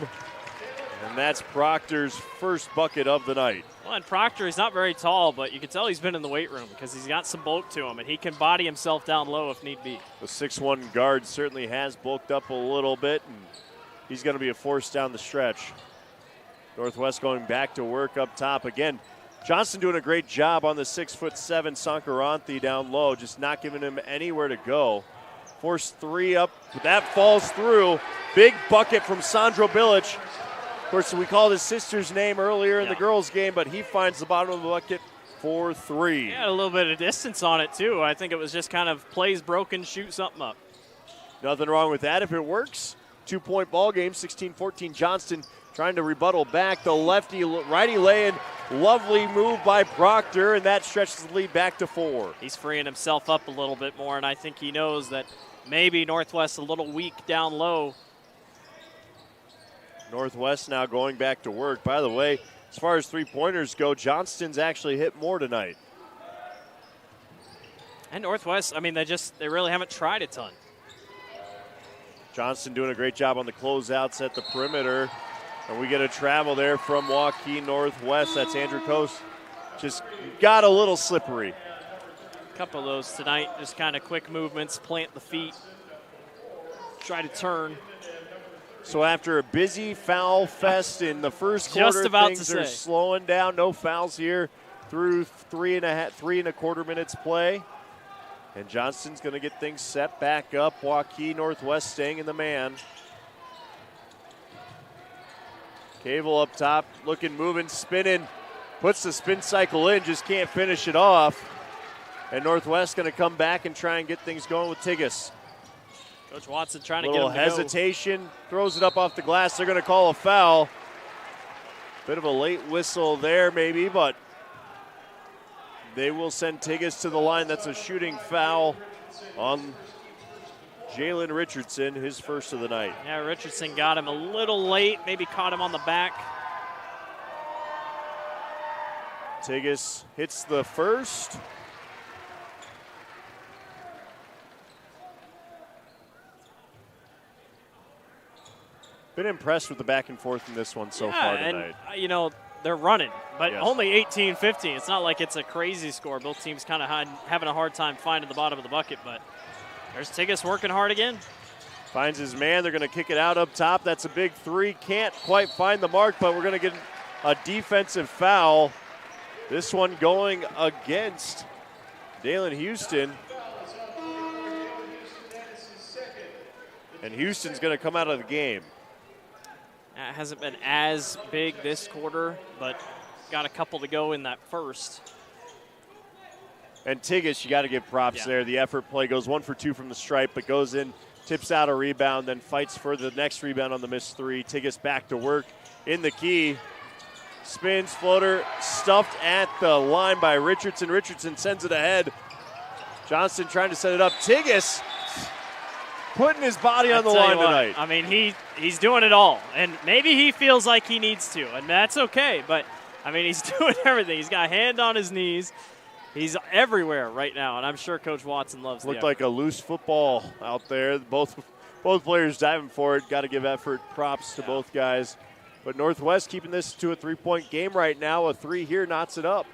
And that's Proctor's first bucket of the night. Well, and Proctor, he's not very tall, but you can tell he's been in the weight room because he's got some bulk to him, and he can body himself down low if need be. The 6'1 guard certainly has bulked up a little bit, and he's going to be a force down the stretch. Northwest going back to work up top again. Johnston doing a great job on the 6'7" Sankaranthi down low, just not giving him anywhere to go. Forced three up, that falls through. Big bucket from Sandro Bilic. Of course, we called his sister's name earlier in the girls' game, but he finds the bottom of the bucket for three. He had a little bit of distance on it, too. I think it was just kind of plays broken, shoot something up. Nothing wrong with that if it works. 2-point ball game, 16-14 Johnston trying to rebuttal back. The righty lay-in, lovely move by Proctor, and that stretches the lead back to 4. He's freeing himself up a little bit more, and I think he knows that maybe Northwest a little weak down low. Northwest now going back to work. By the way, as far as three-pointers go, Johnston's actually hit more tonight. And Northwest, I mean, they really haven't tried a ton. Johnston doing a great job on the closeouts at the perimeter. And we get a travel there from Waukee Northwest. That's Andrew Coase. Just got a little slippery. A couple of those tonight, just kind of quick movements, plant the feet, try to turn. So after a busy foul fest in the first quarter, things are slowing down. No fouls here through 3.25 minutes play. And Johnston's going to get things set back up. Waukee Northwest staying in the man. Cable up top, looking, moving, spinning. Puts the spin cycle in, just can't finish it off. And Northwest going to come back and try and get things going with Tigas. Coach Watson trying to get him to go. Little hesitation, throws it up off the glass. They're going to call a foul. Bit of a late whistle there maybe, but they will send Tigas to the line. That's a shooting foul on Jalen Richardson, his first of the night. Yeah, Richardson got him a little late, maybe caught him on the back. Tigas hits the first. Been impressed with the back and forth in this one so far tonight. And, you know, they're running, but only 18-15. It's not like it's a crazy score. Both teams kind of having a hard time finding the bottom of the bucket, but there's Tigas working hard again. Finds his man. They're going to kick it out up top. That's a big three. Can't quite find the mark, but we're going to get a defensive foul. This one going against Dalen Houston. And Houston's going to come out of the game. It hasn't been as big this quarter, but got a couple to go in that first. And Tigas, you got to give props there. The effort play goes 1 for 2 from the stripe, but goes in, tips out a rebound, then fights for the next rebound on the missed three. Tigas back to work in the key. Spins, floater, stuffed at the line by Richardson. Richardson sends it ahead. Johnston trying to set it up. Tigas putting his body on the line tonight. I mean, he's doing it all, and maybe he feels like he needs to, and that's okay. But, I mean, he's doing everything. He's got a hand on his knees. He's everywhere right now, and I'm sure Coach Watson loves Looked like a loose football out there. Both players diving for it. Got to give effort, props to both guys. But Northwest keeping this to a 3-point game right now. A three here knots it up.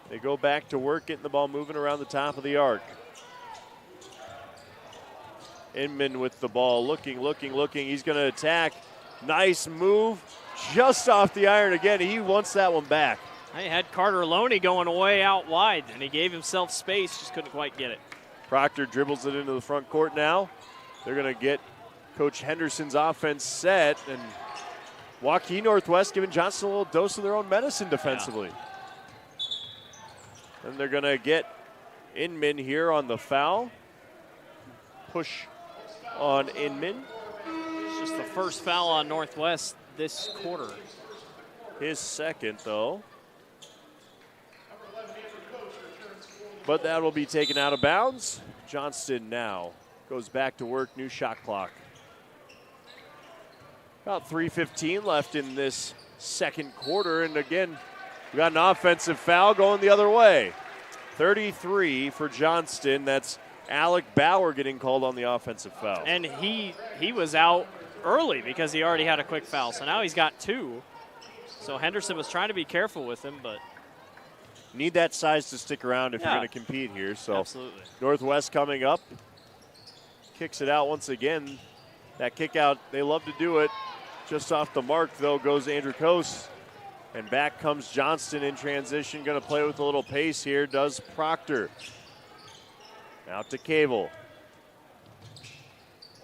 They go back to work, getting the ball moving around the top of the arc. Inman with the ball, looking. He's going to attack. Nice move, just off the iron again. He wants that one back. He had Carter Loney going way out wide, and he gave himself space, just couldn't quite get it. Proctor dribbles it into the front court now. They're going to get Coach Henderson's offense set, and Waukee Northwest giving Johnston a little dose of their own medicine defensively. And they're going to get Inman here on the foul. Push on Inman. It's just the first foul on Northwest this quarter. His second, though. But that will be taken out of bounds. Johnston now goes back to work, new shot clock. About 3:15 left in this second quarter, and again, we got an offensive foul going the other way. 33 for Johnston. That's Alec Bauer getting called on the offensive foul. And he he was out early because he already had a quick foul. So now he's got 2. So Henderson was trying to be careful with him, but need that size to stick around if you're going to compete here. So absolutely. Northwest coming up, kicks it out once again. That kick out, they love to do it. Just off the mark, though, goes Andrew Coase. And back comes Johnston in transition. Going to play with a little pace here, does Proctor. Out to Cable.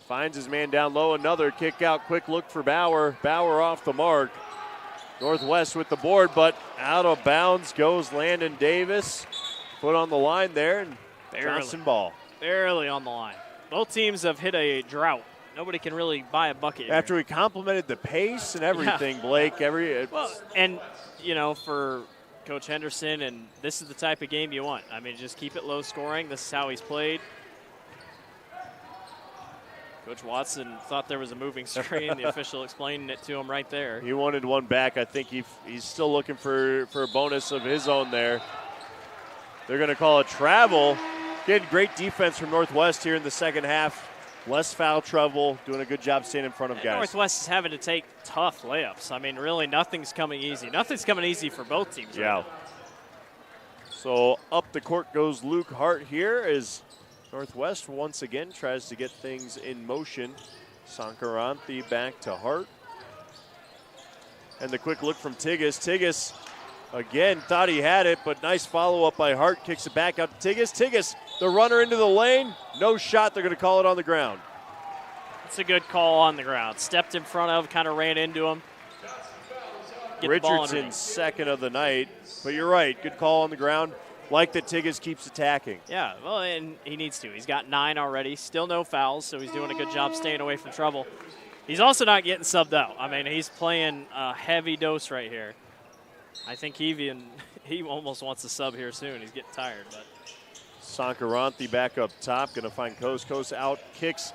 Finds his man down low. Another kick out. Quick look for Bauer. Bauer off the mark. Northwest with the board, but out of bounds goes Landon Davis. Foot on the line there, and Johnston ball. Barely on the line. Both teams have hit a drought. Nobody can really buy a bucket After we complimented the pace and everything, Blake, and, you know, for Coach Henderson, and this is the type of game you want. I mean, just keep it low scoring. This is how he's played. Coach Watson thought there was a moving screen. The official explaining it to him right there. He wanted one back. I think he's still looking for a bonus of his own there. They're going to call a travel. Getting great defense from Northwest here in the second half. Less foul trouble, doing a good job staying in front of guys. Northwest is having to take tough layups. I mean, really, nothing's coming easy. Nothing's coming easy for both teams. Yeah. Right? So up the court goes Luke Hart here as Northwest once again tries to get things in motion. Sankaranthi back to Hart. And the quick look from Tigges. Tigges again thought he had it, but nice follow-up by Hart. Kicks it back out to Tigges. Tigges, the runner into the lane. No shot. They're going to call it on the ground. It's a good call on the ground. Stepped in front of, kind of ran into him. Richardson's second of the night. But you're right. Good call on the ground. Like that Tigges keeps attacking. Yeah, well, and he needs to. He's got 9 already. Still no fouls, so he's doing a good job staying away from trouble. He's also not getting subbed out. I mean, he's playing a heavy dose right here. I think he almost wants to sub here soon. He's getting tired. But Sankaranthi back up top. Going to find Coase. Coase out, kicks.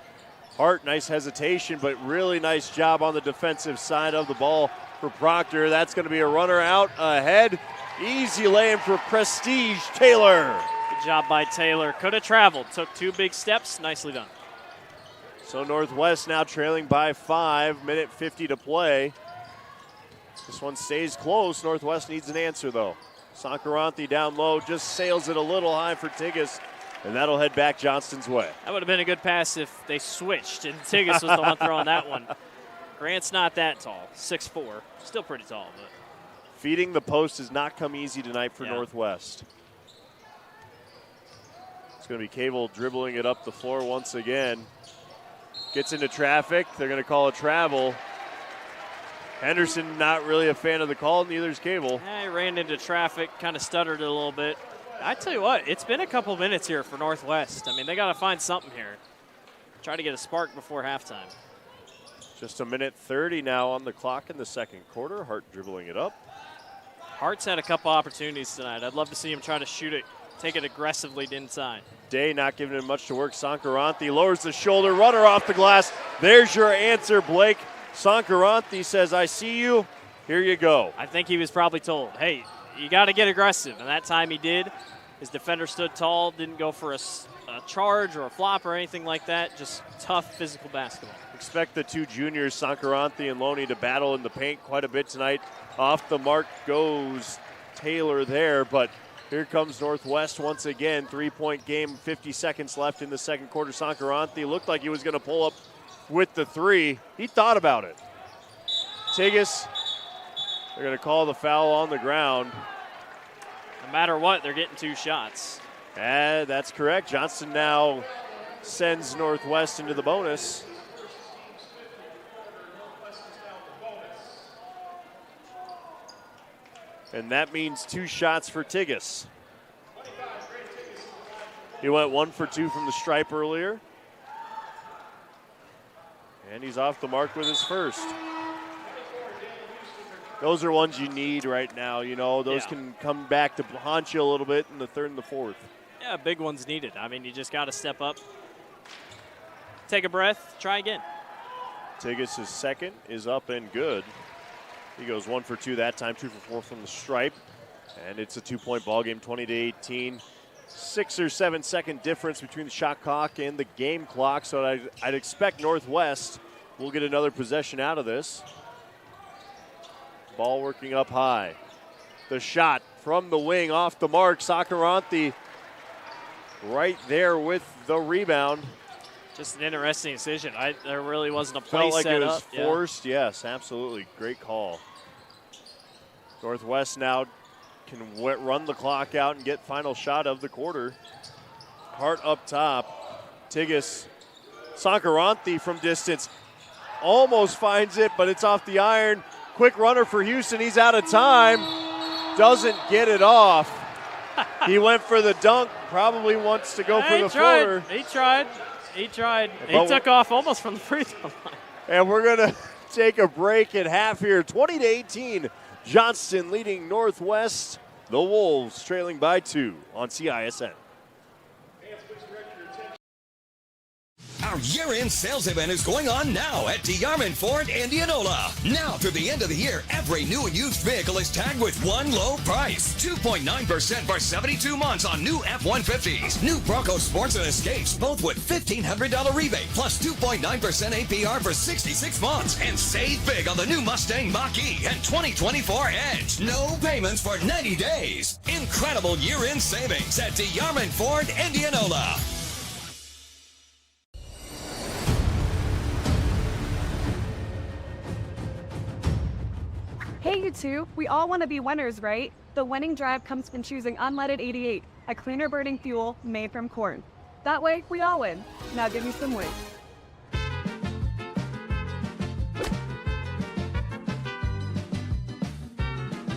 Hart, nice hesitation, but really nice job on the defensive side of the ball for Proctor. That's going to be a runner out ahead. Easy lay-in for Prestige Taylor. Good job by Taylor. Could have traveled. Took 2 big steps. Nicely done. So Northwest now trailing by 5. Minute 50 to play. This one stays close. Northwest needs an answer, though. Sankaranthi down low. Just sails it a little high for Tigges. And that'll head back Johnston's way. That would have been a good pass if they switched and Tigges was the one throwing that one. Grant's not that tall. 6'4". Still pretty tall, but. Feeding the post has not come easy tonight for Northwest. It's going to be Cable dribbling it up the floor once again. Gets into traffic. They're going to call a travel. Henderson not really a fan of the call, neither is Cable. He ran into traffic, kind of stuttered it a little bit. I tell you what, it's been a couple minutes here for Northwest. I mean, they got to find something here. Try to get a spark before halftime. Just a minute 30 now on the clock in the second quarter. Hart dribbling it up. Hart's had a couple opportunities tonight. I'd love to see him try to shoot it, take it aggressively inside. Day not giving him much to work. Sankaranthi lowers the shoulder, runner off the glass. There's your answer, Blake. Sankaranthi says, I see you. Here you go. I think he was probably told, hey, you got to get aggressive. And that time he did. His defender stood tall, didn't go for a charge or a flop or anything like that. Just tough physical basketball. Expect the 2 juniors, Sankaranthi and Loney, to battle in the paint quite a bit tonight. Off the mark goes Taylor there, but here comes Northwest once again. 3-point game, 50 seconds left in the second quarter. Sankaranthi looked like he was going to pull up with the 3. He thought about it. Tigges, they're going to call the foul on the ground. No matter what, they're getting 2 shots. That's correct. Johnston now sends Northwest into the bonus. And that means 2 shots for Tigges. He went 1 for 2 from the stripe earlier. And he's off the mark with his first. Those are ones you need right now. You know, those can come back to haunt you a little bit in the third and the fourth. Yeah, big ones needed. I mean, you just got to step up, take a breath, try again. Tigges' second is up and good. He goes 1 for 2 that time, 2 for 4 from the stripe. And it's a 2-point ball game, 20-18. 6 or 7 second difference between the shot clock and the game clock, so I'd expect Northwest will get another possession out of this. Ball working up high. The shot from the wing off the mark. Sakaranthi right there with the rebound. Just an interesting decision. There really wasn't a play Felt like set it was up. forced. Yeah. Yes, absolutely. Great call. Northwest now can run the clock out and get final shot of the quarter. Hart up top. Tigges. Sakaranthi from distance. Almost finds it, but it's off the iron. Quick runner for Houston. He's out of time. Doesn't get it off. He went for the dunk. Probably wants to go for the floater. He tried. He took off almost from the free throw line. And we're going to take a break at half here. 20-18. Johnston leading Northwest. The Wolves trailing by 2 on CISN. Our year-end sales event is going on now at DeArmond Ford Indianola. Now through the end of the year, every new and used vehicle is tagged with one low price. 2.9% for 72 months on new F-150s. New Bronco Sports and Escapes, both with $1,500 rebate, plus 2.9% APR for 66 months. And save big on the new Mustang Mach-E and 2024 Edge. No payments for 90 days. Incredible year-end savings at DeArmond Ford Indianola. Hey, you two, we all want to be winners, right? The winning drive comes from choosing unleaded 88, a cleaner burning fuel made from corn. That way, we all win. Now give me some weight.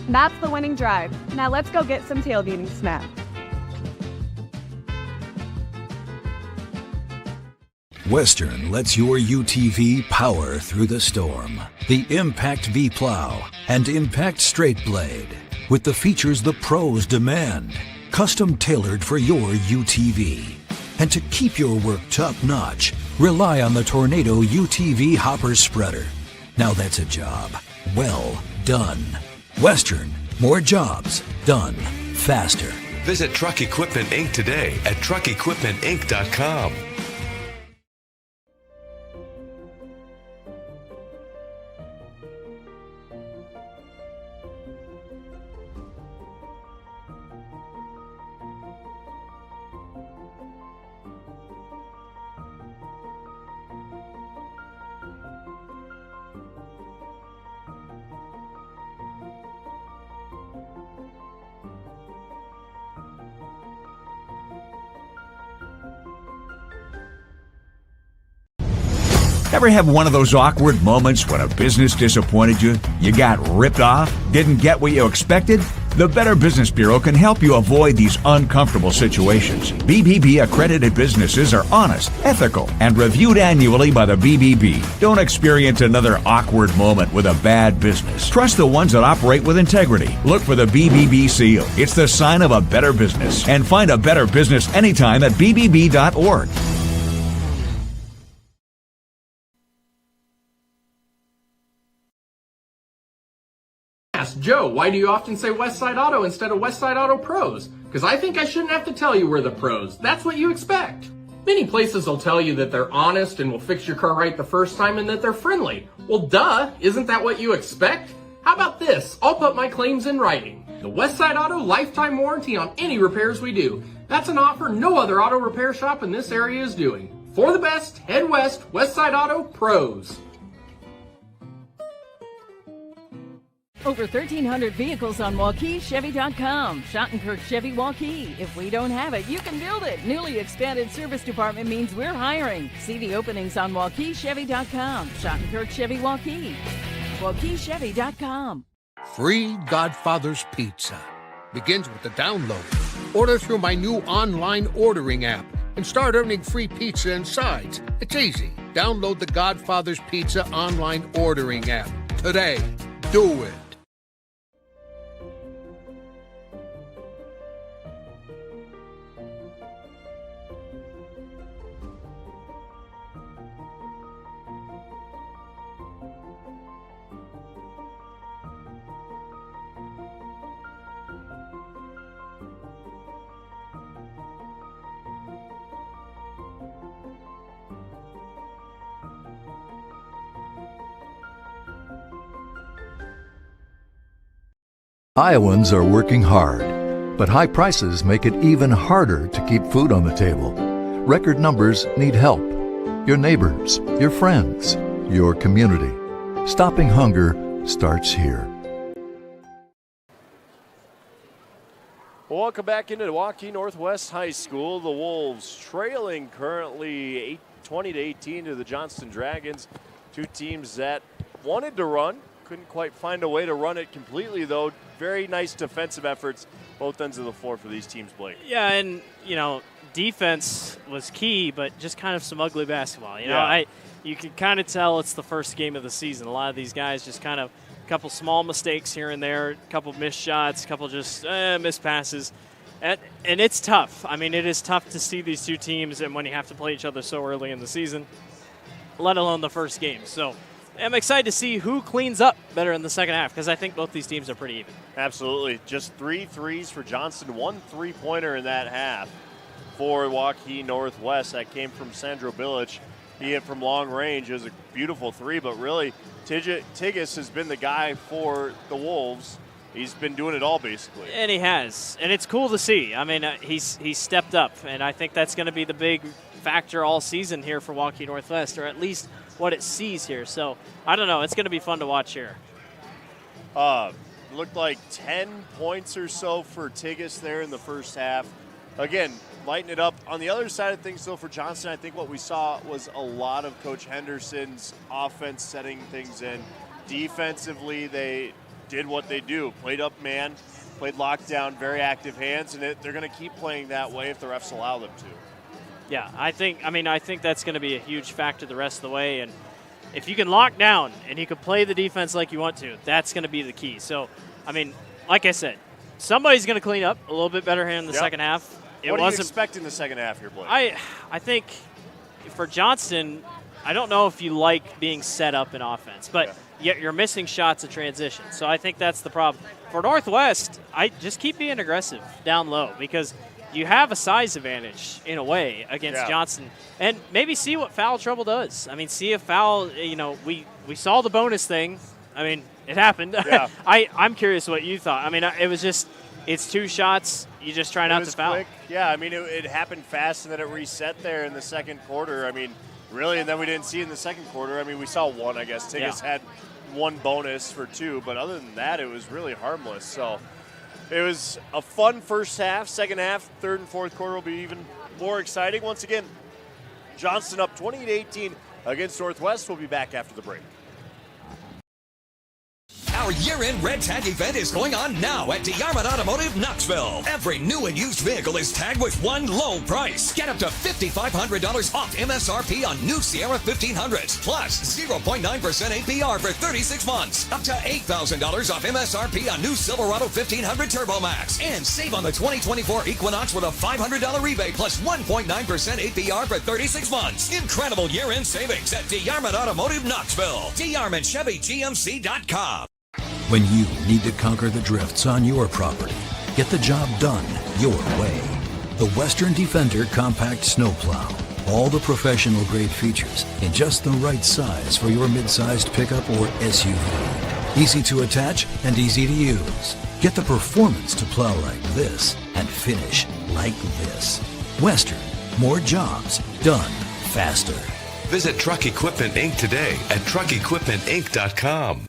That's the winning drive. Now let's go get some tailgating snacks. Western lets your UTV power through the storm. The Impact V Plow and Impact Straight Blade, with the features the pros demand. Custom tailored for your UTV. And to keep your work top-notch, rely on the Tornado UTV Hopper Spreader. Now that's a job well done. Western, more jobs done faster. Visit Truck Equipment Inc. today at truckequipmentinc.com. Ever have one of those awkward moments when a business disappointed you? You got ripped off? Didn't get what you expected? The Better Business Bureau can help you avoid these uncomfortable situations. BBB accredited businesses are honest, ethical, and reviewed annually by the BBB. Don't experience another awkward moment with a bad business. Trust the ones that operate with integrity. Look for the BBB seal. It's the sign of a better business. And find a better business anytime at bbb.org. Ask Joe, why do you often say Westside Auto instead of Westside Auto Pros? Because I think I shouldn't have to tell you we're the pros. That's what you expect. Many places will tell you that they're honest and will fix your car right the first time and that they're friendly. Well, duh, isn't that what you expect? How about this? I'll put my claims in writing. The Westside Auto lifetime warranty on any repairs we do. That's an offer no other auto repair shop in this area is doing. For the best, head west, Westside Auto Pros. Over 1,300 vehicles on WaukeeChevy.com. Schottenkirk Chevy Waukee. If we don't have it, you can build it. Newly expanded service department means we're hiring. See the openings on WaukeeChevy.com. Schottenkirk Chevy Waukee. WaukeeChevy.com. Free Godfather's Pizza begins with the download. Order through my new online ordering app and start earning free pizza and sides. It's easy. Download the Godfather's Pizza online ordering app today. Do it. Iowans are working hard, but high prices make it even harder to keep food on the table. Record numbers need help. Your neighbors, your friends, your community. Stopping hunger starts here. Welcome back into Waukee Northwest High School. The Wolves trailing currently 20-18 to the Johnston Dragons. Two teams that wanted to run, couldn't quite find a way to run it completely though. Very nice defensive efforts, both ends of the floor for these teams, Blake. Yeah, and defense was key, but just kind of some ugly basketball. You can kind of tell it's the first game of the season. A lot of these guys just kind of a couple small mistakes here and there, a couple missed shots, a couple just missed passes. And it's tough. I mean, it is tough to see these two teams and when you have to play each other so early in the season, let alone the first game. So I'm excited to see who cleans up better in the second half because I think both these teams are pretty even. Absolutely. Just 3 threes for Johnston, 1 3-pointer in that half for Waukee Northwest. That came from Sandro Bilic. He hit from long range. It was a beautiful 3, but really Tigas has been the guy for the Wolves. He's been doing it all basically. And he has. And it's cool to see. I mean, he's stepped up, and I think that's going to be the big factor all season here for Waukee Northwest, or at least what it sees here. So, I don't know. It's going to be fun to watch here. Looked like 10 points or so for Tigas there in the first half. Again, lighten it up. On the other side of things, though, for Johnston, I think what we saw was a lot of Coach Henderson's offense setting things in. Defensively, they did what they do. Played up man, played lockdown, very active hands, and they're going to keep playing that way if the refs allow them to. Yeah, I think that's going to be a huge factor the rest of the way. And if you can lock down and you can play the defense like you want to, that's going to be the key. So, I mean, like I said, somebody's going to clean up a little bit better here in the second half. What do you expect in the second half here, Blake? I think for Johnston, I don't know if you like being set up in offense, but yet you're missing shots of transition. So I think that's the problem. For Northwest, I just keep being aggressive down low because you have a size advantage in a way against Johnston. And maybe see what foul trouble does. I mean, see if foul, we saw the bonus thing. I mean, it happened. Yeah. I'm curious what you thought. I mean, it was just, it's 2 shots. You just try not to foul. Quick. Yeah, I mean, it happened fast and then it reset there in the second quarter. I mean, really, and then we didn't see it in the second quarter. I mean, we saw 1, I guess. Tigas had 1 bonus for 2, but other than that, it was really harmless. So it was a fun first half. Second half, third and fourth quarter will be even more exciting. Once again, Johnston up 20-18 against Northwest. We'll be back after the break. Our year-end red tag event is going on now at DeArmond Automotive Knoxville. Every new and used vehicle is tagged with one low price. Get up to $5,500 off MSRP on new Sierra 1500s, plus 0.9% APR for 36 months. Up to $8,000 off MSRP on new Silverado 1500 Turbo Max. And save on the 2024 Equinox with a $500 rebate plus 1.9% APR for 36 months. Incredible year-end savings at DeArmond Automotive Knoxville. DeArmondChevyGMC.com. When you need to conquer the drifts on your property, get the job done your way. The Western Defender Compact Snowplow. All the professional grade features in just the right size for your mid-sized pickup or SUV. Easy to attach and easy to use. Get the performance to plow like this and finish like this. Western. More jobs done faster. Visit Truck Equipment Inc. today at truckequipmentinc.com.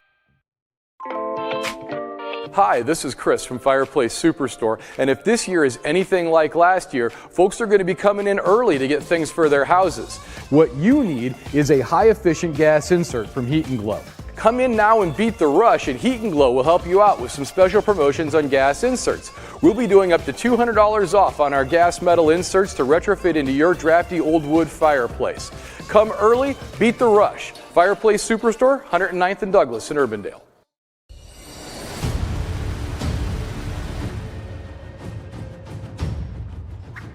Hi, this is Chris from Fireplace Superstore, and if this year is anything like last year, folks are going to be coming in early to get things for their houses. What you need is a high-efficient gas insert from Heat and Glow. Come in now and beat the rush, and Heat and Glow will help you out with some special promotions on gas inserts. We'll be doing up to $200 off on our gas metal inserts to retrofit into your drafty old wood fireplace. Come early, beat the rush. Fireplace Superstore, 109th and Douglas in Urbandale.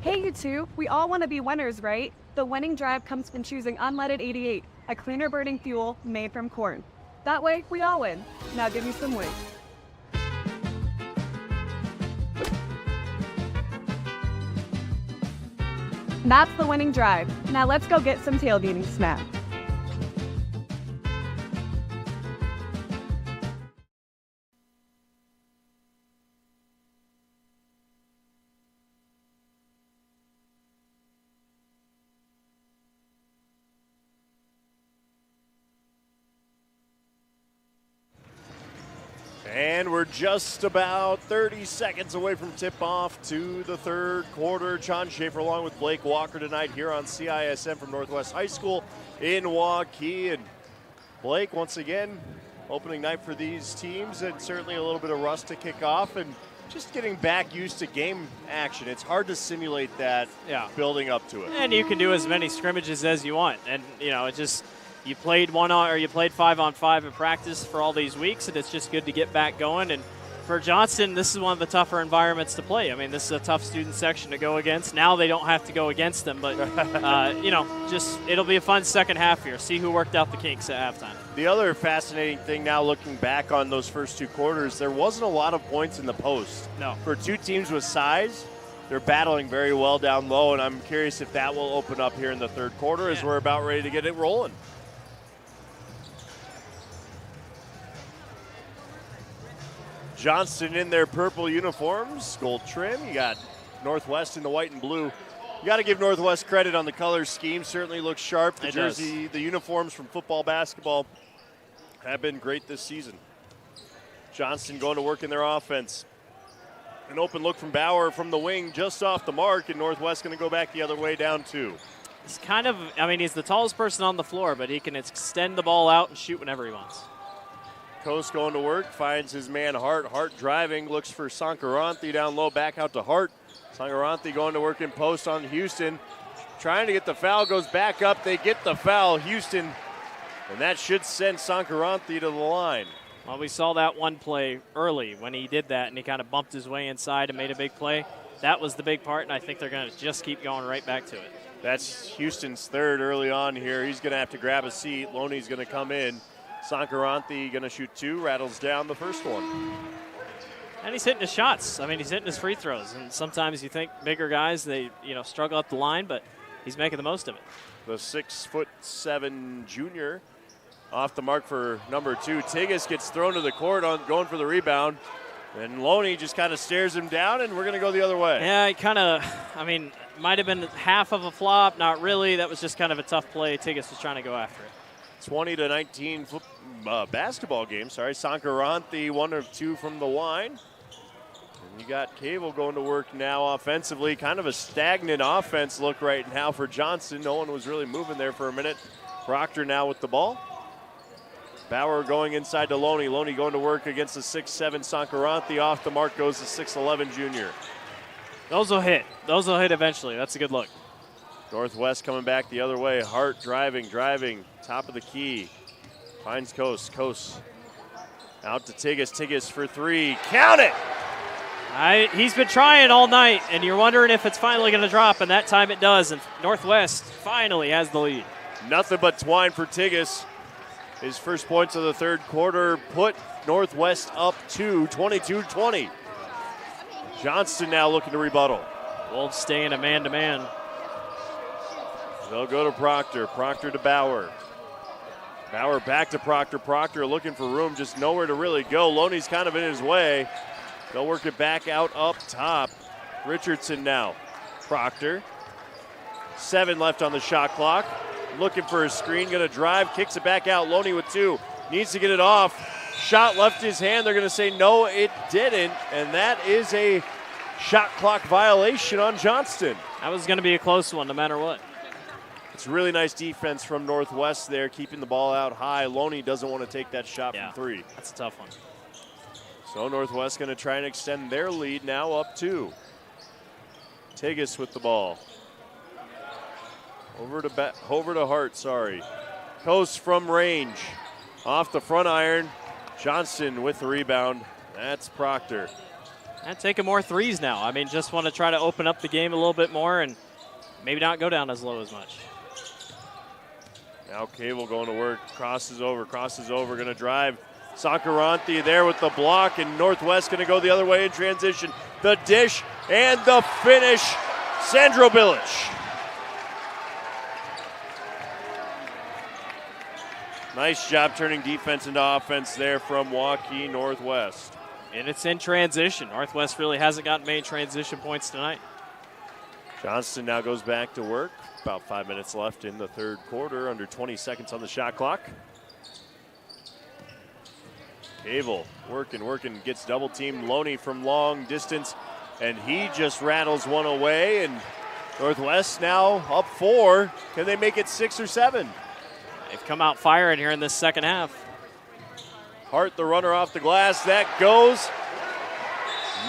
Hey, you two, we all want to be winners, right? The winning drive comes from choosing unleaded 88, a cleaner burning fuel made from corn. That way, we all win. Now give me some weight. That's the winning drive. Now let's go get some tailgating snacks. We're just about 30 seconds away from tip-off to the third quarter. John Schaefer along with Blake Walker tonight here on CISM from Northwest High School in Waukee. And Blake, once again, opening night for these teams, and certainly a little bit of rust to kick off and just getting back used to game action. It's hard to simulate that building up to it. And you can do as many scrimmages as you want. And, you know, it just – you played 5-on-5 in practice for all these weeks, and it's just good to get back going. And for Johnston, this is one of the tougher environments to play. I mean, this is a tough student section to go against. Now they don't have to go against them, but, you know, just it'll be a fun second half here. See who worked out the kinks at halftime. The other fascinating thing now looking back on those first two quarters, there wasn't a lot of points in the post. No. For two teams with size, they're battling very well down low, and I'm curious if that will open up here in the third quarter as we're about ready to get it rolling. Johnston in their purple uniforms, gold trim. You got Northwest in the white and blue. You got to give Northwest credit on the color scheme. Certainly looks sharp. The jersey, the uniforms from football, basketball have been great this season. Johnston going to work in their offense. An open look from Bauer from the wing just off the mark, and Northwest going to go back the other way down 2. He's kind of, I mean, he's the tallest person on the floor, but he can extend the ball out and shoot whenever he wants. Coast going to work, finds his man Hart. Hart driving, looks for Sankaranthi down low, back out to Hart. Sankaranthi going to work in post on Houston. Trying to get the foul, goes back up. They get the foul, Houston. And that should send Sankaranthi to the line. Well, we saw that one play early when he did that, and he kind of bumped his way inside and made a big play. That was the big part, and I think they're going to just keep going right back to it. That's Houston's third early on here. He's going to have to grab a seat. Loney's going to come in. Sankaranthi going to shoot 2, rattles down the first one. And he's hitting his shots. I mean, he's hitting his free throws. And sometimes you think bigger guys, they struggle up the line, but he's making the most of it. The 6'7" junior off the mark for number 2. Tigas gets thrown to the court going for the rebound. And Loney just kind of stares him down, and we're going to go the other way. Yeah, he kind of, I mean, might have been half of a flop. Not really. That was just kind of a tough play. Tigas was trying to go after it. 20-19 basketball game. Sankaranthi 1 of 2 from the line. And you got Cable going to work now offensively. Kind of a stagnant offense look right now for Johnston. No one was really moving there for a minute. Proctor now with the ball. Bauer going inside to Loney. Loney going to work against the 6'7" Sankaranthi. Off the mark goes the 6'11" junior. Those will hit. Those will hit eventually. That's a good look. Northwest coming back the other way. Hart driving. Top of the key. Finds Coast. Coast out to Tigas. Tigas for 3. Count it! He's been trying all night, and you're wondering if it's finally going to drop, and that time it does, and Northwest finally has the lead. Nothing but twine for Tigas. His first points of the third quarter put Northwest up to 22-20. Johnston now looking to rebuttal. Wolves staying a man-to-man. They'll go to Proctor. Proctor to Bauer. Bauer back to Proctor. Proctor looking for room, just nowhere to really go. Loney's kind of in his way. They'll work it back out up top. Richardson now. Proctor. 7 left on the shot clock. Looking for a screen, going to drive, kicks it back out. Loney with 2. Needs to get it off. Shot left his hand. They're going to say no, it didn't. And that is a shot clock violation on Johnston. That was going to be a close one no matter what. It's really nice defense from Northwest there, keeping the ball out high. Loney doesn't want to take that shot from 3. That's a tough one. So Northwest going to try and extend their lead now up 2. Tigas with the ball. Over to Hart, sorry. Coast from range. Off the front iron. Johnston with the rebound. That's Proctor. And taking more threes now. I mean, just want to try to open up the game a little bit more and maybe not go down as low as much. Now Cable going to work. Crosses over, going to drive. Sankaranthi there with the block, and Northwest going to go the other way in transition. The dish and the finish. Sandro Bilic. Nice job turning defense into offense there from Waukee Northwest. And it's in transition. Northwest really hasn't gotten many transition points tonight. Johnston now goes back to work. About 5 minutes left in the third quarter, under 20 seconds on the shot clock. Cable working, gets double teamed. Loney from long distance, and he just rattles one away. And Northwest now up 4. Can they make it 6 or 7? They've come out firing here in this second half. Hart, the runner off the glass. That goes.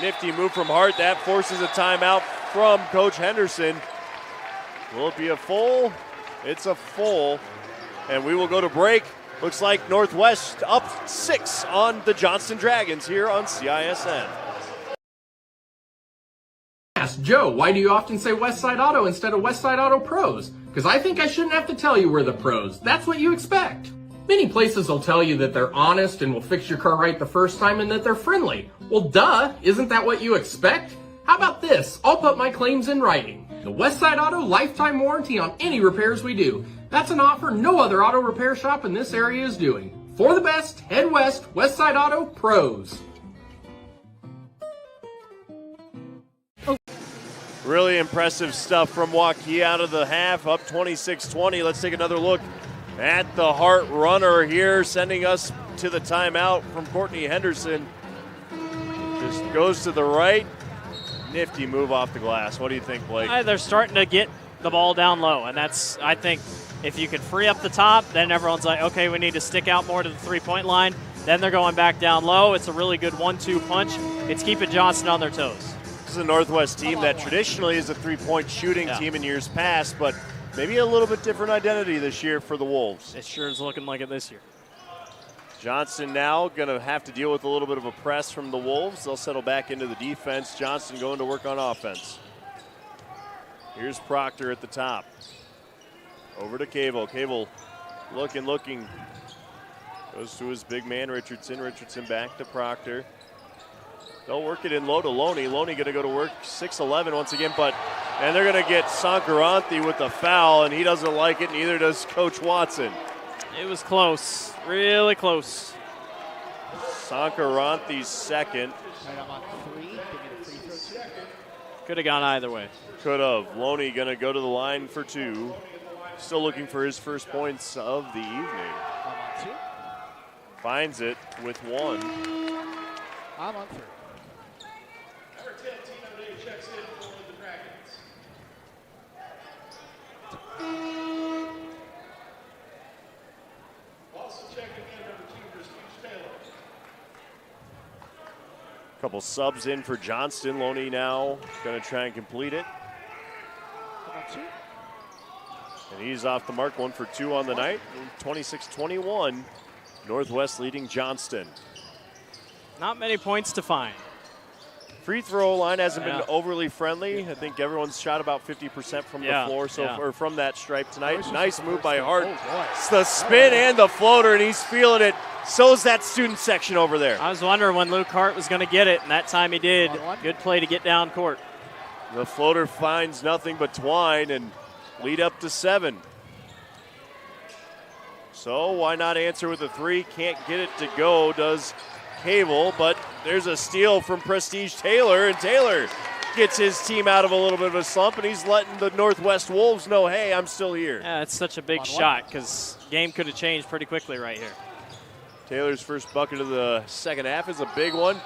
Nifty move from Hart. That forces a timeout from Coach Henderson. Will it be a full? It's a full. And we will go to break. Looks like Northwest up 6 on the Johnston Dragons here on CISN. Ask Joe, why do you often say Westside Auto instead of Westside Auto Pros? Because I think I shouldn't have to tell you we're the pros. That's what you expect. Many places will tell you that they're honest and will fix your car right the first time and that they're friendly. Well, duh, isn't that what you expect? How about this? I'll put my claims in writing. The Westside Auto lifetime warranty on any repairs we do. That's an offer no other auto repair shop in this area is doing. For the best, head west, Westside Auto Pros. Really impressive stuff from Waukee out of the half, up 26-20. Let's take another look at the Hart runner here, sending us to the timeout from Courtney Henderson. Just goes to the right. Nifty move off the glass. What do you think, Blake? They're starting to get the ball down low, and that's, I think, if you can free up the top, then everyone's like, okay, we need to stick out more to the three-point line. Then they're going back down low. It's a really good 1-2 punch. It's keeping Johnston on their toes. This is a Northwest team that traditionally is a three-point shooting team in years past, but maybe a little bit different identity this year for the Wolves. It sure is looking like it this year. Johnston now going to have to deal with a little bit of a press from the Wolves. They'll settle back into the defense. Johnston going to work on offense. Here's Proctor at the top. Over to Cable. Cable looking. Goes to his big man, Richardson. Richardson back to Proctor. They'll work it in low to Loney. Loney going to go to work 6'11" once again, and they're going to get Sankaranthi with the foul, and he doesn't like it, neither does Coach Watson. It was close, really close. Sankaranthi's second. Could have gone either way. Could have. Loney going to go to the line for 2. Still looking for his first points of the evening. Finds it with 1. I'm on 3. Number 10, team of the day checks in for the Dragons. Also checking in number 2, Prestige Taylor. Couple subs in for Johnston. Loney now going to try and complete it. And he's off the mark, 1 for 2 on the night. 26-21, Northwest leading Johnston. Not many points to find. Free throw line hasn't been overly friendly. I think everyone's shot about 50% from the floor, or from that stripe tonight. Nice move by Hart. It's the spin and the floater, and he's feeling it. So is that student section over there. I was wondering when Luke Hart was going to get it, and that time he did. Good play to get down court. The floater finds nothing but twine, and lead up to 7. So why not answer with a 3? Can't get it to go, does Cable, but there's a steal from Prestige Taylor, and Taylor gets his team out of a little bit of a slump, and he's letting the Northwest Wolves know, hey, I'm still here. Yeah, it's such a big shot because game could have changed pretty quickly right here. Taylor's first bucket of the second half is a big one,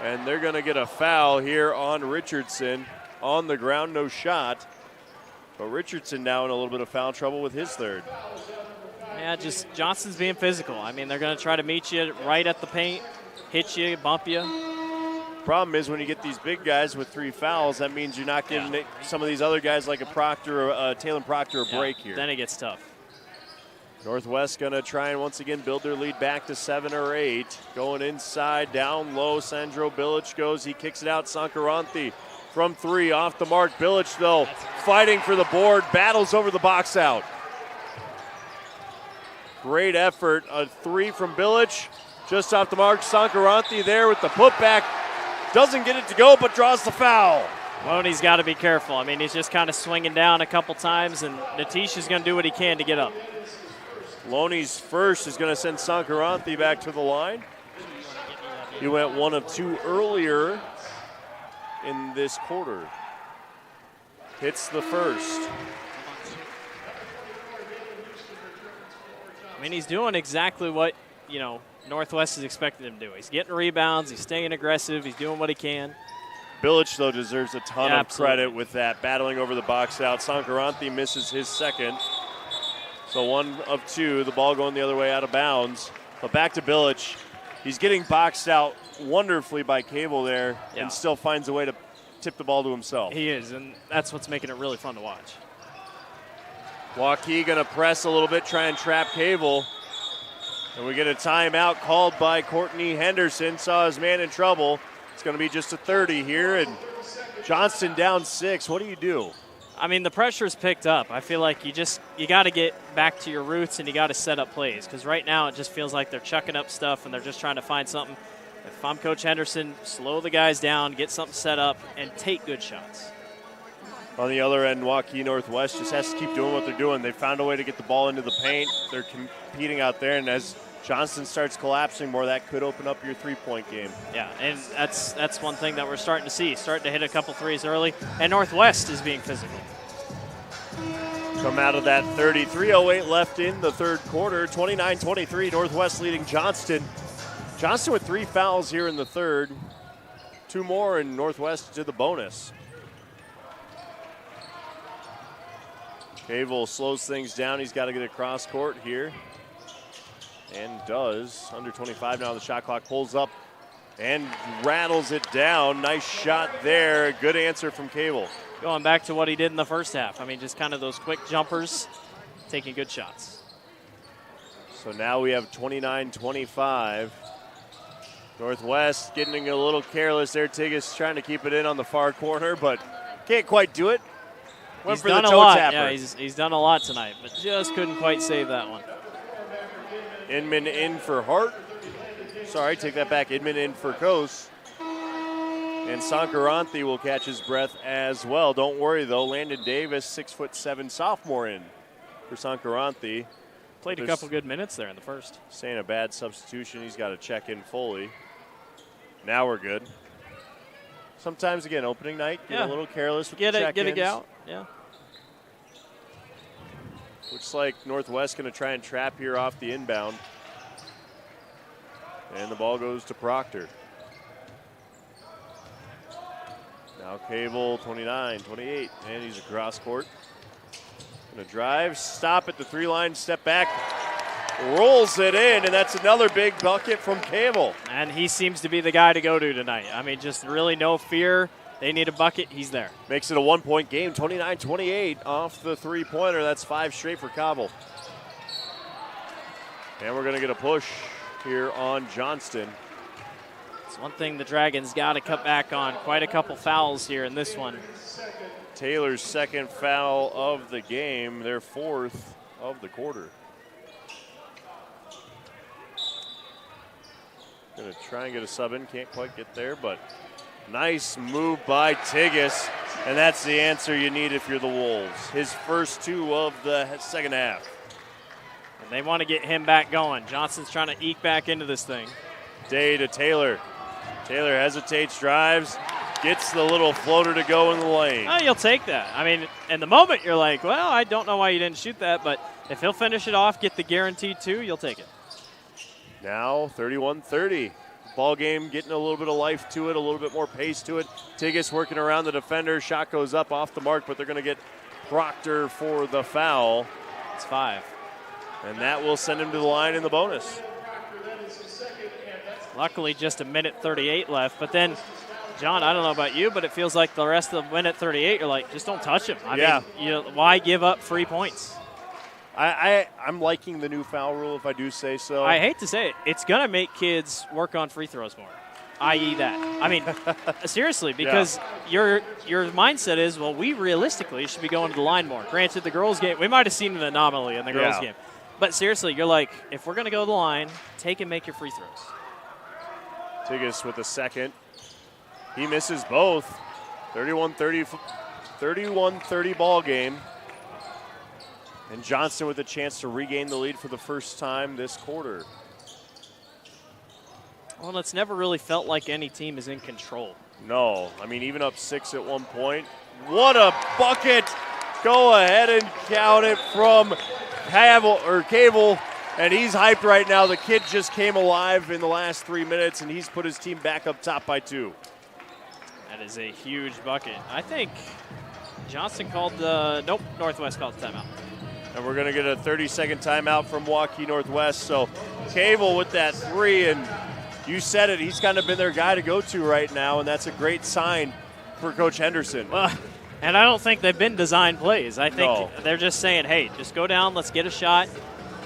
and they're going to get a foul here on Richardson. On the ground, no shot. But Richardson now in a little bit of foul trouble with his third. Yeah, just Johnston's being physical. I mean, they're going to try to meet you right at the paint, hit you, bump you. Problem is when you get these big guys with 3 fouls, that means you're not giving some of these other guys like a Proctor, Taylor Proctor, a break here. Then it gets tough. Northwest going to try and once again build their lead back to 7 or 8. Going inside, down low, Sandro Bilic goes. He kicks it out, Sankaranthi from 3, off the mark. Bilic, though, fighting for the board, battles over the box out. Great effort, a 3 from Bilic, just off the mark. Sankaranthi there with the putback. Doesn't get it to go, but draws the foul. Loney's got to be careful. I mean, he's just kind of swinging down a couple times, and Natish is going to do what he can to get up. Loney's first is going to send Sankaranthi back to the line. He went 1 of 2 earlier in this quarter. Hits the first. I mean, he's doing exactly what, Northwest is expecting him to do. He's getting rebounds. He's staying aggressive. He's doing what he can. Bilic, though, deserves a ton of absolutely. credit with that, battling over the box out. Sankaranthi misses his second. So 1 of 2, the ball going the other way out of bounds. But back to Bilic. He's getting boxed out wonderfully by Cable there and still finds a way to tip the ball to himself. He is, and that's what's making it really fun to watch. Waukee going to press a little bit, try and trap Cable. And we get a timeout called by Courtney Henderson. Saw his man in trouble. It's going to be just a 30 here, and Johnston down 6. What do you do? I mean, the pressure's picked up. I feel like you got to get back to your roots and you got to set up plays, because right now it just feels like they're chucking up stuff and they're just trying to find something. If I'm Coach Henderson, slow the guys down, get something set up, and take good shots. On the other end, Waukee Northwest just has to keep doing what they're doing. They found a way to get the ball into the paint. They're competing out there, and as Johnston starts collapsing more, that could open up your three-point game. Yeah, and that's one thing that we're starting to see. Starting to hit a couple threes early, and Northwest is being physical. Come out of that 30. 3:08 left in the third quarter. 29-23, Northwest leading Johnston. Johnston with 3 fouls here in the third. 2 more, and Northwest to the bonus. Cable slows things down. He's got to get across court here. And does. Under 25 now. The shot clock pulls up and rattles it down. Nice shot there. Good answer from Cable. Going back to what he did in the first half. I mean, just kind of those quick jumpers, taking good shots. So now we have 29-25. Northwest getting a little careless there. Tigges trying to keep it in on the far corner, but can't quite do it. Went for the toe tapper. Yeah, he's done a lot tonight, but just couldn't quite save that one. Inman in for Hart. Sorry, take that back. Inman in for Coase. And Sankaranthi will catch his breath as well. Don't worry, though. Landon Davis, 6'7" sophomore in for Sankaranthi. Played a couple good minutes there in the first. Saying a bad substitution. He's got to check in fully. Now we're good. Sometimes, again, opening night, get a little careless with the check-ins. Get it out, yeah. Looks like Northwest going to try and trap here off the inbound. And the ball goes to Proctor. Now Cable, 29, 28, and he's across court. Going to drive, stop at the 3-line, step back, rolls it in, and that's another big bucket from Cable. And he seems to be the guy to go to tonight. I mean, just really no fear. They need a bucket, he's there. Makes it a 1-point game, 29-28 off the three-pointer. That's 5 straight for Cobble. And we're going to get a push here on Johnston. It's one thing the Dragons got to cut back on. Quite a couple fouls here in this one. Taylor's second foul of the game, their 4th of the quarter. Going to try and get a sub in, can't quite get there, but nice move by Tigges, and that's the answer you need if you're the Wolves. His first 2 of the second half. And they want to get him back going. Johnston's trying to eke back into this thing. Day to Taylor. Taylor hesitates, drives, gets the little floater to go in the lane. Oh, you'll take that. I mean, in the moment, you're like, well, I don't know why you didn't shoot that, but if he'll finish it off, get the guaranteed 2, you'll take it. Now 31-30. Ball game getting a little bit of life to it, a little bit more pace to it. Tigges working around the defender. Shot goes up off the mark, but they're going to get Proctor for the foul. It's 5. And that will send him to the line in the bonus. Luckily, just a minute 38 left. But then, John, I don't know about you, but it feels like the rest of the minute 38, you're like, just don't touch him. I mean, why give up free points? I'm liking the new foul rule, if I do say so. I hate to say it. It's going to make kids work on free throws more, i.e. that. I mean, seriously, because your mindset is, well, we realistically should be going to the line more. Granted, the girls' game, we might have seen an anomaly in the girls' game. But seriously, you're like, if we're going to go to the line, take and make your free throws. Tigges with a second. He misses both. 31-30 ball game. And Johnston with a chance to regain the lead for the first time this quarter. Well, it's never really felt like any team is in control. No. I mean, even up 6 at one point. What a bucket! Go ahead and count it from Cable. And he's hyped right now. The kid just came alive in the last 3 minutes, and he's put his team back up top by 2. That is a huge bucket. I think Johnston called the, nope, Northwest called the timeout. And we're going to get a 30-second timeout from Waukee Northwest. So Cable with that 3, and you said it, he's kind of been their guy to go to right now, and that's a great sign for Coach Henderson. And I don't think they've been design plays. I think they're just saying, hey, just go down, let's get a shot.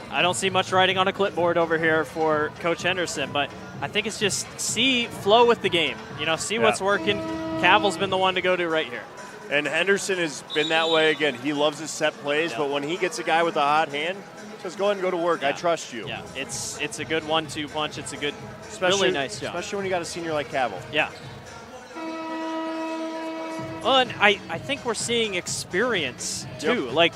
I don't see much writing on a clipboard over here for Coach Henderson, but I think it's just flow with the game. See what's working. Cavill's been the one to go to right here. And Henderson has been that way again. He loves his set plays, but when he gets a guy with a hot hand, just go ahead and go to work. I trust you. Yeah, it's a good 1-2 punch. It's a good, really nice job. Especially when you got a senior like Cavill. Yeah. Well, and I think we're seeing experience, too. Yep. Like,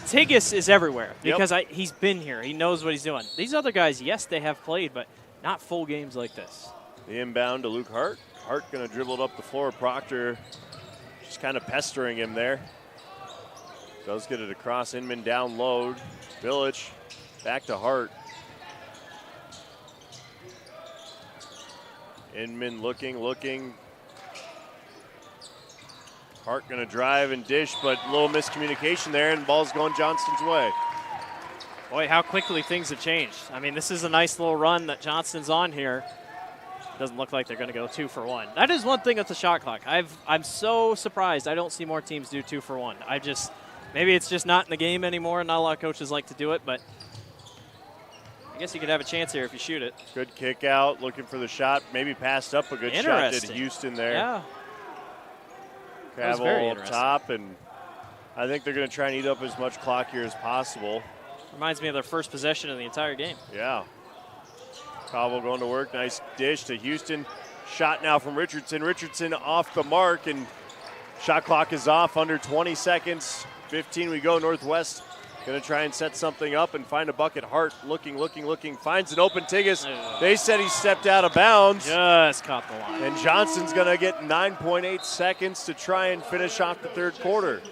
Tigas is everywhere because he's been here. He knows what he's doing. These other guys, yes, they have played, but not full games like this. The inbound to Luke Hart. Hart going to dribble it up the floor. Proctor just kind of pestering him there. Does get it across. Inman down low. Village back to Hart. Inman looking. Hart going to drive and dish, but a little miscommunication there, and ball's going Johnston's way. Boy, how quickly things have changed. I mean, this is a nice little run that Johnston's on here. Doesn't look like they're going to go 2 for 1. That is one thing with the shot clock. I'm so surprised I don't see more teams do 2 for 1. Maybe it's just not in the game anymore. Not a lot of coaches like to do it, but I guess you could have a chance here if you shoot it. Good kick out, looking for the shot. Maybe passed up a good shot. Did Houston there. Yeah. Cavill up top, and I think they're going to try and eat up as much clock here as possible. Reminds me of their first possession of the entire game. Yeah. Cavill going to work. Nice dish to Houston. Shot now from Richardson. Richardson off the mark, and shot clock is off. Under 20 seconds. 15 we go. Northwest going to try and set something up and find a bucket. Hart looking. Finds an open Tigas. They said he stepped out of bounds. Just caught the line. And Johnston's going to get 9.8 seconds to try and finish off the third quarter.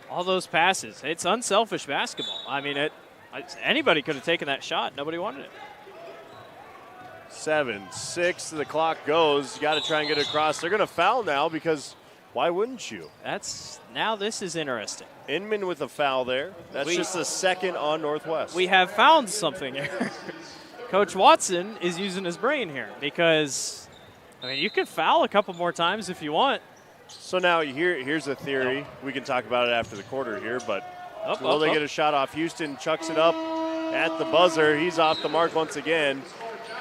All those passes. It's unselfish basketball. I mean, anybody could have taken that shot. Nobody wanted it. 7-6, the clock goes. You got to try and get it across. They're going to foul now because why wouldn't you? Now this is interesting. Inman with a foul there. That's just the second on Northwest. We have found something here. Coach Watson is using his brain here because, I mean, you can foul a couple more times if you want. So now here's a theory. We can talk about it after the quarter here, but will they get a shot off? Houston chucks it up at the buzzer. He's off the mark once again.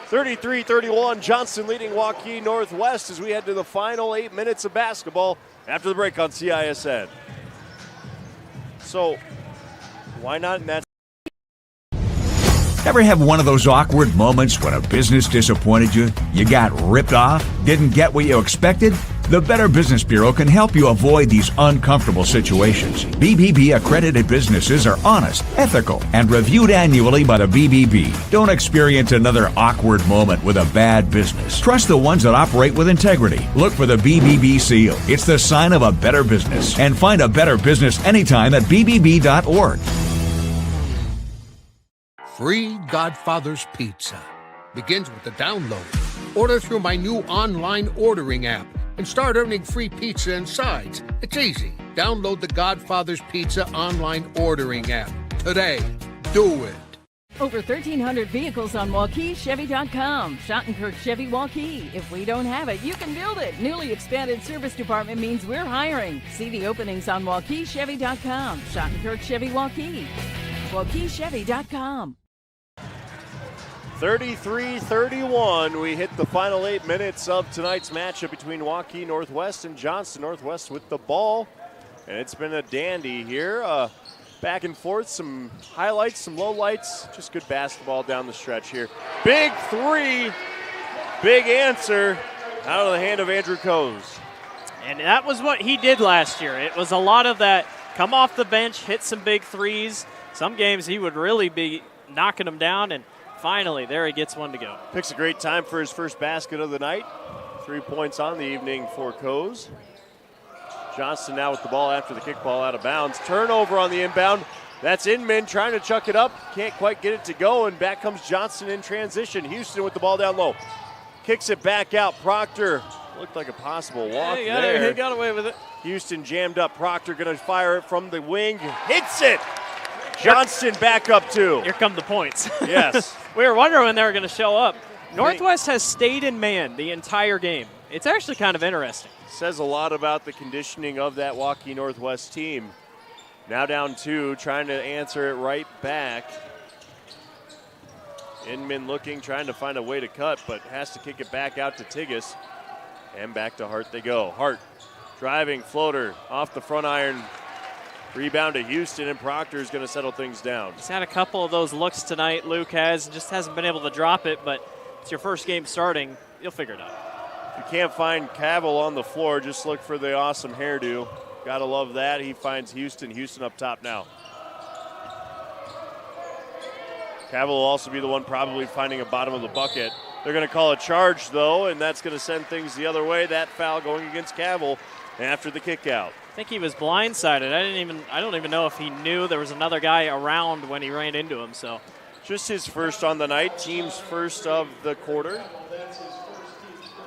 33-31, Johnston leading Waukee Northwest as we head to the final 8 minutes of basketball after the break on CISN. So, why not in that? Ever have one of those awkward moments when a business disappointed you? You got ripped off? Didn't get what you expected? The Better Business Bureau can help you avoid these uncomfortable situations. BBB accredited businesses are honest, ethical, and reviewed annually by the BBB. Don't experience another awkward moment with a bad business. Trust the ones that operate with integrity. Look for the BBB seal. It's the sign of a better business. And find a better business anytime at bbb.org. Free Godfather's Pizza begins with the download. Order through my new online ordering app and start earning free pizza and sides. It's easy. Download the Godfather's Pizza online ordering app today. Do it. Over 1,300 vehicles on WaukeeChevy.com. Schottenkirk Chevy Waukee. If we don't have it, you can build it. Newly expanded service department means we're hiring. See the openings on WaukeeChevy.com. Schottenkirk Chevy Waukee. WaukeeChevy.com. 33-31, we hit the final 8 minutes of tonight's matchup between Waukee Northwest and Johnston. Northwest with the ball, and it's been a dandy here. Back and forth, some highlights, some lowlights, just good basketball down the stretch here. Big three, big answer out of the hand of Andrew Coase. And that was what he did last year. It was a lot of that come off the bench, hit some big threes. Some games he would really be knocking them down, and finally, there he gets one to go. Picks a great time for his first basket of the night. 3 points on the evening for Coase. Johnston now with the ball after the kickball out of bounds. Turnover on the inbound. That's Inman trying to chuck it up. Can't quite get it to go, and back comes Johnston in transition. Houston with the ball down low. Kicks it back out. Proctor looked like a possible walk there. He got away with it. Houston jammed up. Proctor going to fire it from the wing. Hits it. Johnston back up two. Here come the points. Yes. We were wondering when they were going to show up. Northwest has stayed in man the entire game. It's actually kind of interesting. Says a lot about the conditioning of that Waukee Northwest team. Now down two, trying to answer it right back. Inman looking, trying to find a way to cut, but has to kick it back out to Tigas. And back to Hart they go. Hart driving, floater off the front iron. Rebound to Houston, and Proctor's going to settle things down. He's had a couple of those looks tonight, Luke has. Just hasn't been able to drop it, but it's your first game starting. You'll figure it out. If you can't find Cavill on the floor, just look for the awesome hairdo. Gotta love that. He finds Houston. Houston up top now. Cavill will also be the one probably finding a bottom of the bucket. They're going to call a charge, though, and that's going to send things the other way. That foul going against Cavill after the kick out. I think he was blindsided. I don't even know if he knew there was another guy around when he ran into him. So, just his first on the night, team's first of the quarter.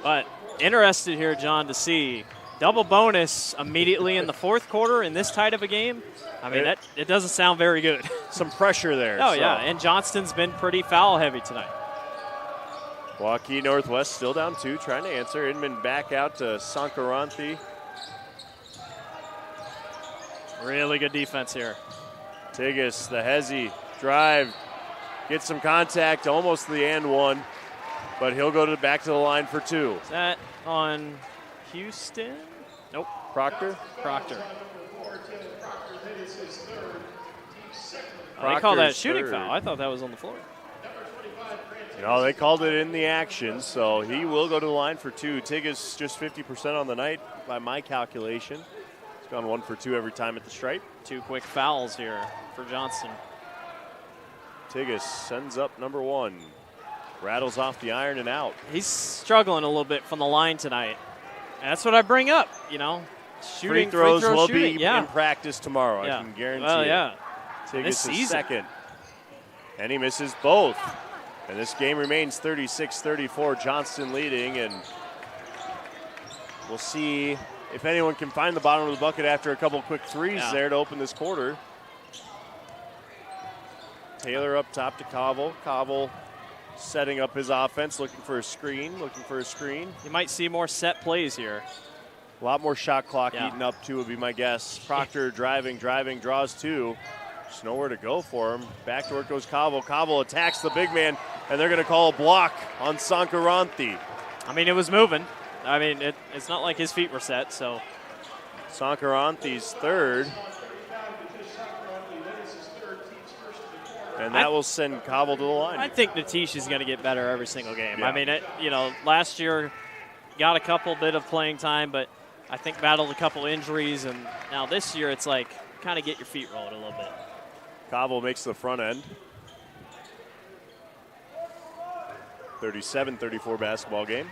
But interested here, John, to see double bonus immediately in the fourth quarter in this tight of a game. I mean, it doesn't sound very good. Some pressure there. Oh, yeah, and Johnston's been pretty foul heavy tonight. Waukee Northwest still down two, trying to answer. Inman back out to Sankaranthi. Really good defense here. Tigas, the hezzy, drive, get some contact, almost the and one, but he'll go back to the line for two. Is that on Houston? Nope. Proctor? Proctor. They call that a shooting foul. I thought that was on the floor. No, they called it in the action, so he will go to the line for two. Tigas just 50% on the night by my calculation. He's gone 1 for 2 every time at the stripe. 2 quick fouls here for Johnston. Tigas sends up number 1. Rattles off the iron and out. He's struggling a little bit from the line tonight. And that's what I bring up, Shooting, free throws will shooting. be in practice tomorrow, I can guarantee it. Tigas is second. And he misses both. And this game remains 36-34, Johnston leading, and we'll see if anyone can find the bottom of the bucket after a couple quick threes there to open this quarter. Taylor up top to Cobble. Cobble setting up his offense, looking for a screen. You might see more set plays here. A lot more shot clock eaten up, too, would be my guess. Proctor driving, draws 2. There's nowhere to go for him. Back to work goes Cobble. Cobble attacks the big man, and they're going to call a block on Sankaranthi. I mean, it was moving. I mean, it's not like his feet were set, so. Sankaranthi's third. And that will send Cobble to the line. I think Natish is going to get better every single game. Yeah. I mean, last year got a couple bit of playing time, but I think battled a couple injuries, and now this year it's like kind of get your feet rolling a little bit. Cobble makes the front end. 37-34 basketball game.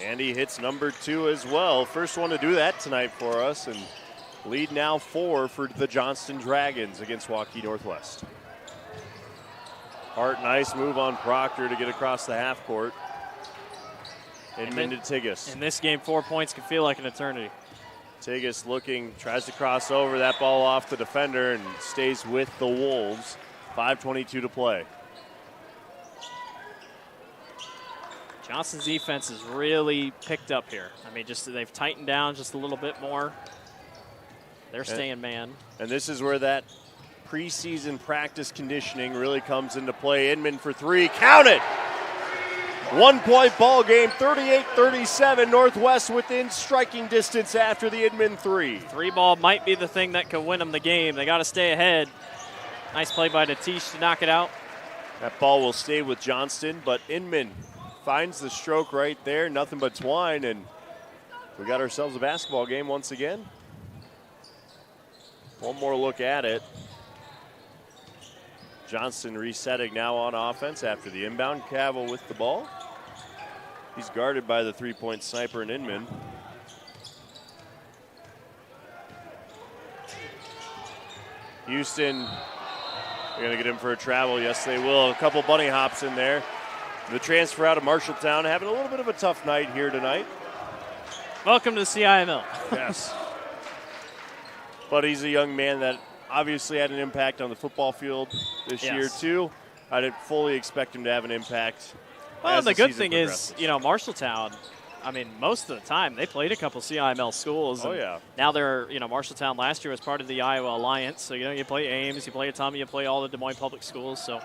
And he hits number 2 as well. First one to do that tonight for us, and lead now 4 for the Johnston Dragons against Waukee Northwest. Hart, nice move on Proctor to get across the half court. Inman to Tigas. In this game, 4 points can feel like an eternity. Tigas looking, tries to cross over, that ball off the defender and stays with the Wolves. 5:22 to play. Johnston's defense has really picked up here. I mean, they've tightened down just a little bit more. They're staying man. And this is where that preseason practice conditioning really comes into play. Inman for 3, count it! 1-point ball game, 38-37. Northwest within striking distance after the Inman 3. 3-ball might be the thing that could win them the game. They got to stay ahead. Nice play by Natish to knock it out. That ball will stay with Johnston, but Inman finds the stroke right there. Nothing but twine, and we got ourselves a basketball game once again. One more look at it. Johnston resetting now on offense after the inbound. Cavill with the ball. He's guarded by the 3-point sniper in Inman. Houston, they're going to get him for a travel. Yes, they will. A couple bunny hops in there. The transfer out of Marshalltown having a little bit of a tough night here tonight. Welcome to the CIML. Yes. But he's a young man that obviously had an impact on the football field this year, too. I didn't fully expect him to have an impact. Well, as the good season thing progresses. is, Marshalltown, I mean, most of the time they played a couple CIML schools. Oh, yeah. Now they're, Marshalltown last year was part of the Iowa Alliance. So, you play Ames, you play Ottumwa, you play all the Des Moines public schools. So,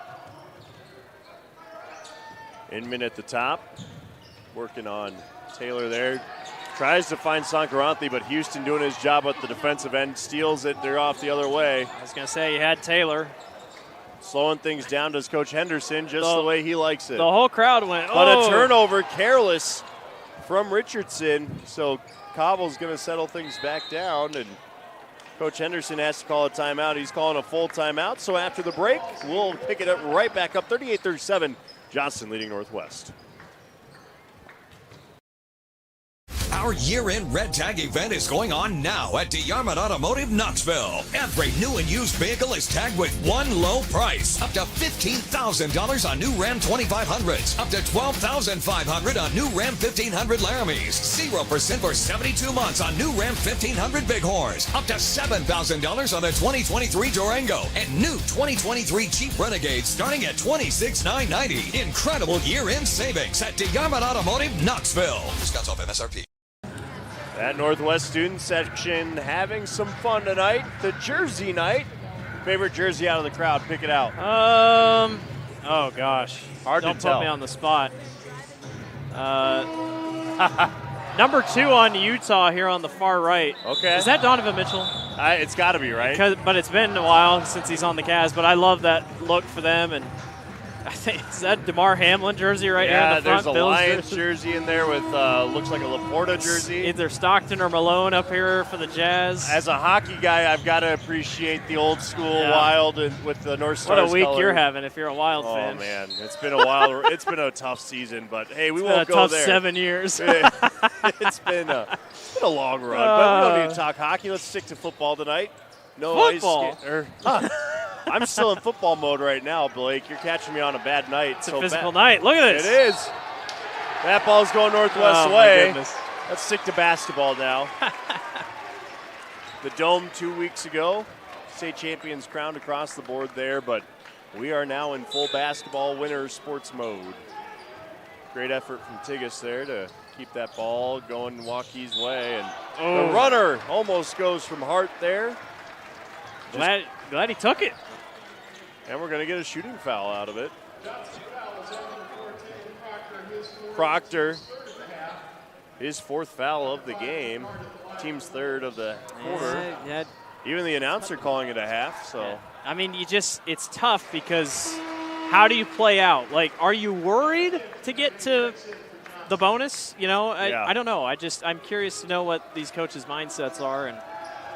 Inman at the top, working on Taylor there. Tries to find Sankaranthi, but Houston doing his job at the defensive end. Steals it. They're off the other way. I was going to say, you had Taylor. Slowing things down does Coach Henderson, just the way he likes it. The whole crowd went, But a turnover, careless from Richardson. So Cobble's going to settle things back down, and Coach Henderson has to call a timeout. He's calling a full timeout. So after the break, we'll pick it up right back up, 38-37. Johnston leading Northwest. Our year-end red tag event is going on now at DeArmond Automotive Knoxville. Every new and used vehicle is tagged with one low price. Up to $15,000 on new Ram 2500s. Up to $12,500 on new Ram 1500 Laramies. 0% for 72 months on new Ram 1500 Bighorns. Up to $7,000 on the 2023 Durango. And new 2023 Jeep Renegade starting at $26,990. Incredible year-end savings at DeArmond Automotive Knoxville. Discounts off MSRP. That Northwest student section having some fun tonight. The jersey night. Favorite jersey out of the crowd? Pick it out. Oh gosh. Hard Don't to tell. put me on the spot. Number 2 on Utah here on the far right. Okay. Is that Donovan Mitchell? It's got to be, right? But it's been a while since he's on the Cavs. But I love that look for them. And I think, is that DeMar Hamlin jersey right here in the front? There's a Lions jersey in there with looks like a Laporta jersey. Either Stockton or Malone up here for the Jazz. As a hockey guy, I've got to appreciate the old school Wild and with the North Stars. What a week color. you're having if you're a Wild fan. Oh man, it's been a while. It's been a tough season, but hey, we won't go tough there. 7 years. It's been a long run, but we don't need to talk hockey. Let's stick to football tonight. No football. I'm still in football mode right now, Blake. You're catching me on a bad night. It's a physical night. Look at this. It is. That ball's going Northwest my way. goodness. Let's stick to basketball now. The Dome 2 weeks ago, state champions crowned across the board there, but we are now in full basketball winter sports mode. Great effort from Tigas there to keep that ball going Waukee's way. And the runner almost goes from Hart there. Glad he took it. And we're going to get a shooting foul out of it. Proctor, his 4th foul of the game. Team's 3rd of the quarter. Yeah. Even the announcer calling it a half. So Yeah. I mean, it's tough because how do you play out? Like, are you worried to get to the bonus? I don't know. I'm curious to know what these coaches' mindsets are. And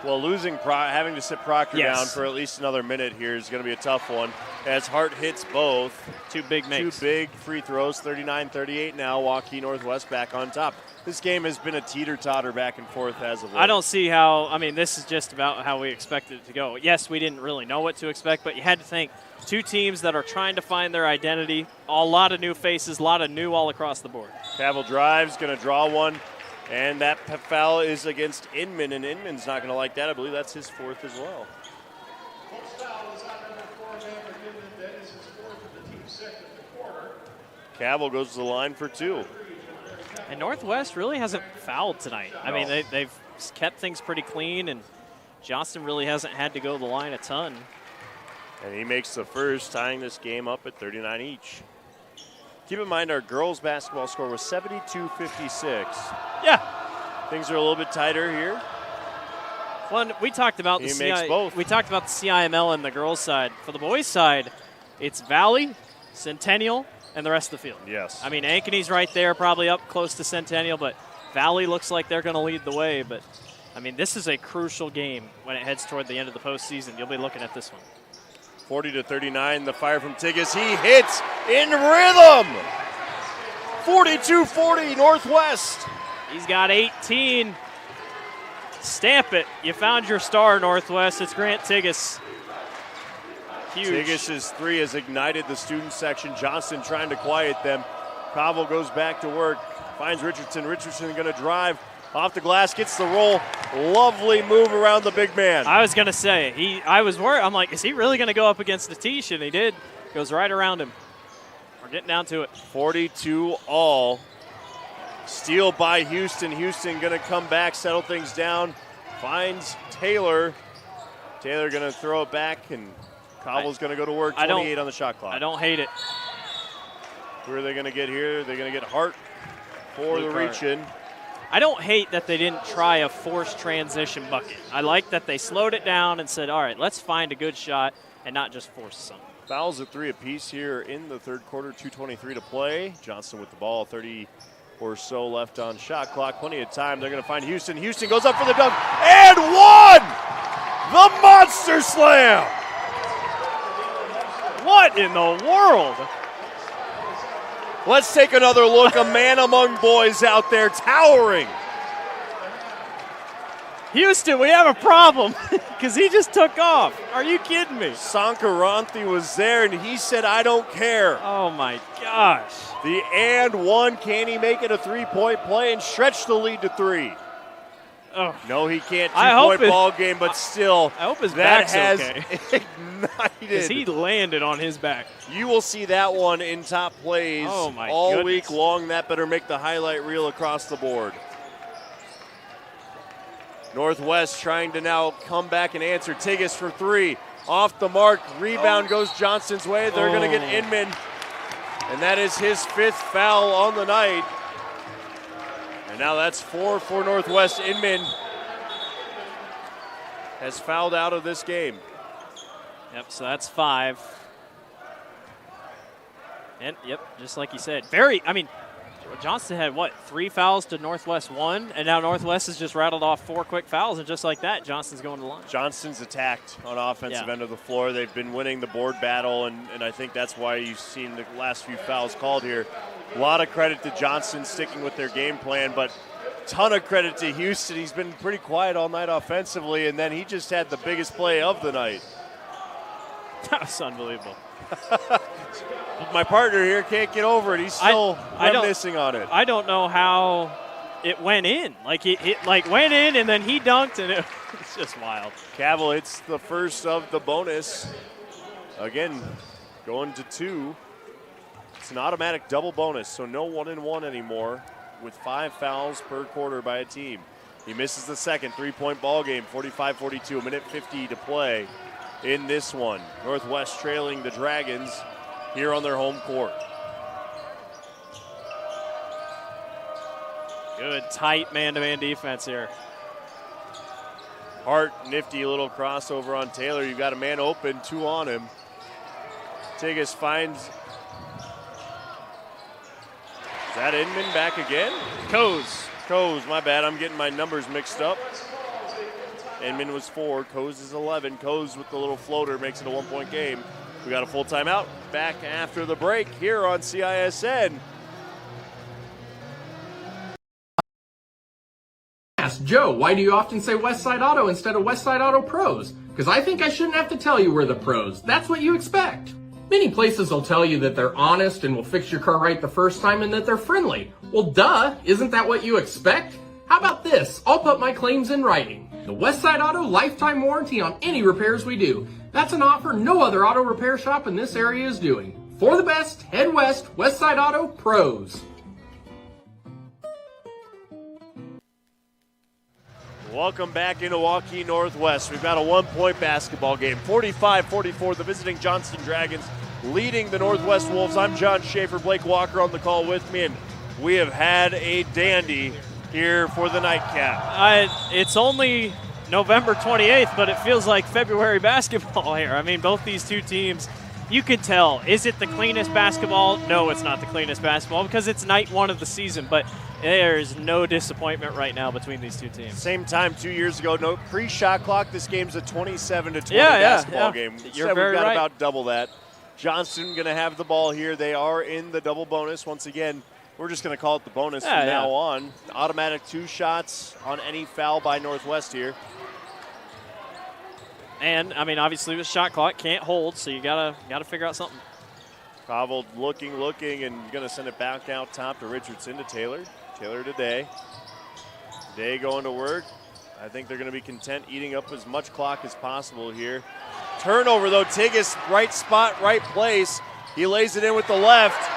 well, having to sit Proctor down for at least another minute here is going to be a tough one. As Hart hits both. 2 big makes. 2 big free throws, 39-38 now. Waukee Northwest back on top. This game has been a teeter-totter back and forth as of late. I don't see how. I mean, this is just about how we expected it to go. Yes, we didn't really know what to expect, but you had to think 2 teams that are trying to find their identity. A lot of new faces, a lot of new all across the board. Cavill drives, going to draw one. And that foul is against Inman, and Inman's not going to like that. I believe that's his 4th as well. Cavill goes to the line for 2. And Northwest really hasn't fouled tonight. I mean, they've kept things pretty clean, and Johnston really hasn't had to go to the line a ton. And he makes the first, tying this game up at 39 each. Keep in mind our girls' basketball score was 72-56. Yeah. Things are a little bit tighter here. Well, we talked about He makes both. We talked about the CIML and the girls' side. For the boys' side, it's Valley, Centennial, and the rest of the field. Yes. I mean, Ankeny's right there, probably up close to Centennial, but Valley looks like they're going to lead the way. But, I mean, this is a crucial game when it heads toward the end of the postseason. You'll be looking at this one. 40-39, the fire from Tigas. He hits in rhythm. 42-40 Northwest. He's got 18. Stamp it. You found your star, Northwest. It's Grant Tigas. Huge. Tigges' three has ignited the student section. Johnston trying to quiet them. Cobble goes back to work, finds Richardson. Richardson going to drive off the glass, gets the roll. Lovely move around the big man. I was going to say, I was worried. I'm like, is he really going to go up against Atish? And he did. Goes right around him. We're getting down to it. 42 all. Steal by Houston. Houston going to come back, settle things down. Finds Taylor. Taylor going to throw it back, and Cobble's going to go to work. 28 on the shot clock. I don't hate it. Who are they going to get here? They're going to get Hart for the reach-in. I don't hate that they didn't try a forced transition bucket. I like that they slowed it down and said, all right, let's find a good shot and not just force something. Fouls at 3 apiece here in the third quarter, 2:23 to play. Johnston with the ball, 30 or so left on shot clock. Plenty of time. They're going to find Houston. Houston goes up for the dunk and one! The Monster Slam! What in the world? Let's take another look. A man among boys out there towering. Houston, we have a problem because he just took off. Are you kidding me? Sankaranthi was there, and he said, I don't care. Oh, my gosh. The and one. Can he make it a three-point play and stretch the lead to 3? Oh. No, he can't. Two-point ball game, but still, I hope his that back's has okay. ignited. Because he landed on his back. You will see that one in top plays all week long. That better make the highlight reel across the board. Northwest trying to now come back and answer. Tigges for 3. Off the mark. Rebound goes Johnston's way. They're going to get Inman. And that is his 5th foul on the night. And now that's 4 for Northwest. Inman has fouled out of this game. Yep, so that's 5. And, yep, just like you said. Johnston had, 3 fouls to Northwest 1, and now Northwest has just rattled off 4 quick fouls, and just like that, Johnston's going to the line. Johnston's attacked on offensive end of the floor. They've been winning the board battle, and I think that's why you've seen the last few fouls called here. A lot of credit to Johnston sticking with their game plan, but ton of credit to Houston. He's been pretty quiet all night offensively, and then he just had the biggest play of the night. That was unbelievable. My partner here can't get over it. He's still reminiscing on it. I don't know how it went in. It went in, and then he dunked, and it's just wild. Cavill hits the first of the bonus. Again, going to 2. It's an automatic double bonus, so no 1-and-1 anymore with 5 fouls per quarter by a team. He misses the second 3-point ball game, 45-42, 1:50 to play in this one. Northwest trailing the Dragons here on their home court. Good, tight man-to-man defense here. Hart, nifty little crossover on Taylor. You've got a man open, 2 on him. Tigges finds. Is that Inman back again? Coes, my bad. I'm getting my numbers mixed up. Inman was 4, Coes is 11. Coes with the little floater makes it a 1-point game. We got a full timeout. Back after the break here on CISN. Ask Joe, why do you often say Westside Auto instead of Westside Auto Pros? Because I think I shouldn't have to tell you we're the pros. That's what you expect. Many places will tell you that they're honest and will fix your car right the first time and that they're friendly. Well, duh, isn't that what you expect? How about this? I'll put my claims in writing. The Westside Auto lifetime warranty on any repairs we do. That's an offer no other auto repair shop in this area is doing. For the best, head west, Westside Auto Pros. Welcome back into Waukee Northwest. We've got a 1-point basketball game. 45-44, the visiting Johnston Dragons leading the Northwest Wolves. I'm John Schaefer, Blake Walker on the call with me, and we have had a dandy here for the nightcap. It's only November 28th, but it feels like February basketball here. I mean, both these two teams, you could tell. Is it the cleanest basketball? No, it's not the cleanest basketball because it's night 1 of the season, but there's no disappointment right now between these two teams. Same time 2 years ago, no pre-shot clock. This game's a 27-20 basketball game. You're very we've got right. about double that. Johnston going to have the ball here. They are in the double bonus. Once again, we're just going to call it the bonus from now on. Automatic 2 shots on any foul by Northwest here. And, I mean, obviously with shot clock, can't hold, so you gotta figure out something. Cobble looking, and going to send it back out top to Richardson to Taylor. Taylor to Day. Day going to work. I think they're going to be content eating up as much clock as possible here. Turnover, though. Tigas, right spot, right place. He lays it in with the left.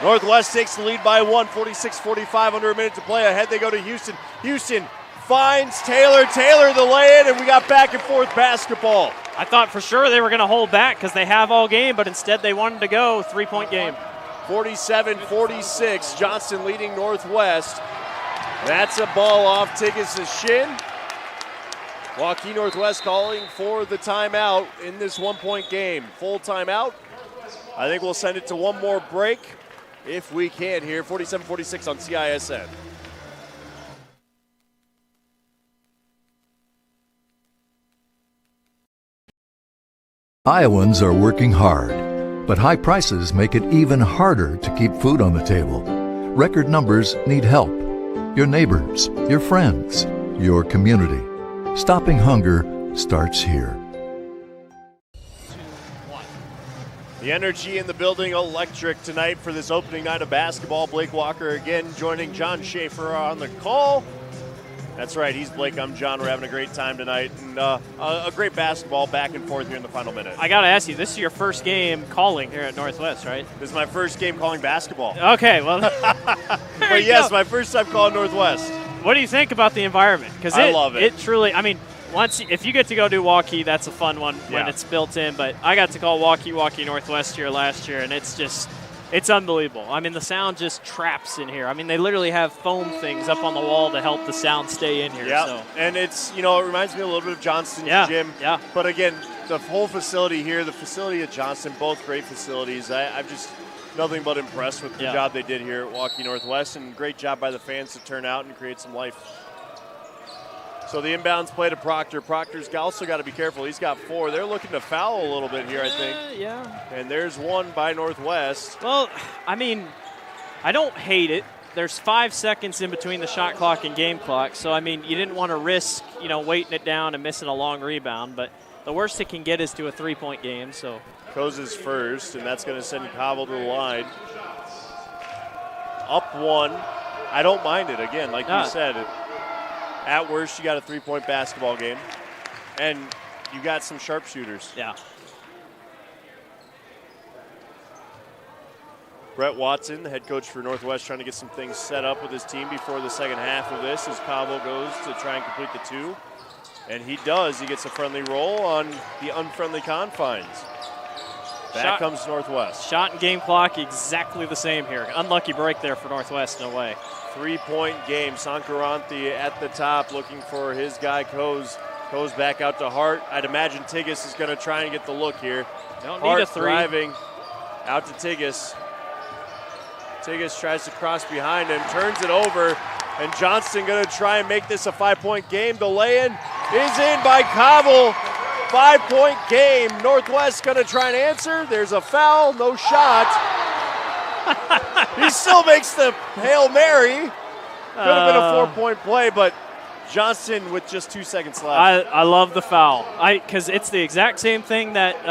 Northwest takes the lead by 1, 46-45, under a minute to play. Ahead they go to Houston. Houston finds Taylor. Taylor the lay-in, and we got back and forth basketball. I thought for sure they were going to hold back because they have all game, but instead they wanted to go three-point game. 47-46, Johnston leading Northwest. That's a ball off Tigas' shin. Waukee Northwest calling for the timeout in this one-point game. Full timeout. I think we'll send it to one more break if we can here. 47-46 on CISN. Iowans are working hard, but high prices make it even harder to keep food on the table. Record numbers need help. Your neighbors, your friends, your community. Stopping hunger starts here. The energy in the building electric tonight for this opening night of basketball. Blake Walker again joining John Schaefer on the call. That's right, he's Blake, I'm John. We're having a great time tonight, and a great basketball back and forth here in the final minute. I got to ask you, this is your first game calling here at Northwest, right? This is my first game calling basketball. Okay, well, but yes, my first time calling Northwest. What do you think about the environment? Because I love it. It truly, I mean, if you get to go do Waukee, that's a fun one when it's built in. But I got to call Waukee Northwest here last year, and it's unbelievable. I mean, the sound just traps in here. I mean, they literally have foam things up on the wall to help the sound stay in here. Yeah, so. And it's, it reminds me a little bit of Johnston's gym. Yeah. But again, the whole facility here, the facility at Johnston, both great facilities. I'm just nothing but impressed with the job they did here at Waukee Northwest, and great job by the fans to turn out and create some life. So the inbounds play to Proctor. Proctor's also got to be careful. He's got 4. They're looking to foul a little bit here, I think. Yeah. And there's one by Northwest. Well, I mean, I don't hate it. There's 5 seconds in between the shot clock and game clock. So, I mean, you didn't want to risk, weighting it down and missing a long rebound. But the worst it can get is to a three-point game. So Coase is first, and that's going to send Cobble to the line. Up 1. I don't mind it. Again, like you said, at worst, you got a three-point basketball game, and you got some sharpshooters. Yeah. Brett Watson, the head coach for Northwest, trying to get some things set up with his team before the second half of this as Cobble goes to try and complete the 2. And he does. He gets a friendly roll on the unfriendly confines. Back comes Northwest. Shot and game clock exactly the same here. Unlucky break there for Northwest, no way. 3-point game. Sankaranthi at the top looking for his guy, Coase. Coase back out to Hart. I'd imagine Tigas is going to try and get the look here. Don't Hart need a 3. Driving out to Tigas. Tigas tries to cross behind him, turns it over, and Johnston going to try and make this a 5-point game. The lay-in is in by Cobble. 5-point game. Northwest going to try and answer. There's a foul, no shot. He still makes the Hail Mary. Could have been a 4-point play, but Johnston with just 2 seconds left. I love the foul. Because it's the exact same thing that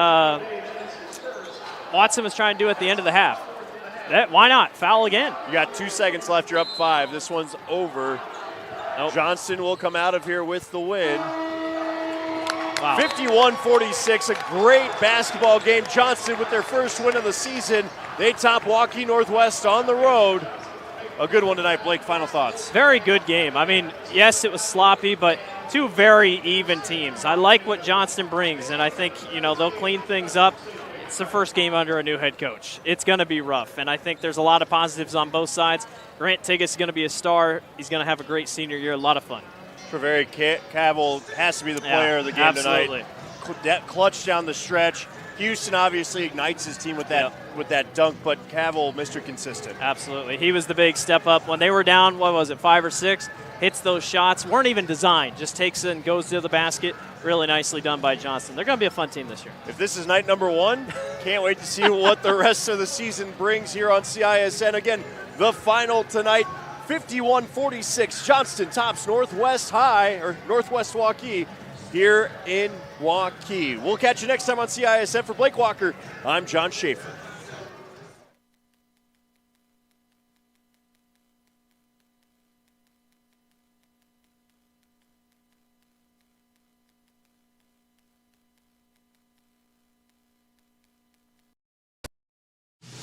Watson was trying to do at the end of the half. Why not? Foul again. You got 2 seconds left. You're up 5. This one's over. Nope. Johnston will come out of here with the win. Wow. 51-46, a great basketball game. Johnston with their first win of the season. They top Waukee Northwest on the road. A good one tonight. Blake, final thoughts. Very good game. I mean, yes, it was sloppy, but 2 very even teams. I like what Johnston brings, and I think, they'll clean things up. It's the first game under a new head coach. It's going to be rough, and I think there's a lot of positives on both sides. Grant Tigas is going to be a star. He's going to have a great senior year, a lot of fun. Treveri Cavell has to be the player of the game tonight. Clutch down the stretch. Houston obviously ignites his team with that dunk, but Cavell, Mr. Consistent. Absolutely. He was the big step up. When they were down, 5 or 6, hits those shots. Weren't even designed. Just takes it and goes to the basket. Really nicely done by Johnston. They're going to be a fun team this year. If this is night number 1, can't wait to see what the rest of the season brings here on CISN. Again, the final tonight, 51-46. Johnston tops Northwest Waukee here in Waukee. We'll catch you next time on CISM. For Blake Walker, I'm John Schaefer.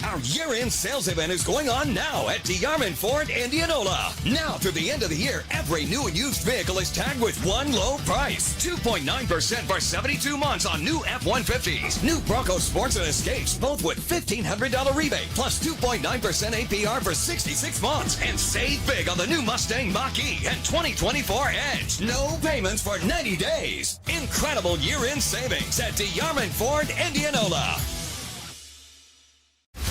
Our year-end sales event is going on now at DeArmond Ford Indianola. Now through the end of the year, every new and used vehicle is tagged with one low price. 2.9% for 72 months on new F-150s. New Bronco Sports and Escapes, both with $1,500 rebate, plus 2.9% APR for 66 months. And save big on the new Mustang Mach-E and 2024 Edge. No payments for 90 days. Incredible year-end savings at DeArmond Ford Indianola.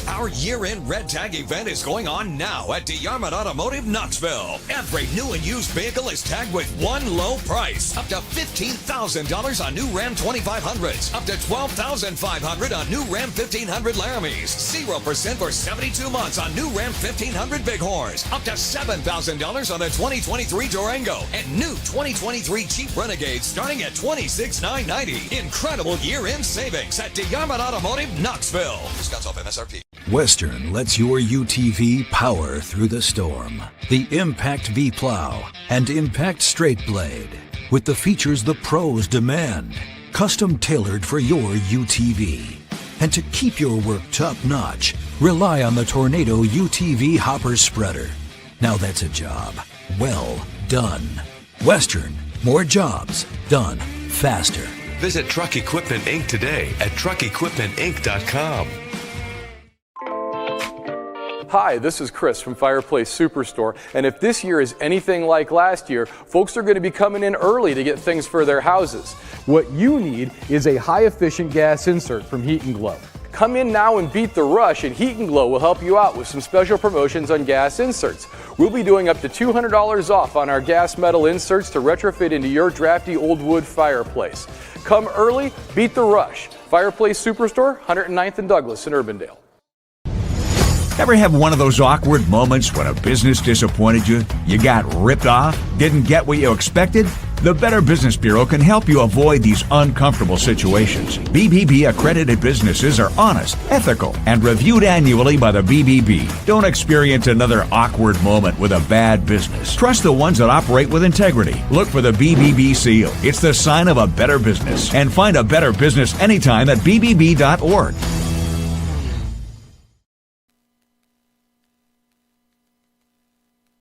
Our year-end red tag event is going on now at DeArmond Automotive Knoxville. Every new and used vehicle is tagged with one low price. Up to $15,000 on new Ram 2500s. Up to $12,500 on new Ram 1500 Laramies. 0% for 72 months on new Ram 1500 Bighorns. Up to $7,000 on the 2023 Durango. And new 2023 Jeep Renegades starting at $26,990. Incredible year-end savings at DeArmond Automotive Knoxville. Discounts off MSRP. Western lets your UTV power through the storm. The Impact V Plow and Impact Straight Blade, with the features the pros demand, custom tailored for your UTV. And to keep your work top-notch, rely on the Tornado UTV Hopper Spreader. Now that's a job well done. Western, more jobs done faster. Visit Truck Equipment Inc. today at truckequipmentinc.com. Hi, this is Chris from Fireplace Superstore, and if this year is anything like last year, folks are going to be coming in early to get things for their houses. What you need is a high-efficient gas insert from Heat & Glow. Come in now and beat the rush, and Heat & Glow will help you out with some special promotions on gas inserts. We'll be doing up to $200 off on our gas metal inserts to retrofit into your drafty old wood fireplace. Come early, beat the rush. Fireplace Superstore, 109th and Douglas in Urbandale. Ever have one of those awkward moments when a business disappointed you? You got ripped off? Didn't get what you expected? The Better Business Bureau can help you avoid these uncomfortable situations. BBB accredited businesses are honest, ethical, and reviewed annually by the BBB. Don't experience another awkward moment with a bad business. Trust the ones that operate with integrity. Look for the BBB seal. It's the sign of a better business. And find a better business anytime at BBB.org.